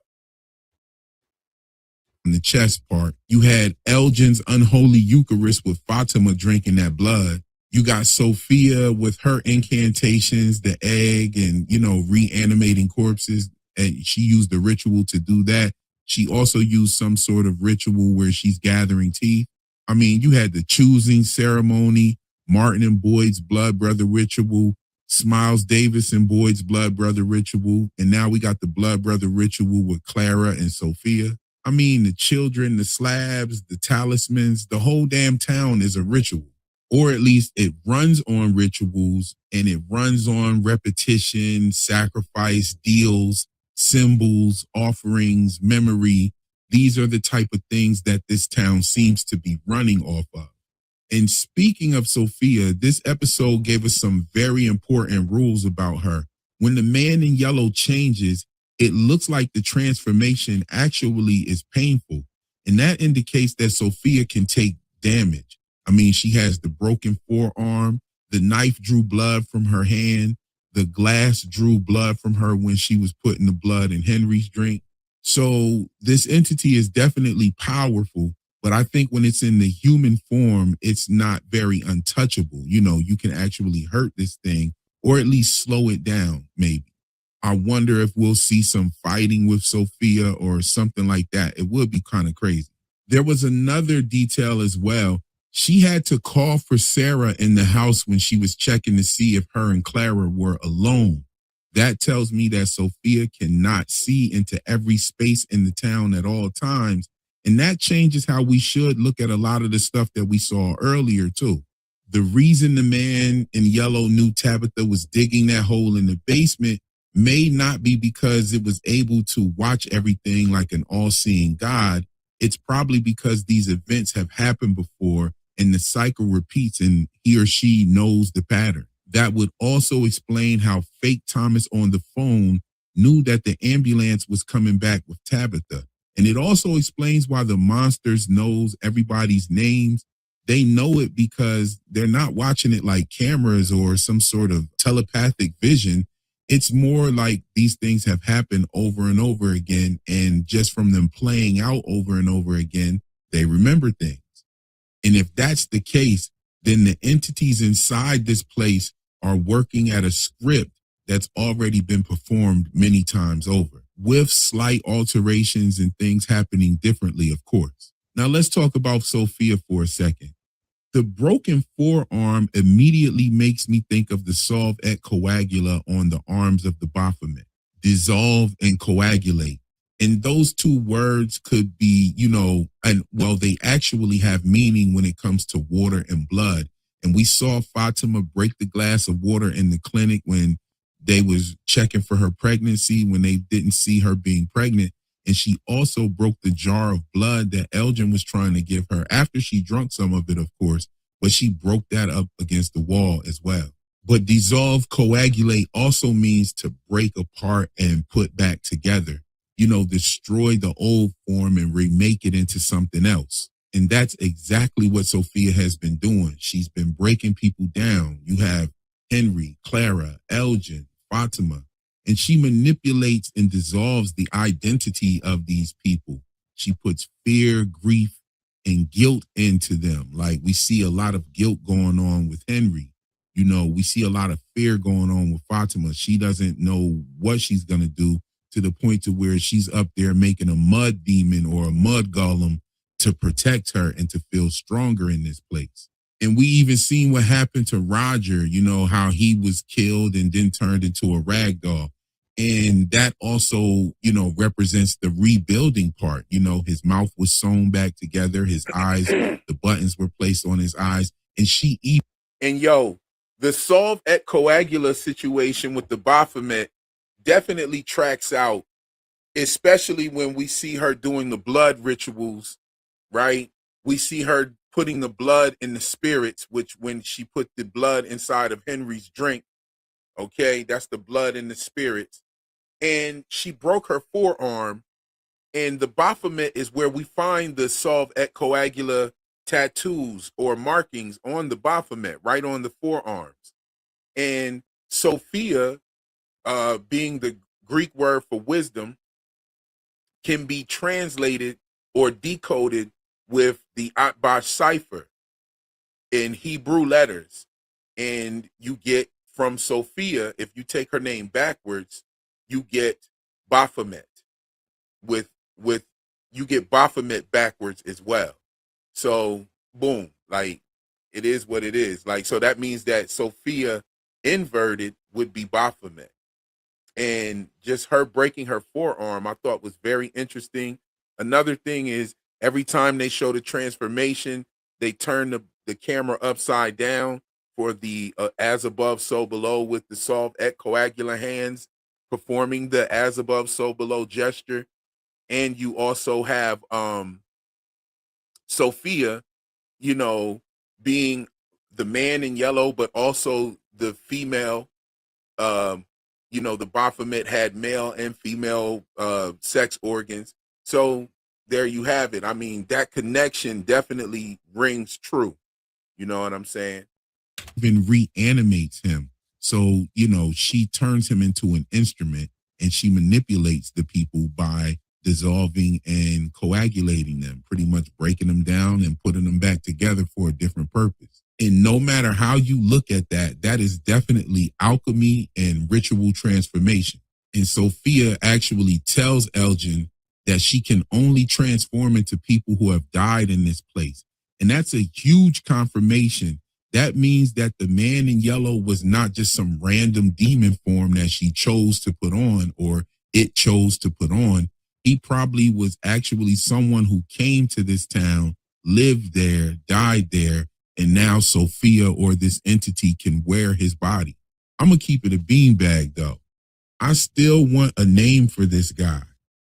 In the chest part, you had Elgin's unholy Eucharist with Fatima drinking that blood. You got Sophia with her incantations, the egg, and, reanimating corpses. And she used the ritual to do that. She also used some sort of ritual where she's gathering teeth. I mean, you had the choosing ceremony, Martin and Boyd's blood brother ritual, Smiles Davis and Boyd's blood brother ritual, and now we got the blood brother ritual with Clara and Sophia. I mean, the children, the slabs, the talismans, the whole damn town is a ritual. Or at least it runs on rituals and it runs on repetition, sacrifice, deals, symbols, offerings, memory. These are the type of things that this town seems to be running off of. And speaking of Sophia, this episode gave us some very important rules about her. When the man in yellow changes, it looks like the transformation actually is painful. And that indicates that Sophia can take damage. I mean, she has the broken forearm, the knife drew blood from her hand, the glass drew blood from her when she was putting the blood in Henry's drink. So this entity is definitely powerful, but I think when it's in the human form, it's not very untouchable. You know, you can actually hurt this thing or at least slow it down, maybe. I wonder if we'll see some fighting with Sophia or something like that. It would be kind of crazy. There was another detail as well. She had to call for Sarah in the house when she was checking to see if her and Clara were alone. That tells me that Sophia cannot see into every space in the town at all times. And that changes how we should look at a lot of the stuff that we saw earlier, too. The reason the man in yellow knew Tabitha was digging that hole in the basement may not be because it was able to watch everything like an all-seeing God. It's probably because these events have happened before and the cycle repeats and he or she knows the pattern. That would also explain how fake Thomas on the phone knew that the ambulance was coming back with Tabitha. And it also explains why the monsters knows everybody's names. They know it because they're not watching it like cameras or some sort of telepathic vision. It's more like these things have happened over and over again. And just from them playing out over and over again, they remember things. And if that's the case, then the entities inside this place are working at a script that's already been performed many times over, with slight alterations and things happening differently, of course. Now let's talk about Sophia for a second. The broken forearm immediately makes me think of the solve et coagula on the arms of the Baphomet. Dissolve and coagulate. And those two words could be, you know, and well, they actually have meaning when it comes to water and blood. And we saw Fatima break the glass of water in the clinic when they was checking for her pregnancy, when they didn't see her being pregnant. And she also broke the jar of blood that Elgin was trying to give her after she drank some of it, of course, but she broke that up against the wall as well. But dissolve, coagulate also means to break apart and put back together. You know, destroy the old form and remake it into something else. And that's exactly what Sophia has been doing. She's been breaking people down. You have Henry, Clara, Elgin, Fatima, and she manipulates and dissolves the identity of these people. She puts fear, grief, and guilt into them. Like we see a lot of guilt going on with Henry. You know, we see a lot of fear going on with Fatima. She doesn't know what she's going to do, to the point to where she's up there making a mud demon or a mud golem to protect her and to feel stronger in this place. And we even seen what happened to Roger, you know, how he was killed and then turned into a rag doll. And that also, you know, represents the rebuilding part. You know, his mouth was sewn back together, his eyes, the buttons were placed on his eyes, and she even. And yo, the solve et coagula situation with the Baphomet definitely tracks out, especially when we see her doing the blood rituals, right? We see her putting the blood in the spirits, which when she put the blood inside of Henry's drink, okay, that's the blood in the spirits. And she broke her forearm. And the Baphomet is where we find the solve et coagula tattoos or markings on the Baphomet, right on the forearms. And Sophia, being the Greek word for wisdom, can be translated or decoded with the Atbash cipher in Hebrew letters. And you get from Sophia, if you take her name backwards, you get Baphomet. With you get Baphomet backwards as well. So boom, like it is what it is. Like, so that means that Sophia inverted would be Baphomet. And just her breaking her forearm, I thought was very interesting. Another thing is every time they show the transformation, they turn the camera upside down for the as above, so below with the solve et coagula hands performing the as above, so below gesture. And you also have Sophia, you know, being the man in yellow, but also the female You know, the Baphomet had male and female sex organs. So there you have it. I mean, that connection definitely rings true. You know what I'm saying? Even reanimates him. So, you know, she turns him into an instrument and she manipulates the people by dissolving and coagulating them, pretty much breaking them down and putting them back together for a different purpose. And no matter how you look at that, that is definitely alchemy and ritual transformation. And Sophia actually tells Elgin that she can only transform into people who have died in this place. And that's a huge confirmation. That means that the man in yellow was not just some random demon form that she chose to put on or it chose to put on. He probably was actually someone who came to this town, lived there, died there, and now Sophia or this entity can wear his body. I'm going to keep it a beanbag, though. I still want a name for this guy.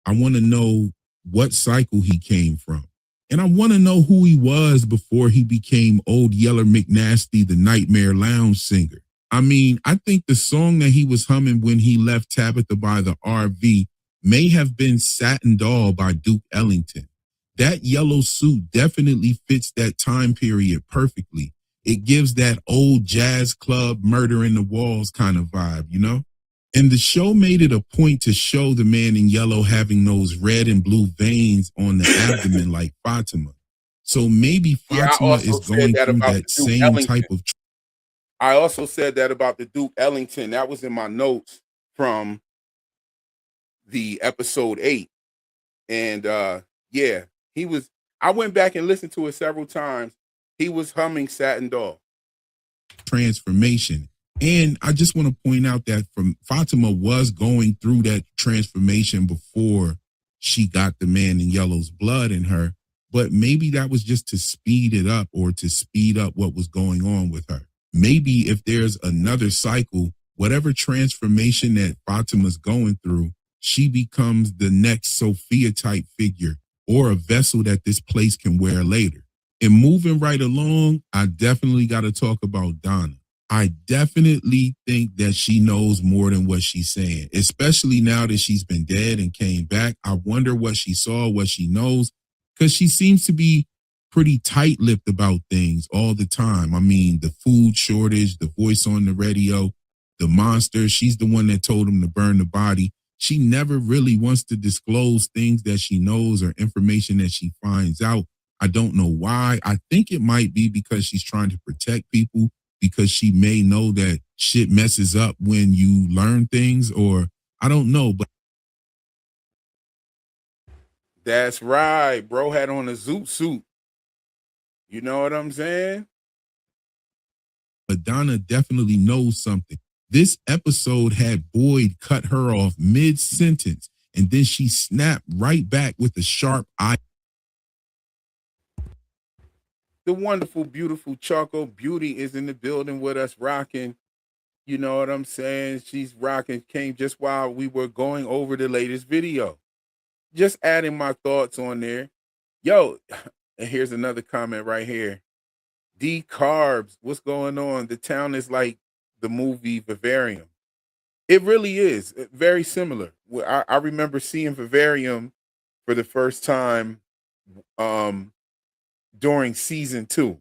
I want to know what cycle he came from. And I want to know who he was before he became Old Yeller McNasty, the Nightmare Lounge singer. I mean, I think the song that he was humming when he left Tabitha by the RV may have been Satin Doll by Duke Ellington. That yellow suit definitely fits that time period perfectly. It gives that old jazz club murder in the walls kind of vibe, you know? And the show made it a point to show the man in yellow having those red and blue veins on the abdomen like Fatima. So maybe Fatima is going through that same type of. I also said that about the Duke Ellington. That was in my notes from the episode 8. And yeah, he was. I went back and listened to it several times. He was humming Satin Doll. Transformation. And I just want to point out that Fatima was going through that transformation before she got the man in yellow's blood in her. But maybe that was just to speed it up or to speed up what was going on with her. Maybe if there's another cycle, whatever transformation that Fatima's going through, she becomes the next Sophia type figure or a vessel that this place can wear later. And moving right along, I definitely got to talk about Donna. I definitely think that she knows more than what she's saying, especially now that she's been dead and came back. I wonder what she saw, what she knows, because she seems to be pretty tight-lipped about things all the time. I mean, the food shortage, the voice on the radio, the monster, she's the one that told him to burn the body. She never really wants to disclose things that she knows or information that she finds out. I don't know why. I think it might be because she's trying to protect people, because she may know that shit messes up when you learn things, or I don't know. But that's right. Bro had on a zoot suit. You know what I'm saying? But Donna definitely knows something. This episode had Boyd cut her off mid-sentence, and then she snapped right back with a sharp eye. The wonderful, beautiful Choco Beauty is in the building with us rocking. You know what I'm saying? She's rocking, came just while we were going over the latest video. Just adding my thoughts on there. Yo, and here's another comment right here. D Carbs, what's going on? The town is like the movie Vivarium. It really is very similar. I remember seeing Vivarium for the first time during season 2.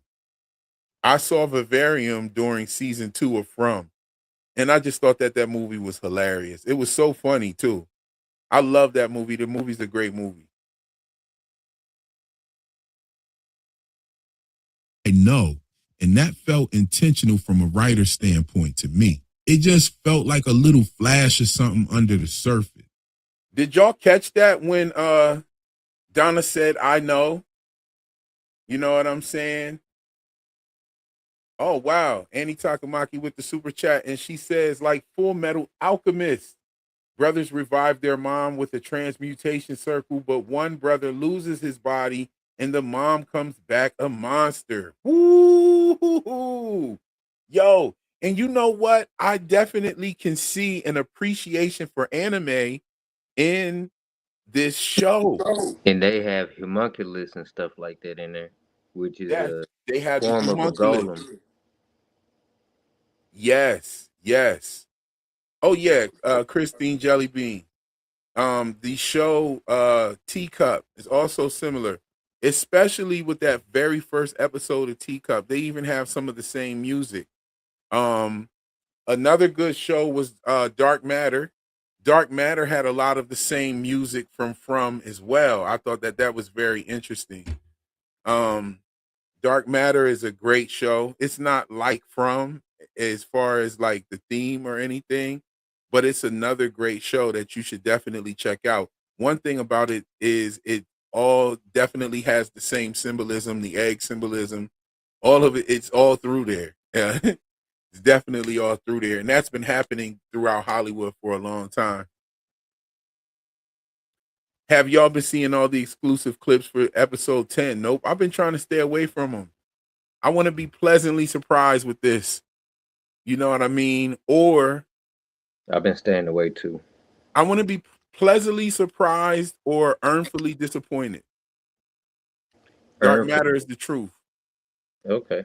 I saw Vivarium during season 2 of From, and I just thought that movie was hilarious. It was so funny too. I love that movie. The movie's a great movie. I know, and that felt intentional from a writer's standpoint to me. It just felt like a little flash of something under the surface. Did y'all catch that when Donna said, I know? You know what I'm saying? Oh, wow. Annie Takamaki with the super chat. And she says, like Full Metal Alchemist, brothers revive their mom with a transmutation circle, but one brother loses his body and the mom comes back a monster. Woo! Yo, and you know what? I definitely can see an appreciation for anime in this show. And they have homunculus and stuff like that in there, which is a they have form the of a golem. Yes, yes. Oh yeah, Christine Jellybean. The show Teacup is also similar, especially with that very first episode of Teacup. They even have some of the same music. Um, Another good show was Dark Matter. Dark Matter had a lot of the same music from as well. I thought that was very interesting. Um, Dark Matter is a great show. It's not like From as far as like the theme or anything, but it's another great show that you should definitely check out. One thing about it is it all definitely has the same symbolism, the egg symbolism, all of it. It's all through there. Yeah, it's definitely all through there, and that's been happening throughout Hollywood for a long time. Have y'all been seeing all the exclusive clips for episode 10? Nope. I've been trying to stay away from them. I want to be pleasantly surprised with this. You know what I mean? Or I've been staying away too. I want to be pleasantly surprised or earnfully disappointed. Dark Matter is the truth. Okay.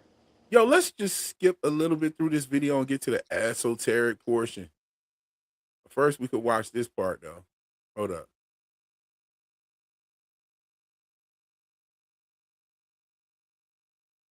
Yo, let's just skip a little bit through this video and get to the esoteric portion. First, we could watch this part though. Hold up.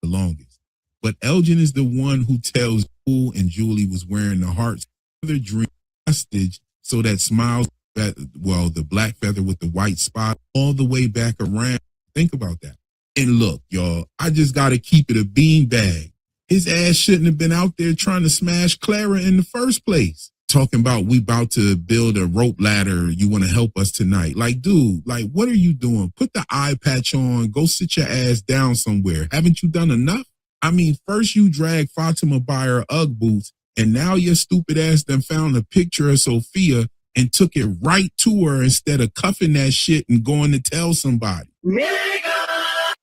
The longest. But Elgin is the one who tells Jewel and Julie was wearing the heart's feather dream hostage so that Smiles, the black feather with the white spot all the way back around. Think about that. And look, y'all, I just got to keep it a beanbag. His ass shouldn't have been out there trying to smash Clara in the first place. Talking about we about to build a rope ladder. You want to help us tonight. Like, dude, like, what are you doing? Put the eye patch on. Go sit your ass down somewhere. Haven't you done enough? I mean, first you drag Fatima by her Ugg boots, and now your stupid ass done found a picture of Sophia and took it right to her instead of cuffing that shit and going to tell somebody.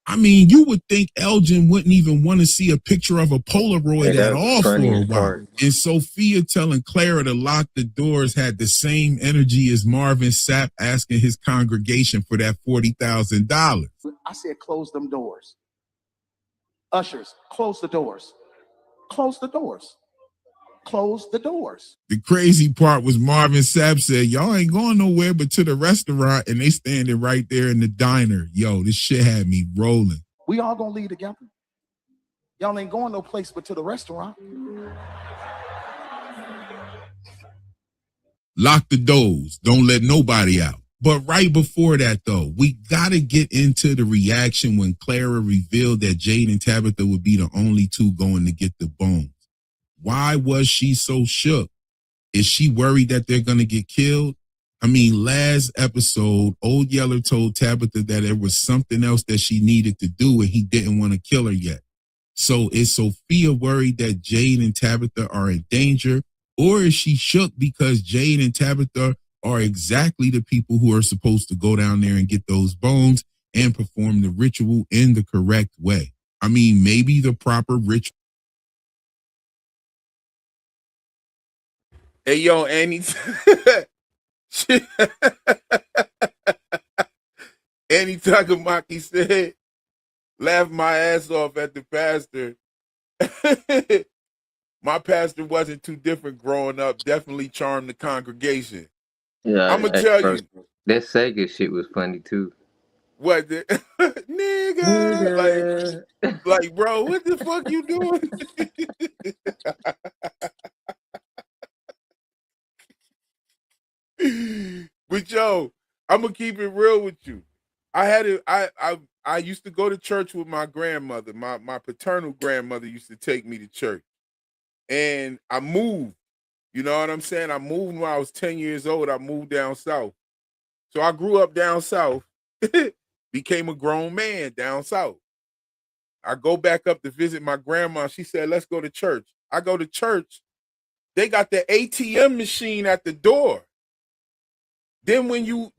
I mean, you would think Elgin wouldn't even want to see a picture of a Polaroid at all for a while. And Sophia telling Clara to lock the doors had the same energy as Marvin Sapp asking his congregation for that $40,000. I said, close them doors. Ushers, close the doors. Close the doors. Close the doors. The crazy part was Marvin Sapp said, y'all ain't going nowhere but to the restaurant, and they standing right there in the diner. Yo, this shit had me rolling. We all gonna leave together. Y'all ain't going no place but to the restaurant. Lock the doors. Don't let nobody out. But right before that, though, we got to get into the reaction when Clara revealed that Jade and Tabitha would be the only two going to get the bones. Why was she so shook? Is she worried that they're going to get killed? I mean, last episode, Old Yeller told Tabitha that there was something else that she needed to do and he didn't want to kill her yet. So is Sophia worried that Jade and Tabitha are in danger? Or is she shook because Jade and Tabitha are exactly the people who are supposed to go down there and get those bones and perform the ritual in the correct way? I mean, maybe the proper ritual. Hey, yo, Annie. Annie Takamaki said, laugh my ass off at the pastor. My pastor wasn't too different growing up. Definitely charmed the congregation. Yeah, I'm going to tell you. That Sega shit was funny too. What the nigga? Like, bro, what the fuck you doing? But yo, I'm gonna keep it real with you. I used to go to church with my grandmother. My paternal grandmother used to take me to church. And I moved. You know what I'm saying? I moved when I was 10 years old. I moved down south. So I grew up down south, became a grown man down south. I go back up to visit my grandma. She said, let's go to church. I go to church. They got the ATM machine at the door. Then when you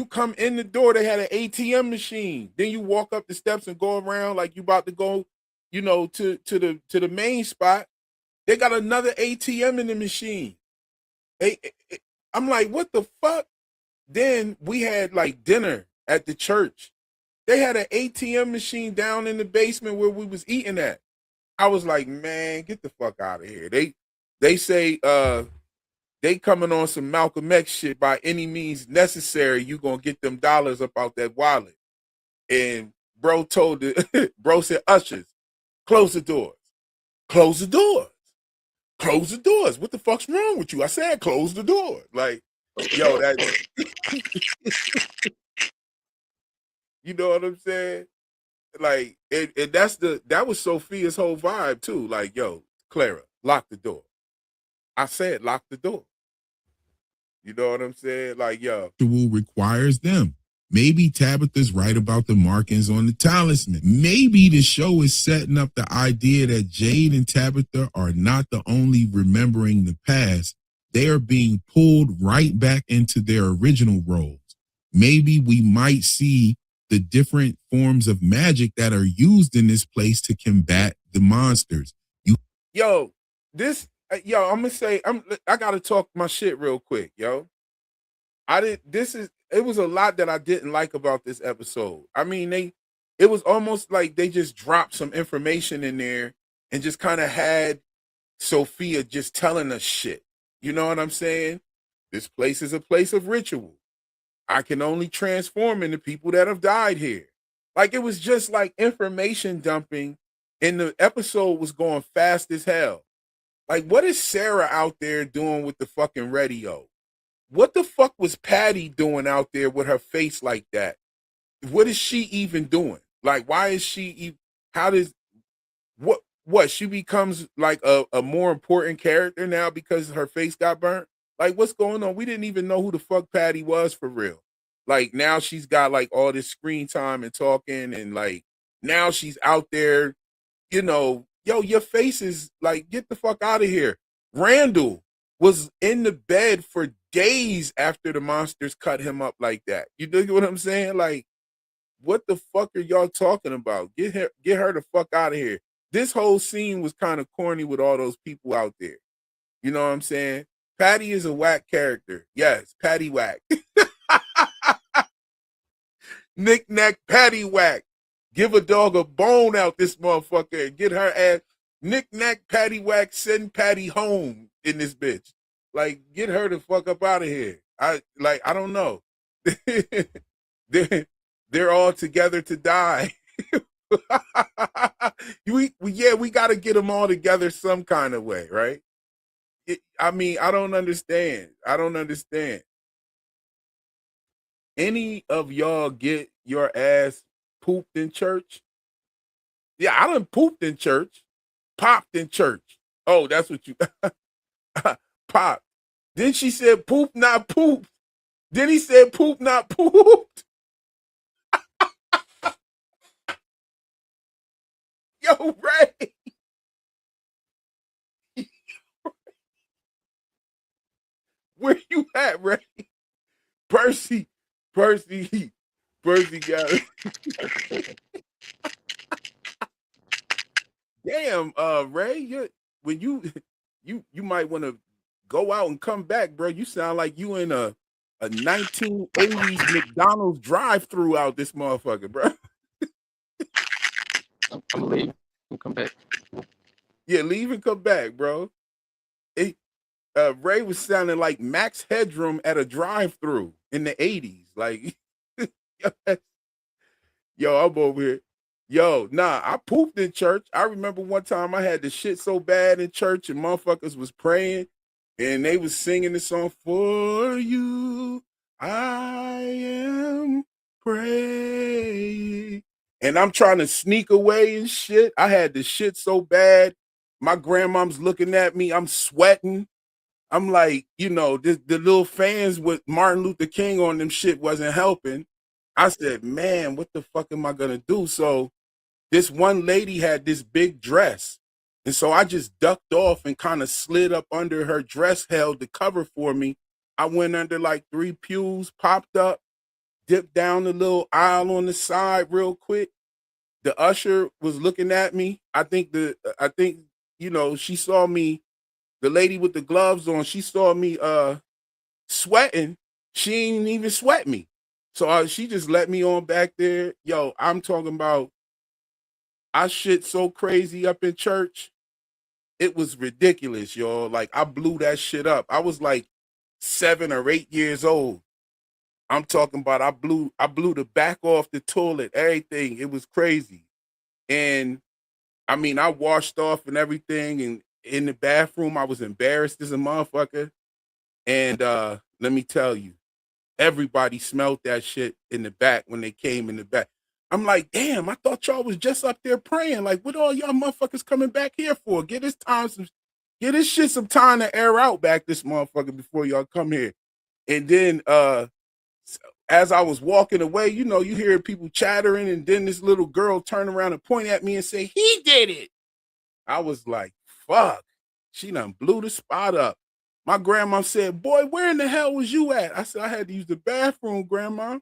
come in the door, they had an ATM machine. Then you walk up the steps and go around like you about to go, you know, to the main spot. They got another ATM in the machine. I'm like, what the fuck? Then we had like dinner at the church. They had an ATM machine down in the basement where we was eating at. I was like, man, get the fuck out of here. They say they coming on some Malcolm X shit. By any means necessary, you gonna get them dollars up out that wallet. And bro told the bro said, ushers, close the doors. Close the doors. Close the doors. What the fuck's wrong with you? I said close the door. Like, yo, that you know what I'm saying? Like, and that was Sophia's whole vibe too. Like, yo, Clara, lock the door. I said lock the door. You know what I'm saying? Like, yo, requires them. Maybe Tabitha's right about the markings on the talisman. Maybe the show is setting up the idea that Jade and Tabitha are not the only remembering the past. They are being pulled right back into their original roles. Maybe we might see the different forms of magic that are used in this place to combat the monsters. Yo, I'm gonna say, I gotta talk my shit real quick, yo. It was a lot that I didn't like about this episode. I mean, it was almost like they just dropped some information in there and just kind of had Sophia just telling us shit. You know what I'm saying? This place is a place of ritual. I can only transform into people that have died here. Like, it was just like information dumping, and the episode was going fast as hell. Like, what is Sarah out there doing with the fucking radio? What the fuck was Patty doing out there with her face like that? What is she even doing? Like, why is she how does what she becomes like a more important character now because her face got burnt? Like, what's going on? We didn't even know who the fuck Patty was for real. Like, now she's got like all this screen time and talking, and like now she's out there, you know, yo, your face is like, get the fuck out of here. Randall was in the bed for days after the monsters cut him up like that. You dig what I'm saying? Like, what the fuck are y'all talking about? Get her the fuck out of here. This whole scene was kind of corny with all those people out there. You know what I'm saying? Patty is a whack character. Yes, Patty whack. Knick-knack, Patty whack. Give a dog a bone out this motherfucker and get her ass. Knick-knack, Patty whack, send Patty home in this bitch. Like, get her the fuck up out of here. I don't know. they're all together to die. We got to get them all together some kind of way, right? I mean, I don't understand. Any of y'all get your ass pooped in church? Yeah, I done pooped in church. Popped in church. Oh, that's what you popped. Then she said poop, not poop. Then he said poop, not pooped. Yo, Ray. Where you at, Ray? Percy got it. Damn, Ray, when you might want to go out and come back, bro. You sound like you in a 1980s McDonald's drive-through out this motherfucker, bro. I'm gonna leave and come back. Yeah, leave and come back, bro. Ray was sounding like Max Headroom at a drive-through in the 80s. Like, yo, I'm over here. Yo, nah, I pooped in church. I remember one time I had the shit so bad in church and motherfuckers was praying and they was singing the song, For You I Am Praying. And I'm trying to sneak away and shit. I had the shit so bad. My grandmom's looking at me. I'm sweating. I'm like, you know, the little fans with Martin Luther King on them shit wasn't helping. I said, man, what the fuck am I going to do? So this one lady had this big dress. And so I just ducked off and kind of slid up under her dress, held the cover for me. I went under like 3 pews, popped up, dipped down the little aisle on the side real quick. The usher was looking at me. I think, you know, she saw me, the lady with the gloves on, she saw me sweating. She ain't even sweat me. So she just let me on back there. Yo, I'm talking about, I shit so crazy up in church. It was ridiculous, y'all. Like, I blew that shit up. I was like 7 or 8 years old. I'm talking about I blew the back off the toilet, everything. It was crazy. And I mean, I washed off and everything, and in the bathroom, I was embarrassed as a motherfucker. And let me tell you, everybody smelled that shit in the back when they came in the back. I'm like, damn, I thought y'all was just up there praying. Like, what all y'all motherfuckers coming back here for? Get this shit some time to air out back this motherfucker before y'all come here. And then as I was walking away, you know, you hear people chattering, and then this little girl turn around and point at me and say, he did it. I was like, fuck. She done blew the spot up. My grandma said, boy, where in the hell was you at? I said, I had to use the bathroom, grandma.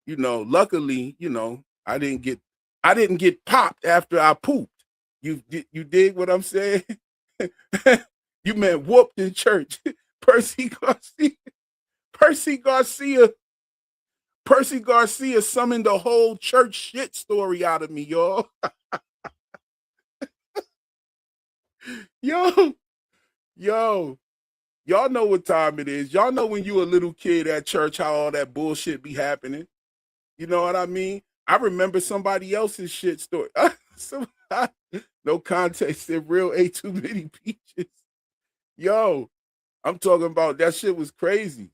You know, luckily, you know, I didn't get popped after I pooped. You dig what I'm saying? You meant whooped in church. Percy Garcia summoned the whole church shit story out of me, y'all. Yo, y'all know what time it is. Y'all know when you a little kid at church how all that bullshit be happening. You know what I mean? I remember somebody else's shit story. No context, said real ate too many peaches. Yo, I'm talking about that shit was crazy.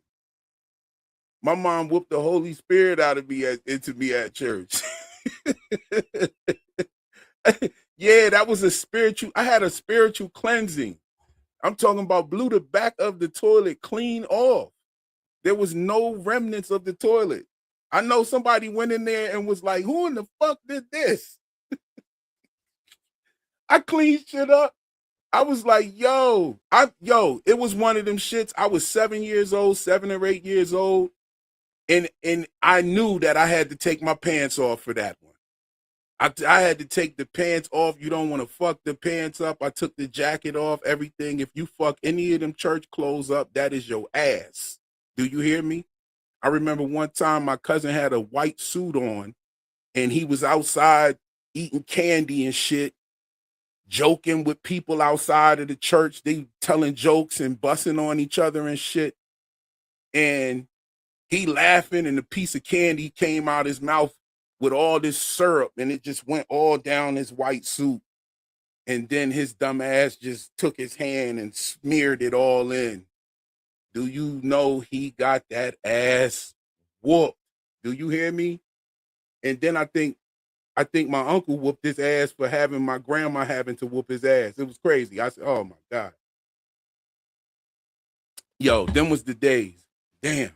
My mom whooped the Holy Spirit out of me into me at church. Yeah, that was I had a spiritual cleansing. I'm talking about blew the back of the toilet clean off. There was no remnants of the toilet. I know somebody went in there and was like, who in the fuck did this? I cleaned shit up. I was like, it was one of them shits. I was 7 or 8 years old. And I knew that I had to take my pants off for that one. I had to take the pants off. You don't want to fuck the pants up. I took the jacket off, everything. If you fuck any of them church clothes up, that is your ass. Do you hear me? I remember one time my cousin had a white suit on and he was outside eating candy and shit, joking with people outside of the church. They telling jokes and busting on each other and shit. And he laughing and a piece of candy came out his mouth with all this syrup and it just went all down his white suit. And then his dumb ass just took his hand and smeared it all in. Do you know he got that ass whooped? Do you hear me? And then I think my uncle whooped his ass for having my grandma having to whoop his ass. It was crazy. I said, oh my God. Yo, them was the days. Damn.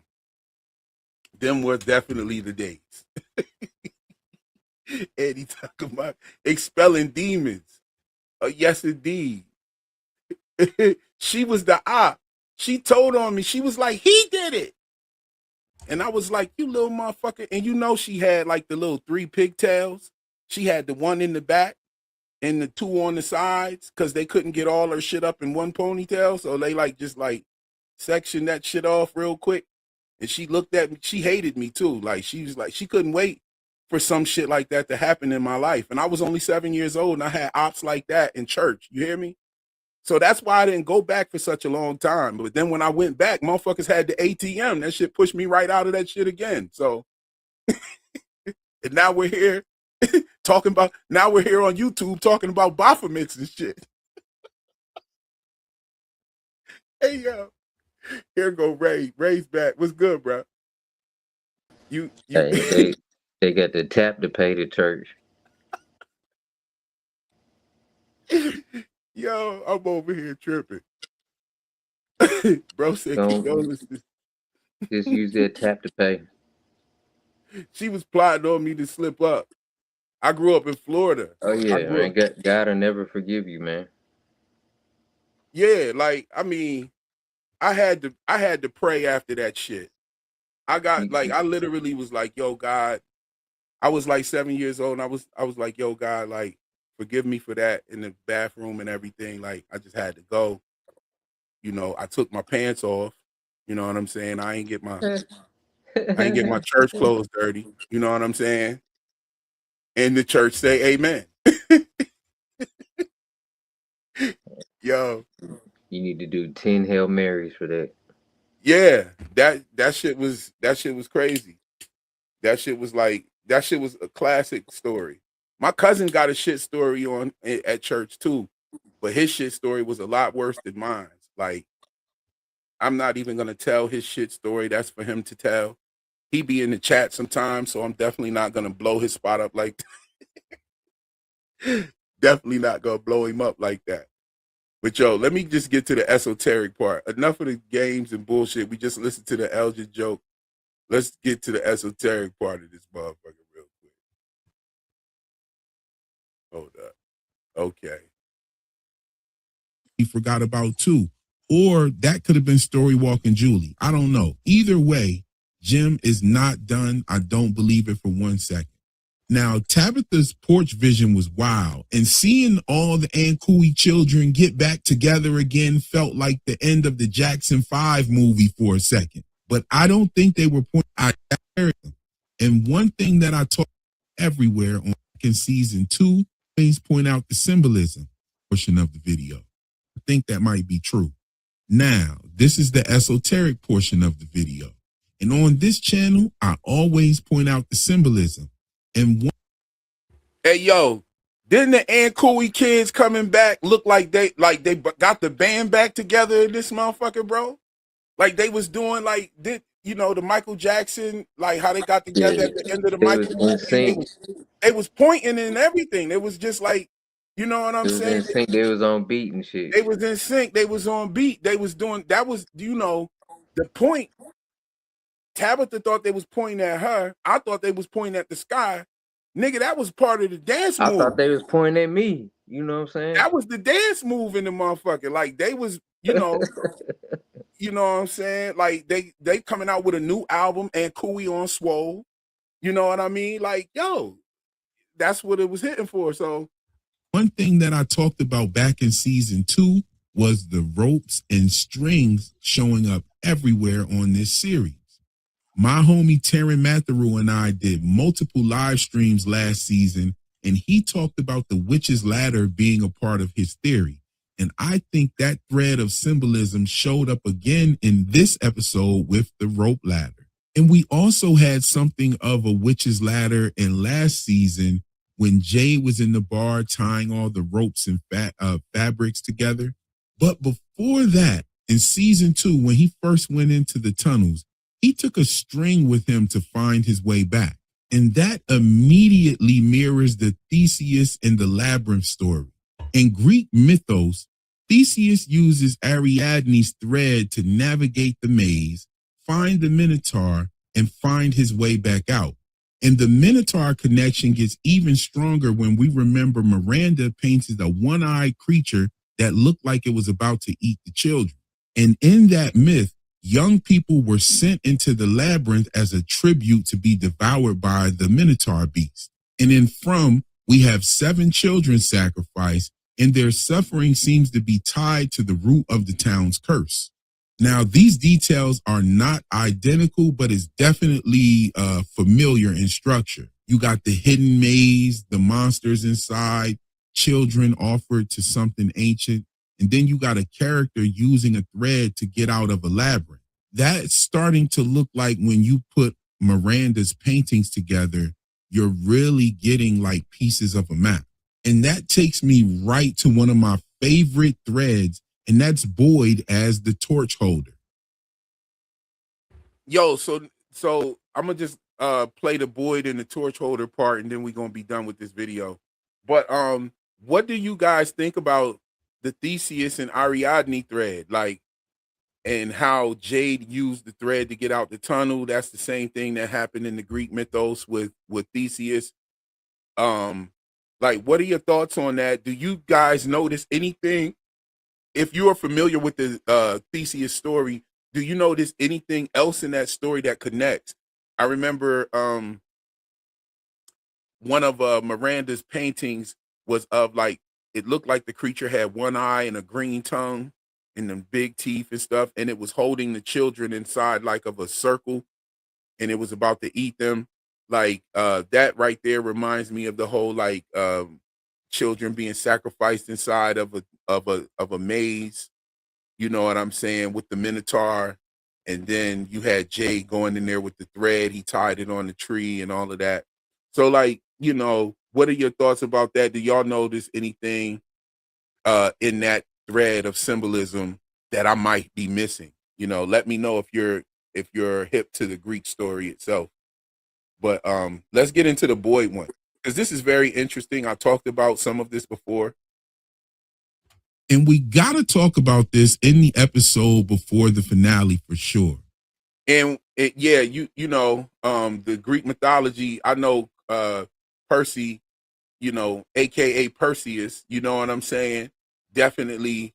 Them were definitely the days. Eddie talking about expelling demons. Yes, indeed. She was the op. She told on me. She was like, he did it. And I was like, you little motherfucker. And you know she had like the little 3 pigtails. She had the one in the back and the 2 on the sides because they couldn't get all her shit up in one ponytail. So they just sectioned that shit off real quick. And she looked at me. She hated me too. Like she was like, she couldn't wait for some shit like that to happen in my life. And I was only 7 years old and I had ops like that in church. You hear me? So that's why I didn't go back for such a long time. But then when I went back, motherfuckers had the ATM. That shit pushed me right out of that shit again. So and now we're here now we're here on YouTube talking about Baphomets and shit. Hey, yo. Here go Ray. Ray's back. What's good, bro? You Hey, they got the tap to pay the church. Yo, I'm over here tripping. Bro said, Just use that tap to pay. She was plotting on me to slip up. I grew up in Florida. Oh yeah, man. God will never forgive you, man. Yeah, like I mean, I had to pray after that shit. I literally was like, yo, God. I was like 7 years old and I was like, yo, God, like, forgive me for that in the bathroom and everything. Like, I just had to go. You know, I took my pants off. You know what I'm saying? I ain't get my church clothes dirty. You know what I'm saying? And the church say amen. Yo. You need to do 10 Hail Marys for that. Yeah, that shit was crazy. That shit was a classic story. My cousin got a shit story on at church too, but his shit story was a lot worse than mine. Like, I'm not even gonna tell his shit story. That's for him to tell. He be in the chat sometimes, so I'm definitely not gonna blow his spot up like definitely not gonna blow him up like that. But yo, let me just get to the esoteric part. Enough of the games and bullshit. We just listened to the Elgin joke. Let's get to the esoteric part of this motherfucker real quick. Hold up. Okay. He forgot about too. Or that could have been Story Walking Julie. I don't know. Either way, Jim is not done. I don't believe it for 1 second. Now, Tabitha's porch vision was wild, and seeing all the Ancouy children get back together again felt like the end of the Jackson 5 movie for a second. But I don't think they were pointing out them. And one thing that I taught everywhere on in season 2, please point out the symbolism portion of the video. I think that might be true. Now, this is the esoteric portion of the video. And on this channel, I always point out the symbolism. And hey, yo, didn't the Ancouy kids coming back look like they got the band back together in this motherfucker, bro? Like they was doing like the Michael Jackson, like how they got together at the end of the Michael movie. They was pointing and everything. It was just like, you know what I'm saying? In sync. They was on beat and shit. They was in sync. They was on beat. They was doing that was the point. Tabitha thought they was pointing at her. I thought they was pointing at the sky. Nigga, that was part of the dance move. I thought they was pointing at me. You know what I'm saying? That was the dance move in the motherfucker. Like they was, you know what I'm saying? Like they coming out with a new album and Cooey on Swole. You know what I mean? Like, yo, that's what it was hitting for. So one thing that I talked about back in season 2 was the ropes and strings showing up everywhere on this series. My homie Taryn Matheru and I did multiple live streams last season, and he talked about the witch's ladder being a part of his theory. And I think that thread of symbolism showed up again in this episode with the rope ladder. And we also had something of a witch's ladder in last season when Jay was in the bar tying all the ropes and fabrics together. But before that, in season 2, when he first went into the tunnels, he took a string with him to find his way back. And that immediately mirrors the Theseus and the Labyrinth story. In Greek mythos, Theseus uses Ariadne's thread to navigate the maze, find the Minotaur, and find his way back out. And the Minotaur connection gets even stronger when we remember Miranda painted a one-eyed creature that looked like it was about to eat the children. And in that myth, young people were sent into the labyrinth as a tribute to be devoured by the Minotaur beast. And in From, we have 7 children sacrificed, and their suffering seems to be tied to the root of the town's curse. Now, these details are not identical, but it's definitely familiar in structure. You got the hidden maze, the monsters inside, children offered to something ancient, and then you got a character using a thread to get out of a labyrinth. That's starting to look like when you put Miranda's paintings together, you're really getting like pieces of a map. And that takes me right to one of my favorite threads, and that's Boyd as the torch holder. Yo, so I'm gonna just play the Boyd and the torch holder part, and then we're gonna be done with this video. But what do you guys think about the Theseus and Ariadne thread? Like, and how Jade used the thread to get out the tunnel. That's the same thing that happened in the Greek mythos with Theseus. Like, what are your thoughts on that? Do you guys notice anything? If you are familiar with the Theseus story, do you notice anything else in that story that connects? I remember one of Miranda's paintings was of like, it looked like the creature had one eye and a green tongue and them big teeth and stuff, and it was holding the children inside like of a circle, and it was about to eat them. Like that right there reminds me of the whole like children being sacrificed inside of a maze. You know what I'm saying, with the Minotaur And then you had Jay going in there with the thread. He tied it on the tree and all of that. So, like, you know, what are your thoughts about that? Do y'all notice anything in that thread of symbolism that I might be missing? You know, let me know if you're hip to the Greek story itself. But let's get into the Boyd one, because this is very interesting. I talked about some of this before. And we got to talk about this in the episode before the finale for sure. And yeah, you know, the Greek mythology, I know Percy, you know, AKA Perseus, you know what I'm saying? Definitely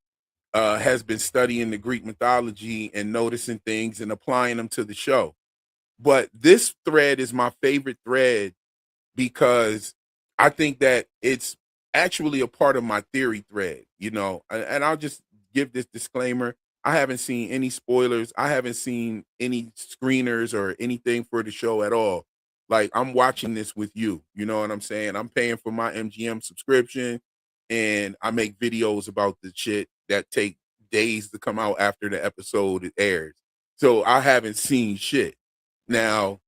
has been studying the Greek mythology and noticing things and applying them to the show. But this thread is my favorite thread because I think that it's actually a part of my theory thread, you know, and I'll just give this disclaimer. I haven't seen any spoilers. I haven't seen any screeners or anything for the show at all. Like, I'm watching this with you. You know what I'm saying? I'm paying for my MGM subscription, and I make videos about the shit that take days to come out after the episode airs. So I haven't seen shit. Now,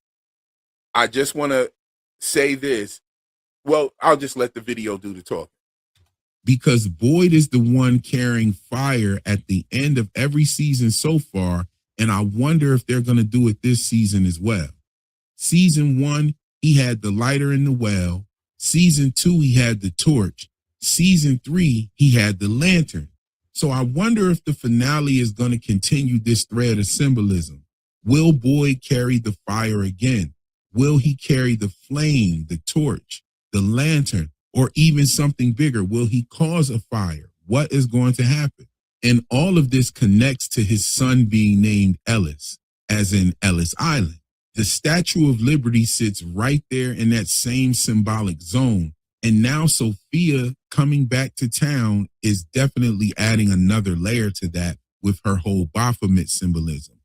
I just want to say this. Well, I'll just let the video do the talking. Because Boyd is the one carrying fire at the end of every season so far, and I wonder if they're going to do it this season as well. Season 1, he had the lighter in the well. Season 2, he had the torch. Season 3, he had the lantern. So I wonder if the finale is going to continue this thread of symbolism. Will Boyd carry the fire again? Will he carry the flame, the torch, the lantern, or even something bigger? Will he cause a fire? What is going to happen? And all of this connects to his son being named Ellis, as in Ellis Island. The Statue of Liberty sits right there in that same symbolic zone. And now Sophia coming back to town is definitely adding another layer to that with her whole Baphomet symbolism.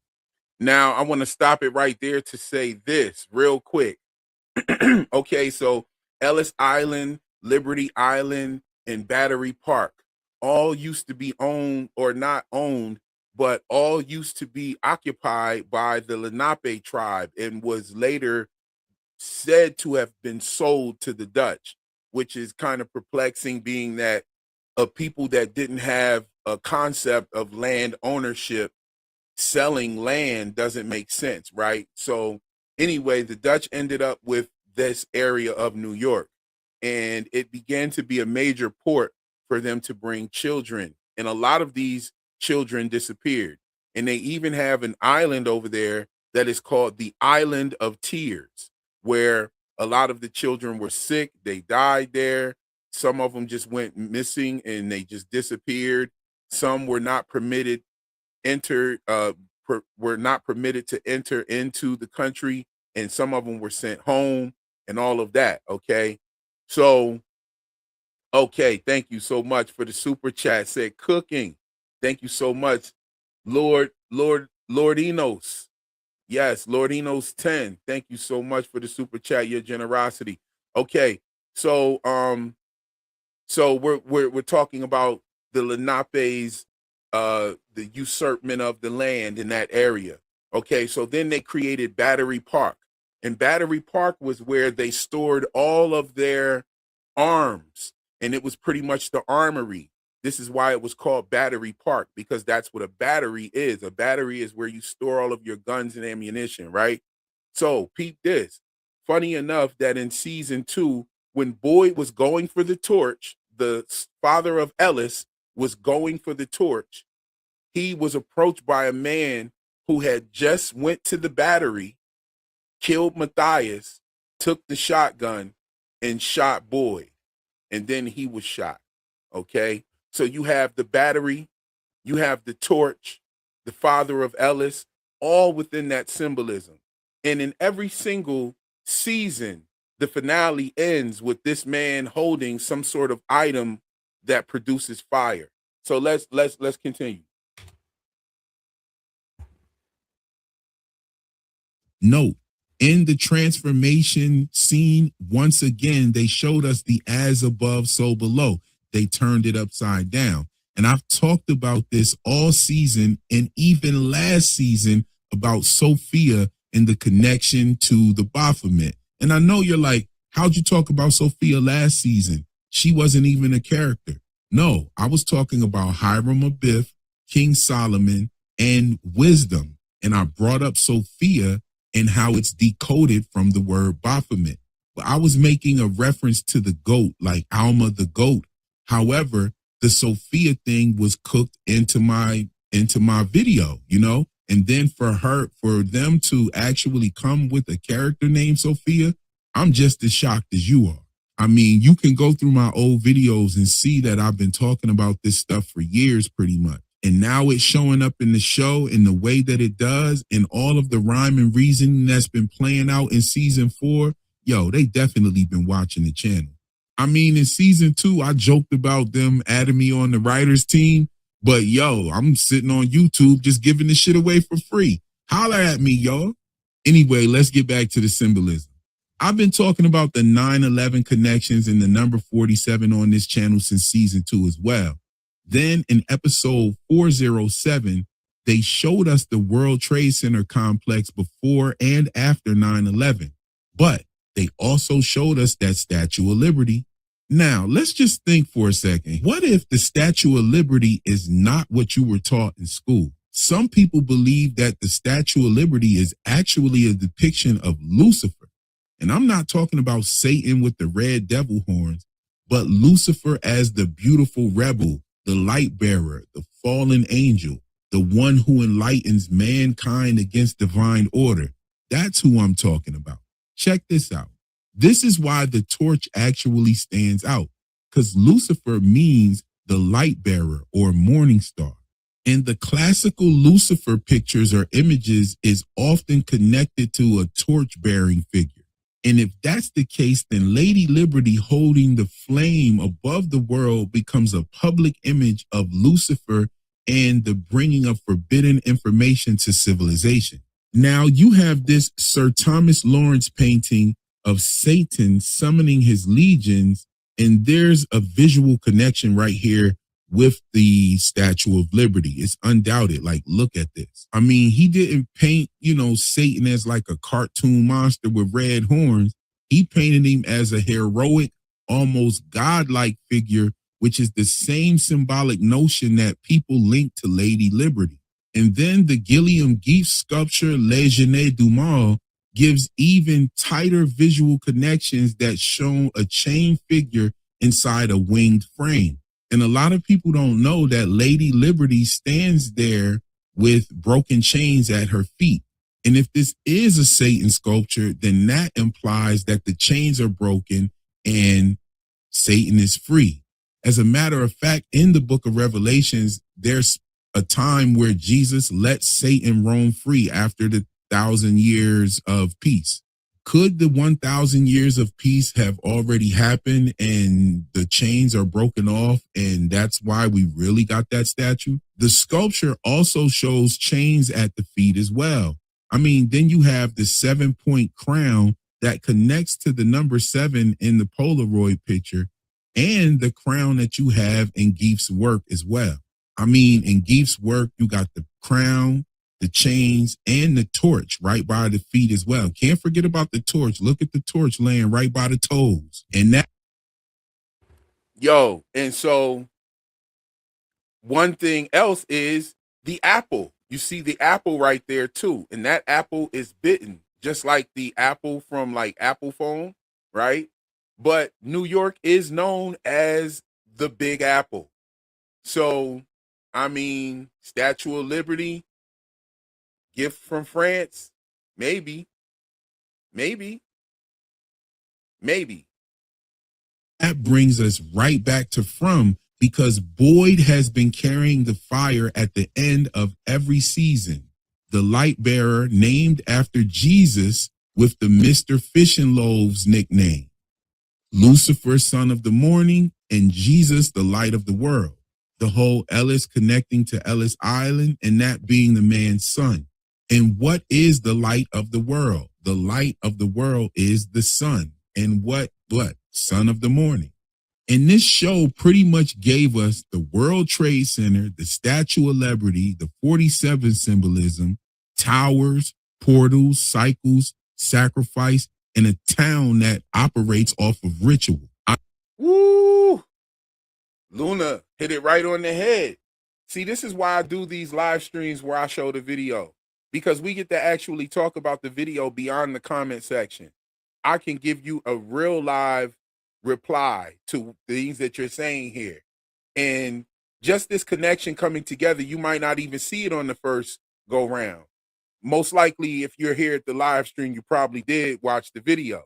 Now, I want to stop it right there to say this real quick. Okay, so Ellis Island, Liberty Island, and Battery Park all used to be owned, or not owned, but all used to be occupied by the Lenape tribe and was later said to have been sold to the Dutch, which is kind of perplexing, being that a people that didn't have a concept of land ownership, selling land doesn't make sense, right? So anyway, the Dutch ended up with this area of New York, and it began to be a major port for them to bring children. And a lot of these children disappeared. And they even have an island over there that is called the Island of Tears, where a lot of the children were sick. They died there. Some of them just went missing and they just disappeared. Some were not permitted were not permitted to enter into the country, and some of them were sent home and all of that. Okay. So, okay. Thank you so much for the super chat. Said cooking. Thank you so much. Lordinos. Yes. Lordinos 10. Thank you so much for the super chat. Your generosity. Okay. So, so we're talking about the Lenapes, the usurpment of the land in that area. Okay, so then they created Battery Park, and Battery Park was where they stored all of their arms, and it was pretty much the armory. This is why it was called Battery Park, because that's what a battery is. A battery is where you store all of your guns and ammunition, right? So peep this. Funny enough that in season 2, when Boyd was going for the torch, the father of Ellis was going for the torch, he was approached by a man who had just went to the battery, killed Matthias, took the shotgun, and shot Boyd. And then he was shot. Okay? So you have the battery, you have the torch, the father of Ellis, all within that symbolism. And in every single season, the finale ends with this man holding some sort of item that produces fire. So let's continue. Note, in the transformation scene, once again, they showed us the as above, so below. They turned it upside down. And I've talked about this all season and even last season about Sophia and the connection to the Baphomet. And I know you're like, how'd you talk about Sophia last season? She wasn't even a character. No, I was talking about Hiram Abiff, King Solomon, and wisdom. And I brought up Sophia and how it's decoded from the word Baphomet. But I was making a reference to the goat, like Alma the goat. However, the Sophia thing was cooked into my video, you know? And then for them to actually come with a character named Sophia, I'm just as shocked as you are. I mean, you can go through my old videos and see that I've been talking about this stuff for years pretty much. And now it's showing up in the show in the way that it does, and all of the rhyme and reasoning that's been playing out in season 4. Yo, they definitely been watching the channel. I mean, in season 2, I joked about them adding me on the writers team, but yo, I'm sitting on YouTube just giving this shit away for free. Holler at me, y'all. Anyway, let's get back to the symbolism. I've been talking about the 9/11 connections and the number 47 on this channel since season 2 as well. Then in episode 407, they showed us the World Trade Center complex before and after 9/11. But they also showed us that Statue of Liberty. Now, let's just think for a second. What if the Statue of Liberty is not what you were taught in school? Some people believe that the Statue of Liberty is actually a depiction of Lucifer. And I'm not talking about Satan with the red devil horns, but Lucifer as the beautiful rebel, the light bearer, the fallen angel, the one who enlightens mankind against divine order. That's who I'm talking about. Check this out. This is why the torch actually stands out, because Lucifer means the light bearer or morning star. And the classical Lucifer pictures or images is often connected to a torch bearing figure. And if that's the case, then Lady Liberty holding the flame above the world becomes a public image of Lucifer and the bringing of forbidden information to civilization. Now you have this Sir Thomas Lawrence painting of Satan summoning his legions, and there's a visual connection right here with the Statue of Liberty. It's undoubted. Like, look at this. I mean, he didn't paint, Satan as like a cartoon monster with red horns. He painted him as a heroic, almost godlike figure, which is the same symbolic notion that people link to Lady Liberty. And then the Gilliam Geef sculpture Le Genet du Mal gives even tighter visual connections that show a chain figure inside a winged frame. And a lot of people don't know that Lady Liberty stands there with broken chains at her feet. And if this is a Satan sculpture, then that implies that the chains are broken and Satan is free. As a matter of fact, in the book of Revelations, there's a time where Jesus let Satan roam free after the 1,000 years of peace. Could the 1,000 years of peace have already happened and the chains are broken off, and that's why we really got that statue? The sculpture also shows chains at the feet as well. I mean, then you have the 7-point crown that connects to the number 7 in the Polaroid picture, and the crown that you have in Geef's work as well. I mean, in Geef's work, you got the crown, the chains, and the torch right by the feet as well. Can't forget about the torch. Look at the torch laying right by the toes. And that. Yo, and so one thing else is the apple. You see the apple right there too. And that apple is bitten, just like the apple from like Apple phone, right? But New York is known as the Big Apple. So, I mean, Statue of Liberty, gift from France, maybe. That brings us right back to From, because Boyd has been carrying the fire at the end of every season. The light bearer named after Jesus with the Mr. Fish and Loaves nickname. Lucifer, son of the morning, and Jesus, the light of the world. The whole Ellis connecting to Ellis Island, and that being the man's son. And what is the light of the world? The light of the world is the sun. And what? Son of the morning. And this show pretty much gave us the World Trade Center, the Statue of Liberty, the 47 symbolism, towers, portals, cycles, sacrifice, and a town that operates off of ritual. Woo! Luna hit it right on the head. See, this is why I do these live streams where I show the video, because we get to actually talk about the video beyond the comment section. I can give you a real live reply to things that you're saying here. And just this connection coming together, you might not even see it on the first go round. Most likely, if you're here at the live stream, you probably did watch the video.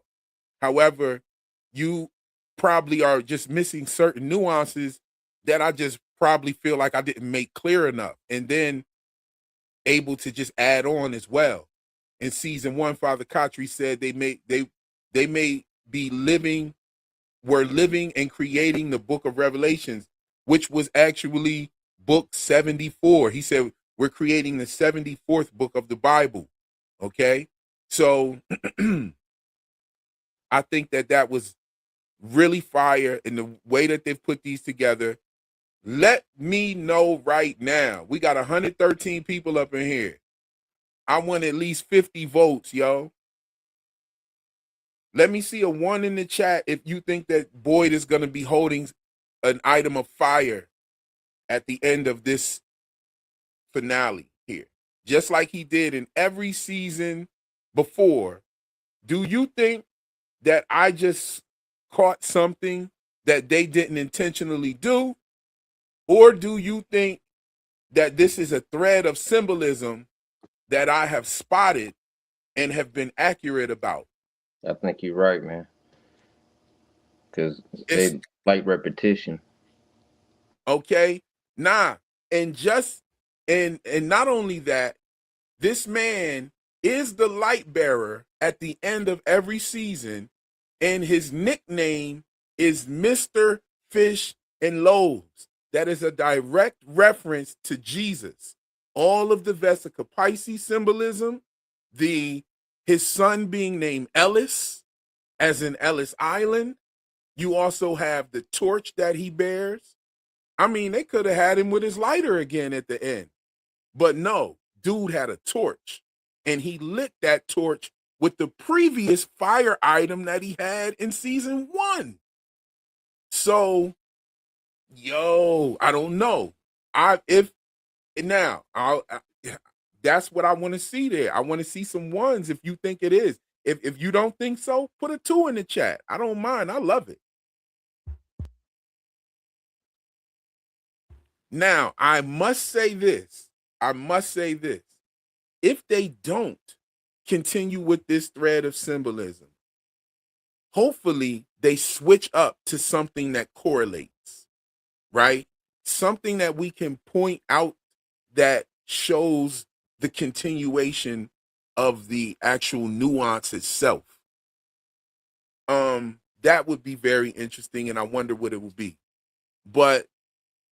However, you probably are just missing certain nuances that I just probably feel like I didn't make clear enough, and then able to just add on as well. In season 1, Father Khatri said they may be living and creating the book of Revelations, which was actually book 74. He said we're creating the 74th book of the Bible. Okay, so I think that was really fire in the way that they've put these together. Let me know right now. We got 113 people up in here. I want at least 50 votes, yo. Let me see a 1 in the chat if you think that Boyd is going to be holding an item of fire at the end of this finale here, just like he did in every season before. Do you think that I just caught something that they didn't intentionally do? Or do you think that this is a thread of symbolism that I have spotted and have been accurate about? I think you're right, man. Because they like repetition. Okay? Nah. And not only that, this man is the light bearer at the end of every season, and his nickname is Mr. Fish and Loaves. That is a direct reference to Jesus. All of the Vesica Pisces symbolism, his son being named Ellis, as in Ellis Island. You also have the torch that he bears. I mean, they could have had him with his lighter again at the end. But no, dude had a torch, and he lit that torch with the previous fire item that he had in season 1. So, yo, I don't know. That's what I want to see there. I want to see some 1s if you think it is. If you don't think so, put a 2 in the chat. I don't mind. I love it. Now, I must say this. If they don't continue with this thread of symbolism, hopefully they switch up to something that correlates, right? Something that we can point out that shows the continuation of the actual nuance itself. That would be very interesting, and I wonder what it will be. But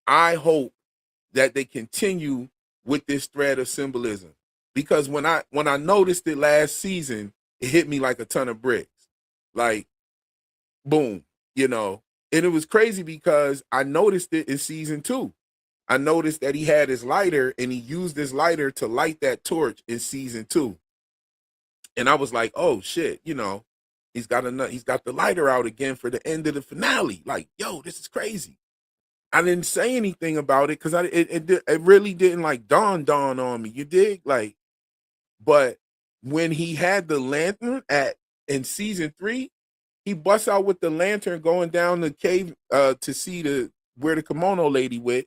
I hope that they continue with this thread of symbolism, because when I noticed it last season, it hit me like a ton of bricks. Like, boom, and it was crazy because I noticed it in season 2. I noticed that he had his lighter, and he used his lighter to light that torch in season 2. And I was like, oh shit, he's got the lighter out again for the end of the finale. Like, yo, this is crazy. I didn't say anything about it because it really didn't like dawn on me. You dig? Like, but when he had the lantern in season 3, he busts out with the lantern going down the cave to see where the kimono lady went.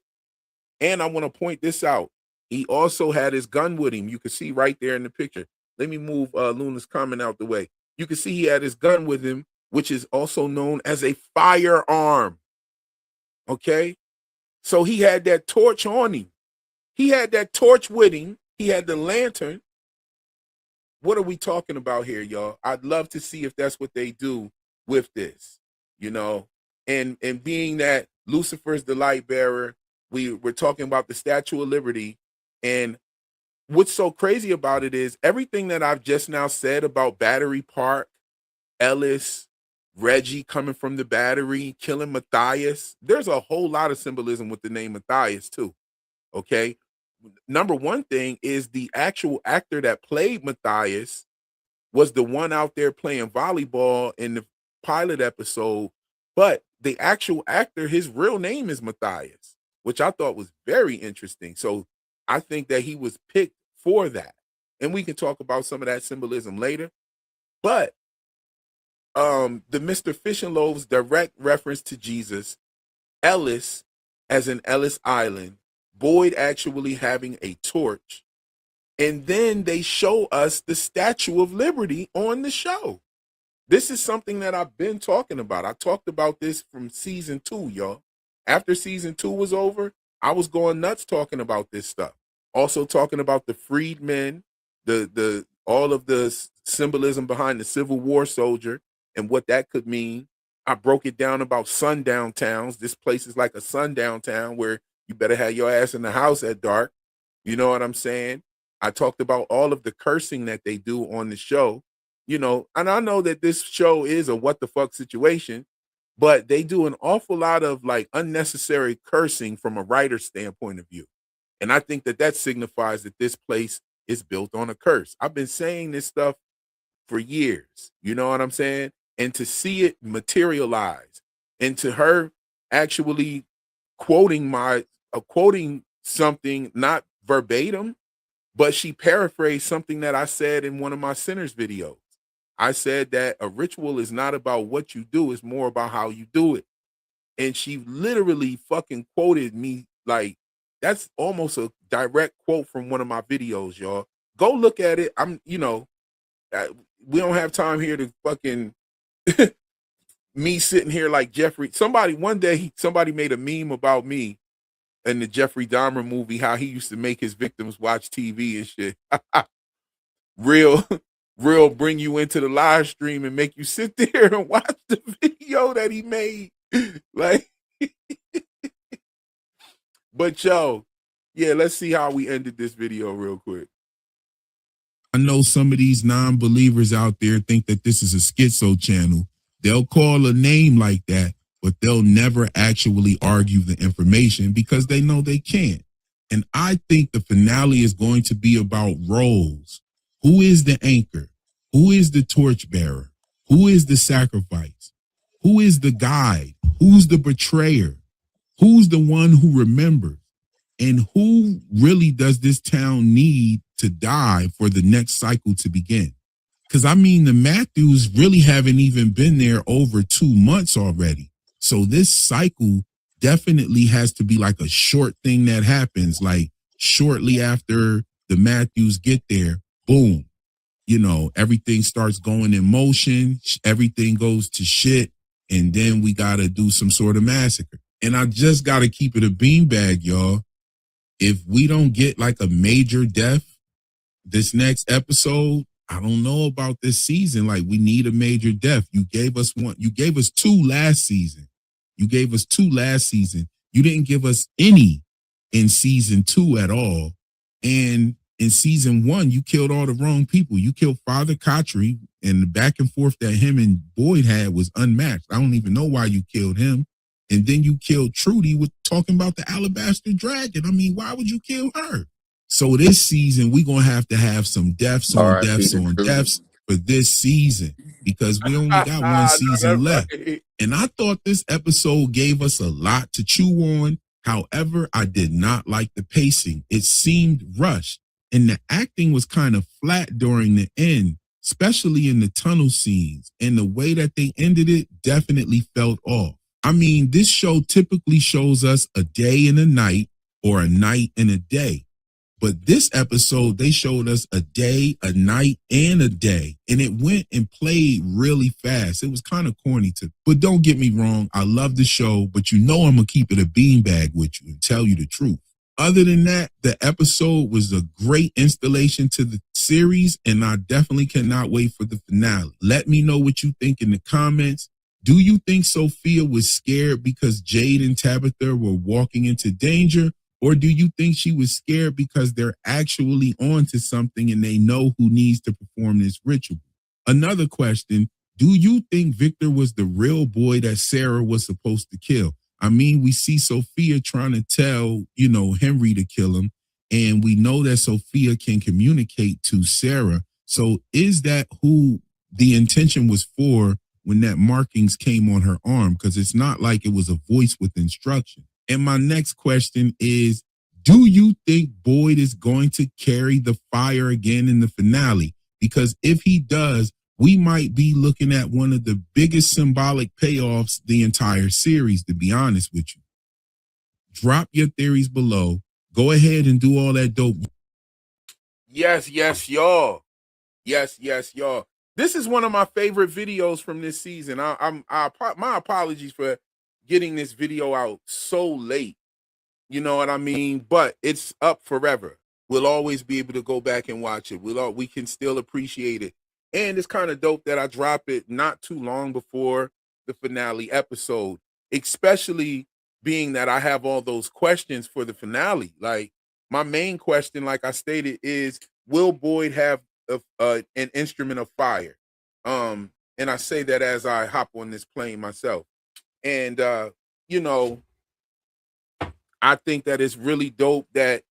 And I want to point this out. He also had his gun with him. You can see right there in the picture. Let me move Luna's comment out the way. You can see he had his gun with him, which is also known as a firearm. Okay? So he had that torch on him. He had that torch with him. He had the lantern. What are we talking about here, y'all? I'd love to see if that's what they do with this, and being that Lucifer's the light bearer, we're talking about the Statue of Liberty. And what's so crazy about it is everything that I've just now said about Battery Park, Ellis, Reggie coming from the battery, killing Matthias. There's a whole lot of symbolism with the name Matthias too. Okay. number one thing is the actual actor that played Matthias was the one out there playing volleyball in the pilot episode, but the actual actor, his real name is Matthias, which I thought was very interesting. So I think that he was picked for that. And we can talk about some of that symbolism later. But the Mr. Fish and Loaves direct reference to Jesus, Ellis as in Ellis Island, Boyd actually having a torch, and then they show us the Statue of Liberty on the show. This is something that I've been talking about. I talked about this from season 2, y'all. After season 2 was over, I was going nuts talking about this stuff. Also talking about the freedmen, the all of the symbolism behind the Civil War soldier and what that could mean. I broke it down about sundown towns. This place is like a sundown town where you better have your ass in the house at dark. You know what I'm saying? I talked about all of the cursing that they do on the show, you know, and I know that this show is a what the fuck situation, but they do an awful lot of like unnecessary cursing from a writer's standpoint of view. And I think that that signifies that this place is built on a curse. I've been saying this stuff for years, you know what I'm saying? And to see it materialize, and to her actually quoting quoting something, not verbatim, but she paraphrased something that I said in one of my Sinners videos. I said that a ritual is not about what you do, it's more about how you do it. And she literally fucking quoted me like that's almost a direct quote from one of my videos, y'all. Go look at it. We don't have time here to fucking me sitting here like Jeffrey. One day somebody made a meme about me in the Jeffrey Dahmer movie, how he used to make his victims watch TV and shit. real bring you into the live stream and make you sit there and watch the video that he made. Like, but yo, yeah, let's see how we ended this video real quick. I know some of these non-believers out there think that this is a schizo channel. They'll call a name like that, but they'll never actually argue the information because they know they can't. And I think the finale is going to be about roles. Who is the anchor? Who is the torchbearer? Who is the sacrifice? Who is the guide? Who's the betrayer? Who's the one who remembers? And who really does this town need to die for the next cycle to begin? Because, I mean, the Matthews really haven't even been there over 2 months already. So this cycle definitely has to be like a short thing that happens, like shortly after the Matthews get there, boom, you know, everything starts going in motion, everything goes to shit, and then we got to do some sort of massacre. And I just got to keep it a beanbag, y'all. If we don't get like a major death this next episode, I don't know about this season. Like, we need a major death. You gave us one. You gave us 2 last season. You didn't give us any in season 2 at all. And in season 1, you killed all the wrong people. You killed Father Kotri, and the back and forth that him and Boyd had was unmatched. I don't even know why you killed him. And then you killed Trudy with talking about the Alabaster Dragon. I mean, why would you kill her? So this season, we're going to have some deaths on deaths on deaths for this season, because we only got one season left. Right. And I thought this episode gave us a lot to chew on. However, I did not like the pacing. It seemed rushed, and the acting was kind of flat during the end, especially in the tunnel scenes. And the way that they ended it definitely felt off. I mean, this show typically shows us a day and a night, or a night and a day. But this episode, they showed us a day, a night, and a day. And it went and played really fast. It was kind of corny but don't get me wrong. I love the show, but you know I'm going to keep it a beanbag with you and tell you the truth. Other than that, the episode was a great installation to the series, and I definitely cannot wait for the finale. Let me know what you think in the comments. Do you think Sophia was scared because Jade and Tabitha were walking into danger? Or do you think she was scared because they're actually onto something and they know who needs to perform this ritual? Another question, do you think Victor was the real boy that Sarah was supposed to kill? I mean, we see Sophia trying to tell, Henry to kill him. And we know that Sophia can communicate to Sarah. So is that who the intention was for when that markings came on her arm? Because it's not like it was a voice with instruction. And my next question is, do you think Boyd is going to carry the fire again in the finale? Because if he does, we might be looking at one of the biggest symbolic payoffs the entire series, to be honest with you. Drop your theories below. Go ahead and do all that dope. Yes, y'all. Yes, y'all. This is one of my favorite videos from this season. My apologies for getting this video out so late. You know what I mean? But it's up forever. We'll always be able to go back and watch it. We can still appreciate it. And it's kind of dope that I drop it not too long before the finale episode, especially being that I have all those questions for the finale. Like, my main question, like I stated, is will Boyd have an instrument of fire? And I say that as I hop on this plane myself. And you know, I think that it's really dope that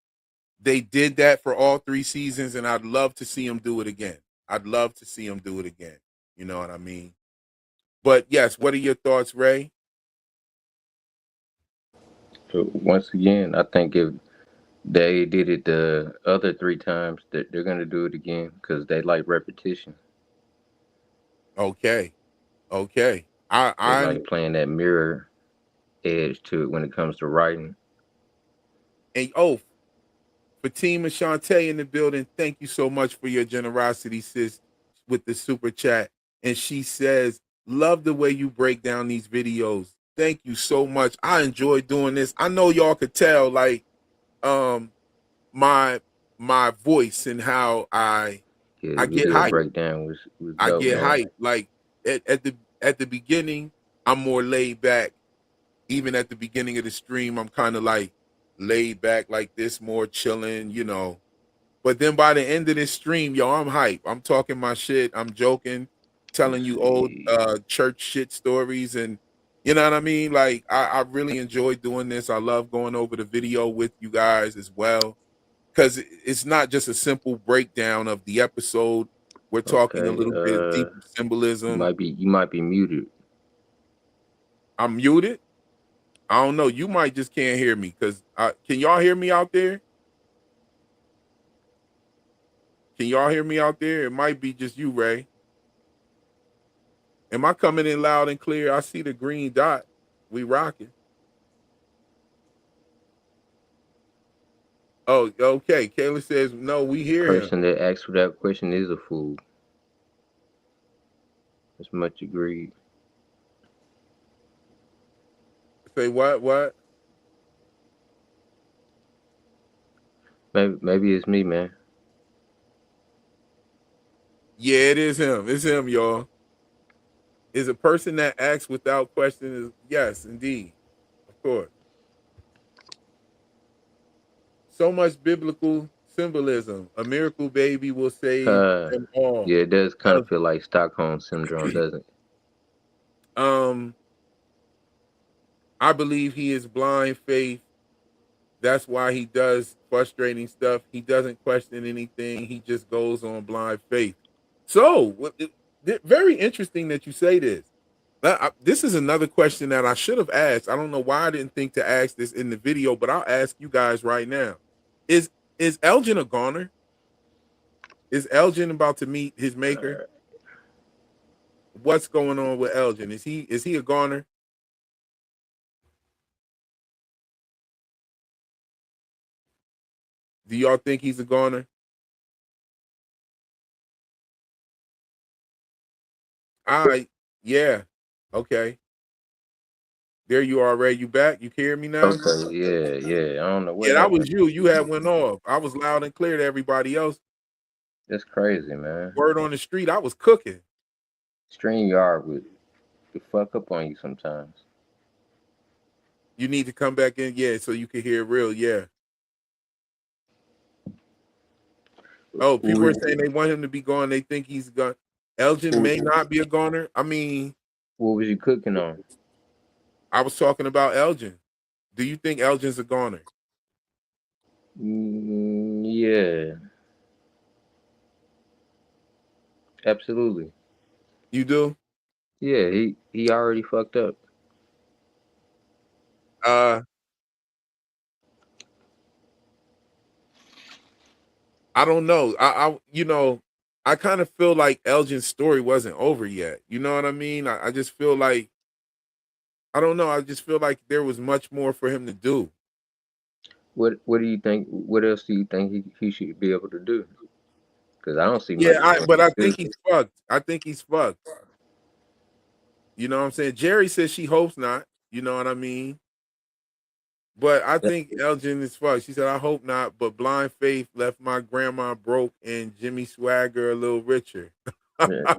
they did that for all 3 seasons, and I'd love to see them do it again. You know what I mean? But yes, what are your thoughts, Ray? So once again, I think if they did it the other 3 times, that they're gonna do it again because they like repetition. Okay. They like playing that mirror edge to it when it comes to writing. And Fatima Shantae in the building, thank you so much for your generosity, sis, with the super chat. And she says, love the way you break down these videos. Thank you so much. I enjoy doing this. I know y'all could tell, like, my voice and how I get hyped. Breakdown was dope, I get man. hyped. Like at the beginning, I'm more laid back. Even at the beginning of the stream, I'm kind of like laid back like this, more chilling, you know. But then by the end of this stream, yo, I'm hype. I'm talking my shit. I'm joking, telling you old church shit stories, and you know what I mean? Like, I really enjoy doing this. I love going over the video with you guys as well, because it's not just a simple breakdown of the episode. We're talking a little bit deeper symbolism. You might be muted. I'm muted? I don't know. You might just can't hear me, because can y'all hear me out there? Can y'all hear me out there? It might be just you, Ray. Am I coming in loud and clear? I see the green dot. We rocking. Oh, okay. Kayla says, no, we hear him. Person that asks for that question is a fool. That's much agreed. Say what? Maybe it's me, man. Yeah, it is him. It's him, y'all. Is a person that acts without question. Yes, indeed. Of course. So much biblical symbolism. A miracle baby will save them all. Yeah, it does kind of feel like Stockholm syndrome, doesn't it? I believe he is blind faith. That's why he does frustrating stuff. He doesn't question anything. He just goes on blind faith. So, very interesting that you say this. This is another question that I should have asked. I don't know why I didn't think to ask this in the video, but I'll ask you guys right now. Is Elgin a goner? Is Elgin about to meet his maker? What's going on with Elgin? Is he a goner? Do y'all think he's a goner? Yeah. Okay. There you are, Ray. You back? You hear me now? Okay, yeah. I don't know what. Yeah, that was you. You had went off. I was loud and clear to everybody else. That's crazy, man. Word on the street, I was cooking. StreamYard would fuck up on you sometimes. You need to come back in, yeah, so you can hear real, yeah. Oh, people are saying they want him to be gone. They think he's gone. Elgin may not be a goner. I mean, what was you cooking on? I was talking about Elgin. Do you think Elgin's a goner? Yeah, absolutely. You do? Yeah, he already fucked up. Uh, I don't know. I kind of feel like Elgin's story wasn't over yet. You know what I mean? I just feel like I don't know. I just feel like there was much more for him to do. What do you think? What else do you think he should be able to do? Because I don't see Yeah, much for him but I to do. think he's fucked. I think he's fucked. You know what I'm saying? Jerry says she hopes not. You know what I mean? But I think Elgin is fucked. She said, I hope not, but Blind Faith left my grandma broke and Jimmy Swagger a little richer. Yeah,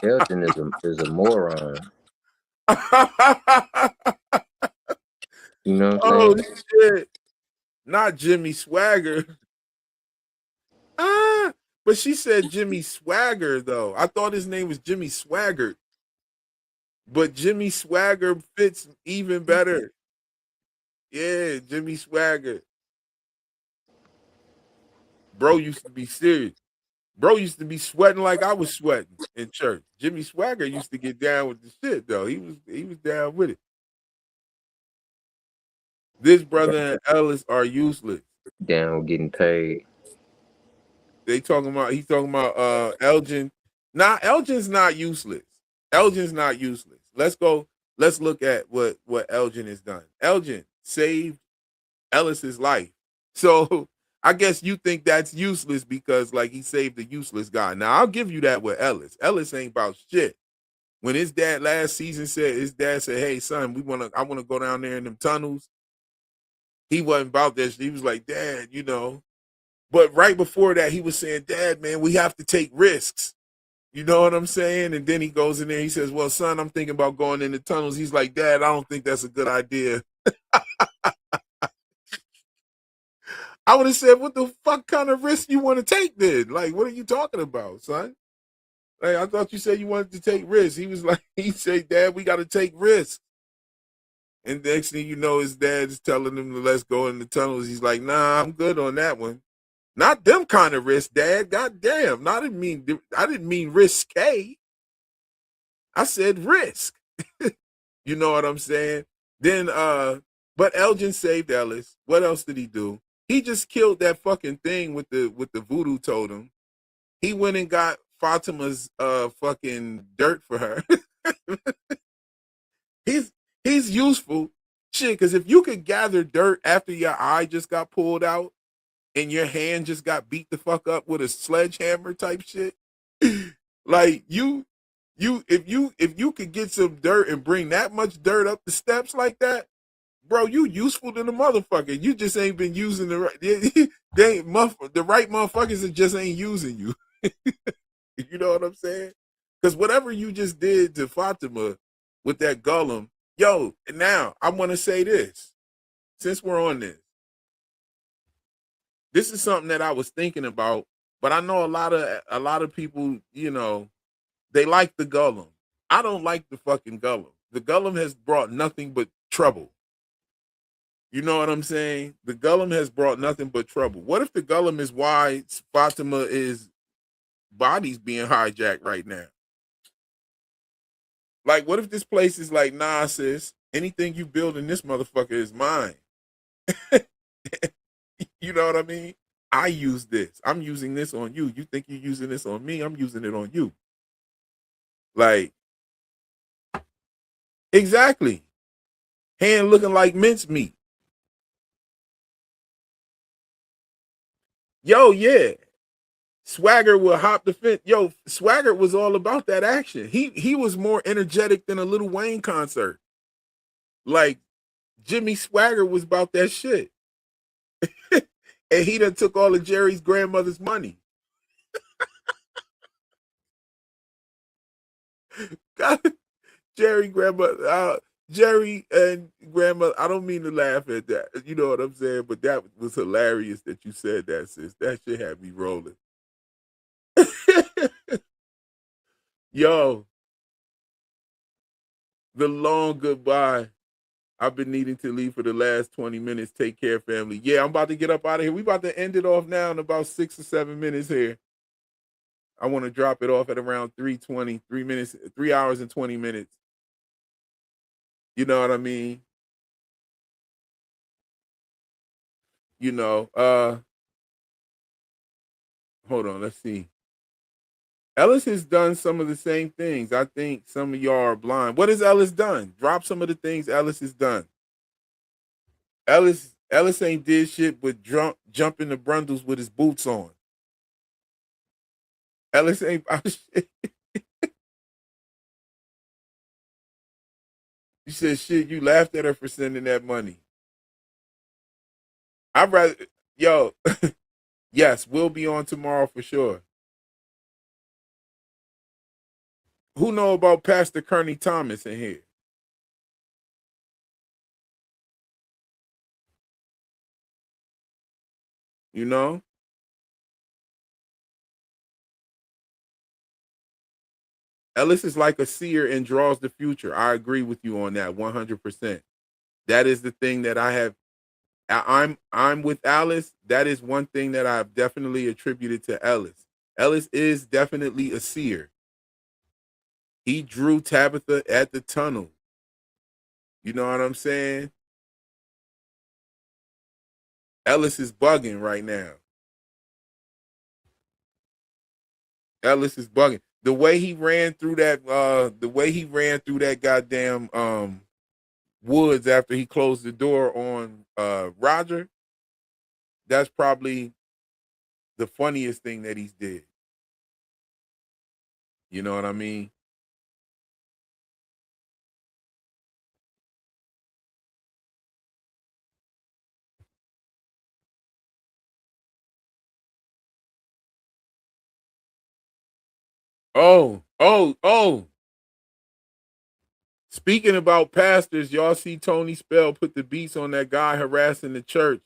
Elton is a moron. You know what I'm Oh saying? shit. Not Jimmy Swagger. Ah, but she said Jimmy Swagger though. I thought his name was Jimmy Swaggart. But Jimmy Swagger fits even better. Yeah, Jimmy Swagger. Bro used to be serious. Bro used to be sweating like I was sweating in church. Jimmy Swagger used to get down with the shit though. He was down with it. This brother and Ellis are useless. Down getting paid. He's talking about Elgin. Nah, Elgin's not useless. Elgin's not useless. Let's look at what Elgin has done. Elgin saved Ellis's life. So I guess you think that's useless because like he saved the useless guy. Now I'll give you that with Ellis. Ellis ain't about shit. When his dad last season his dad said, "Hey son, I wanna go down there in them tunnels." He wasn't about that shit. He was like, "Dad, you know." But right before that, he was saying, "Dad, man, we have to take risks." You know what I'm saying? And then he goes in there. He says, "Well, son, I'm thinking about going in the tunnels." He's like, "Dad, I don't think that's a good idea." I would have said, "What the fuck kind of risk you want to take then? Like, what are you talking about, son? Like, I thought you said you wanted to take risks." He was like, he said, "Dad, we got to take risks." And next thing you know, his dad is telling him to let's go in the tunnels. He's like, "Nah, I'm good on that one. Not them kind of risks, Dad. God damn. I didn't mean risque. I said risk." You know what I'm saying? Then but Elgin saved Ellis. What else did he do? He just killed that fucking thing with the voodoo totem. He went and got Fatima's fucking dirt for her. he's he's useful. Shit, because if you could gather dirt after your eye just got pulled out and your hand just got beat the fuck up with a sledgehammer type shit, like if you could get some dirt and bring that much dirt up the steps like that, bro, you useful to the motherfucker. You just ain't been using the right. The right motherfuckers that just ain't using you. You know what I'm saying? Because whatever you just did to Fatima with that Gollum, yo. And now I want to say this. Since we're on this is something that I was thinking about. But I know a lot of people, they like the Gollum. I don't like the fucking Gollum. The Gollum has brought nothing but trouble. You know what I'm saying? The Gollum has brought nothing but trouble. What if the Gollum is why Fatima is body's being hijacked right now? Like, what if this place is like, nah, sis, anything you build in this motherfucker is mine. You know what I mean? I use this. I'm using this on you. You think you're using this on me? I'm using it on you. Like, exactly. Hand looking like mincemeat. Yo, yeah. Swagger will hop the fence. Yo, Swagger was all about that action. He was more energetic than a Little Wayne concert. Like Jimmy Swagger was about that shit. And he done took all of Jerry's grandmother's money. God, Jerry grandma, Jerry and grandma. I don't mean to laugh at that. You know what I'm saying? But that was hilarious that you said that, sis. That shit had me rolling. Yo, the long goodbye. I've been needing to leave for the last 20 minutes. Take care, family. Yeah, I'm about to get up out of here. We about to end it off now in about 6 or 7 minutes here. I want to drop it off at around 3:20, 3 minutes, 3 hours and 20 minutes. You know what I mean? You know, hold on, let's see. Ellis has done some of the same things. I think some of y'all are blind. What has Ellis done? Drop some of the things Ellis has done. Ellis ain't did shit but jump in the brundles with his boots on. Ellis ain't about shit. You said shit, you laughed at her for sending that money. I'd rather yo, yes, we'll be on tomorrow for sure. Who know about Pastor Kearney Thomas in here? You know? Ellis is like a seer and draws the future. I agree with you on that 100%. That is the thing that I have. I'm with Alice. That is one thing that I've definitely attributed to Ellis. Ellis is definitely a seer. He drew Tabitha at the tunnel. You know what I'm saying? Ellis is bugging right now. Ellis is bugging. The way he ran through that, goddamn woods after he closed the door on Roger, that's probably the funniest thing that he's did. You know what I mean? Oh. Speaking about pastors, y'all see Tony Spell put the beats on that guy harassing the church.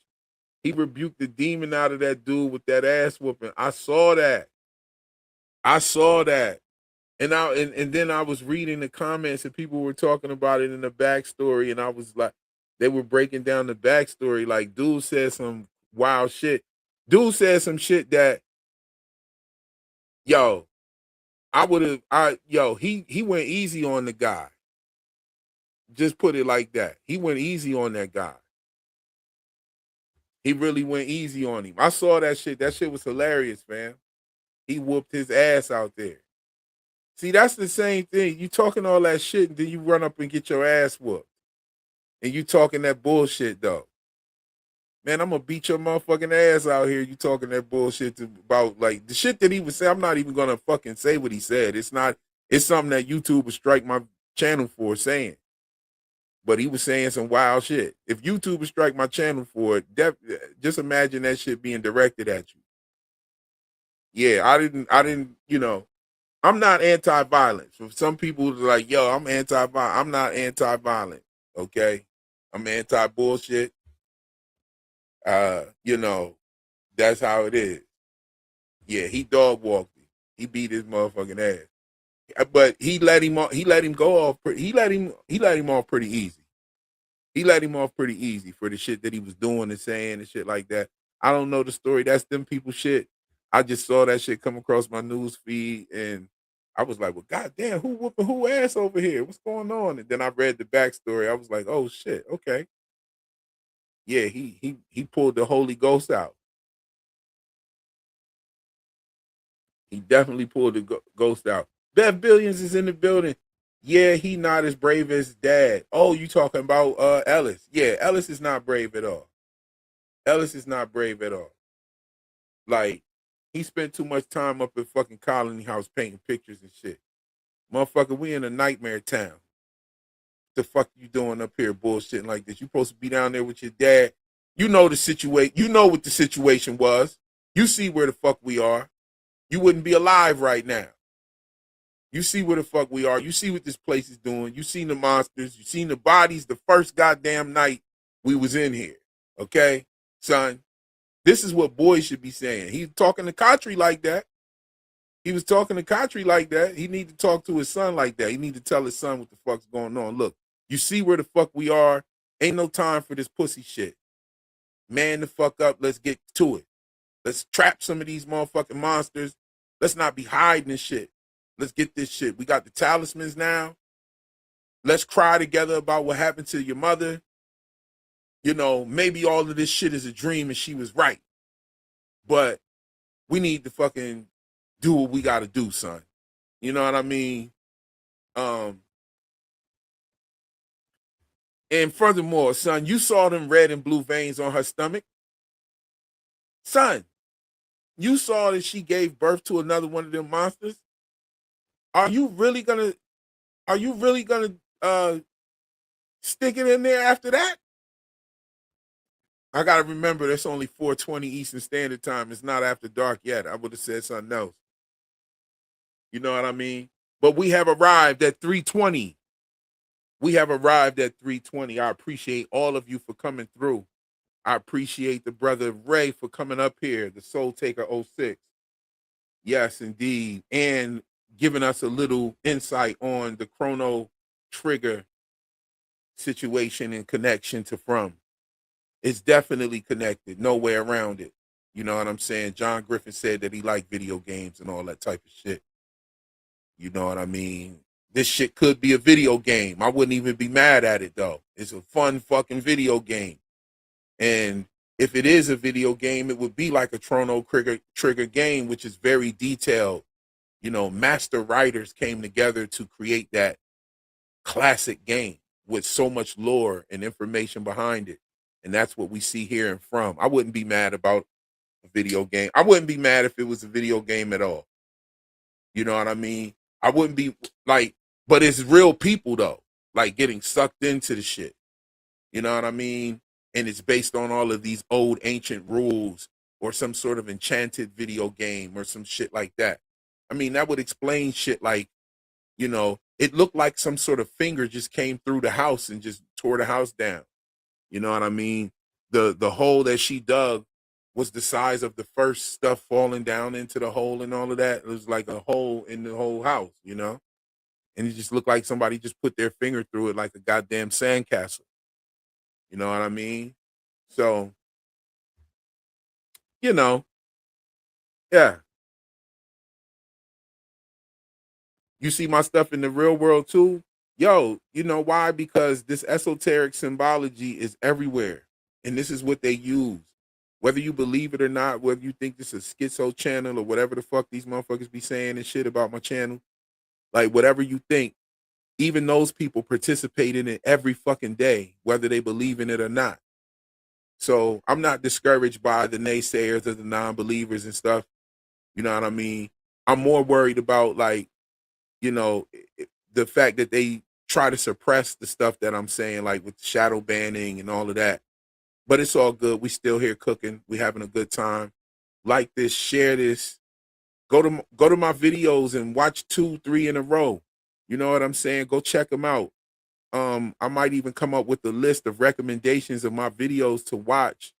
He rebuked the demon out of that dude with that ass whooping. I saw that. And then I was reading the comments and people were talking about it in the backstory, and I was like, they were breaking down the backstory. Like, dude said some wild shit. Dude said some shit that, yo, he went easy on the guy. Just put it like that. He went easy on that guy. He really went easy on him. I saw that shit. That shit was hilarious, man. He whooped his ass out there. See, that's the same thing. You talking all that shit, and then you run up and get your ass whooped. And you talking that bullshit, though. Man, I'm gonna beat your motherfucking ass out here. You talking that bullshit about, like, the shit that he was saying. I'm not even gonna fucking say what he said. It's something that YouTube would strike my channel for saying. But he was saying some wild shit. If YouTube would strike my channel for it, just imagine that shit being directed at you. Yeah, I didn't, I'm not anti-violence. For some people are like, yo, I'm anti-violent. I'm not anti-violent, okay? I'm anti-bullshit. That's how it is. Yeah, he dog walked him. He beat his motherfucking ass. But he let him go off. He let him off pretty easy. He let him off pretty easy for the shit that he was doing and saying and shit like that. I don't know the story. That's them people shit. I just saw that shit come across my news feed, and I was like, well, goddamn, who whooping who ass over here? What's going on? And then I read the backstory. I was like, oh shit, okay. Yeah, he pulled the Holy Ghost out. He definitely pulled the ghost out. Bev Billions is in the building. Yeah, he not as brave as dad. Oh, you talking about Ellis. Yeah, Ellis is not brave at all. Ellis is not brave at all. Like, he spent too much time up at fucking Colony House painting pictures and shit. Motherfucker, we in a nightmare town. The fuck you doing up here bullshitting like this? You supposed to be down there with your dad. You know the situation. You know what the situation was. You see where the fuck we are. You wouldn't be alive right now. You see where the fuck we are. You see what this place is doing. You seen the monsters. You seen the bodies the first goddamn night we was in here. Okay, son? This is what boys should be saying. He's talking to Kotri like that. He was talking to Kotri like that. He need to talk to his son like that. He need to tell his son what the fuck's going on. Look, you see where the fuck we are. Ain't no time for this pussy shit. Man the fuck up. Let's get to it. Let's trap some of these motherfucking monsters. Let's not be hiding this shit. Let's get this shit. We got the talismans now. Let's cry together about what happened to your mother. You know, maybe all of this shit is a dream and she was right. But we need to fucking do what we got to do, son. You know what I mean? And furthermore, son, you saw them red and blue veins on her stomach. Son, you saw that she gave birth to another one of them monsters. Are you really gonna stick it in there after that? I gotta remember that's only 4:20 Eastern Standard Time. It's not after dark yet. I would have said something else. You know what I mean? But we have arrived at 3:20. We have arrived at 3:20. I appreciate all of you for coming through. I appreciate the brother Ray for coming up here, the Soul Taker 06. Yes, indeed. And giving us a little insight on the Chrono Trigger situation and connection to From. It's definitely connected. No way around it. You know what I'm saying? John Griffin said that he liked video games and all that type of shit. You know what I mean? This shit could be a video game. I wouldn't even be mad at it, though. It's a fun fucking video game. And if it is a video game, it would be like a Chrono Trigger game, which is very detailed. You know, master writers came together to create that classic game with so much lore and information behind it. And that's what we see here and From. I wouldn't be mad about a video game. I wouldn't be mad if it was a video game at all. You know what I mean? I wouldn't be like, but it's real people though, like getting sucked into the shit. You know what I mean? And it's based on all of these old ancient rules or some sort of enchanted video game or some shit like that. I mean, that would explain shit like, you know, it looked like some sort of finger just came through the house and just tore the house down. You know what I mean? The hole that she dug was the size of the first stuff falling down into the hole and all of that. It was like a hole in the whole house, you know? And it just looked like somebody just put their finger through it like a goddamn sandcastle. You know what I mean? So, you know, yeah. You see my stuff in the real world too? Yo, you know why? Because this esoteric symbology is everywhere. And this is what they use. Whether you believe it or not, whether you think this is a schizo channel or whatever the fuck these motherfuckers be saying and shit about my channel, like whatever you think, even those people participate in it every fucking day, whether they believe in it or not. So I'm not discouraged by the naysayers or the non-believers and stuff. You know what I mean? I'm more worried about like, you know, the fact that they try to suppress the stuff that I'm saying, like with shadow banning and all of that. But it's all good. We still here cooking. We having a good time. Like this, share this. Go to my videos and watch 2, 3 in a row. You know what I'm saying? Go check them out. I might even come up with a list of recommendations of my videos to watch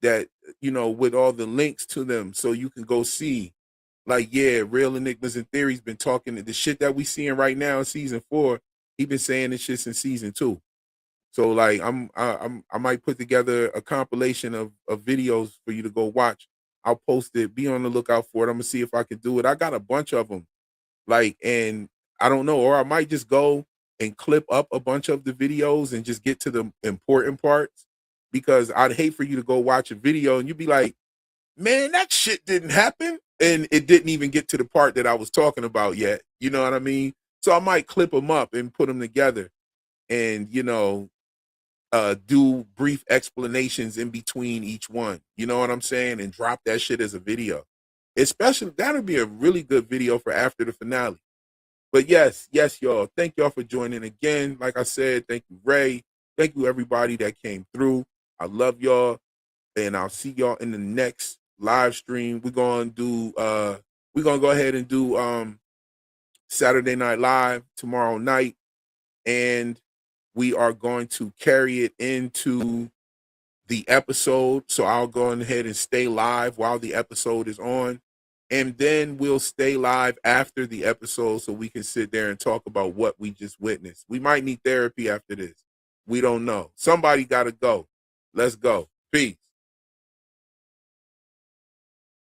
that, you know, with all the links to them so you can go see. Like, yeah, Real Enigmas and Theory's been talking the shit that we seeing right now in season 4. He been saying this shit since season 2. So like I might put together a compilation of videos for you to go watch. I'll post it. Be on the lookout for it. I'm gonna see if I can do it. I got a bunch of them. Like, and I don't know, or I might just go and clip up a bunch of the videos and just get to the important parts, because I'd hate for you to go watch a video and you'd be like, man, that shit didn't happen. And it didn't even get to the part that I was talking about yet. You know what I mean? So I might clip them up and put them together and, you know, do brief explanations in between each one. You know what I'm saying? And drop that shit as a video. Especially, that'll be a really good video for after the finale. But yes, y'all. Thank y'all for joining again. Like I said, thank you, Ray. Thank you, everybody that came through. I love y'all. And I'll see y'all in the next live stream. We're gonna go ahead and do Saturday Night Live tomorrow night. And we are going to carry it into the episode. So I'll go ahead and stay live while the episode is on. And then we'll stay live after the episode so we can sit there and talk about what we just witnessed. We might need therapy after this. We don't know. Somebody got to go. Let's go. Peace.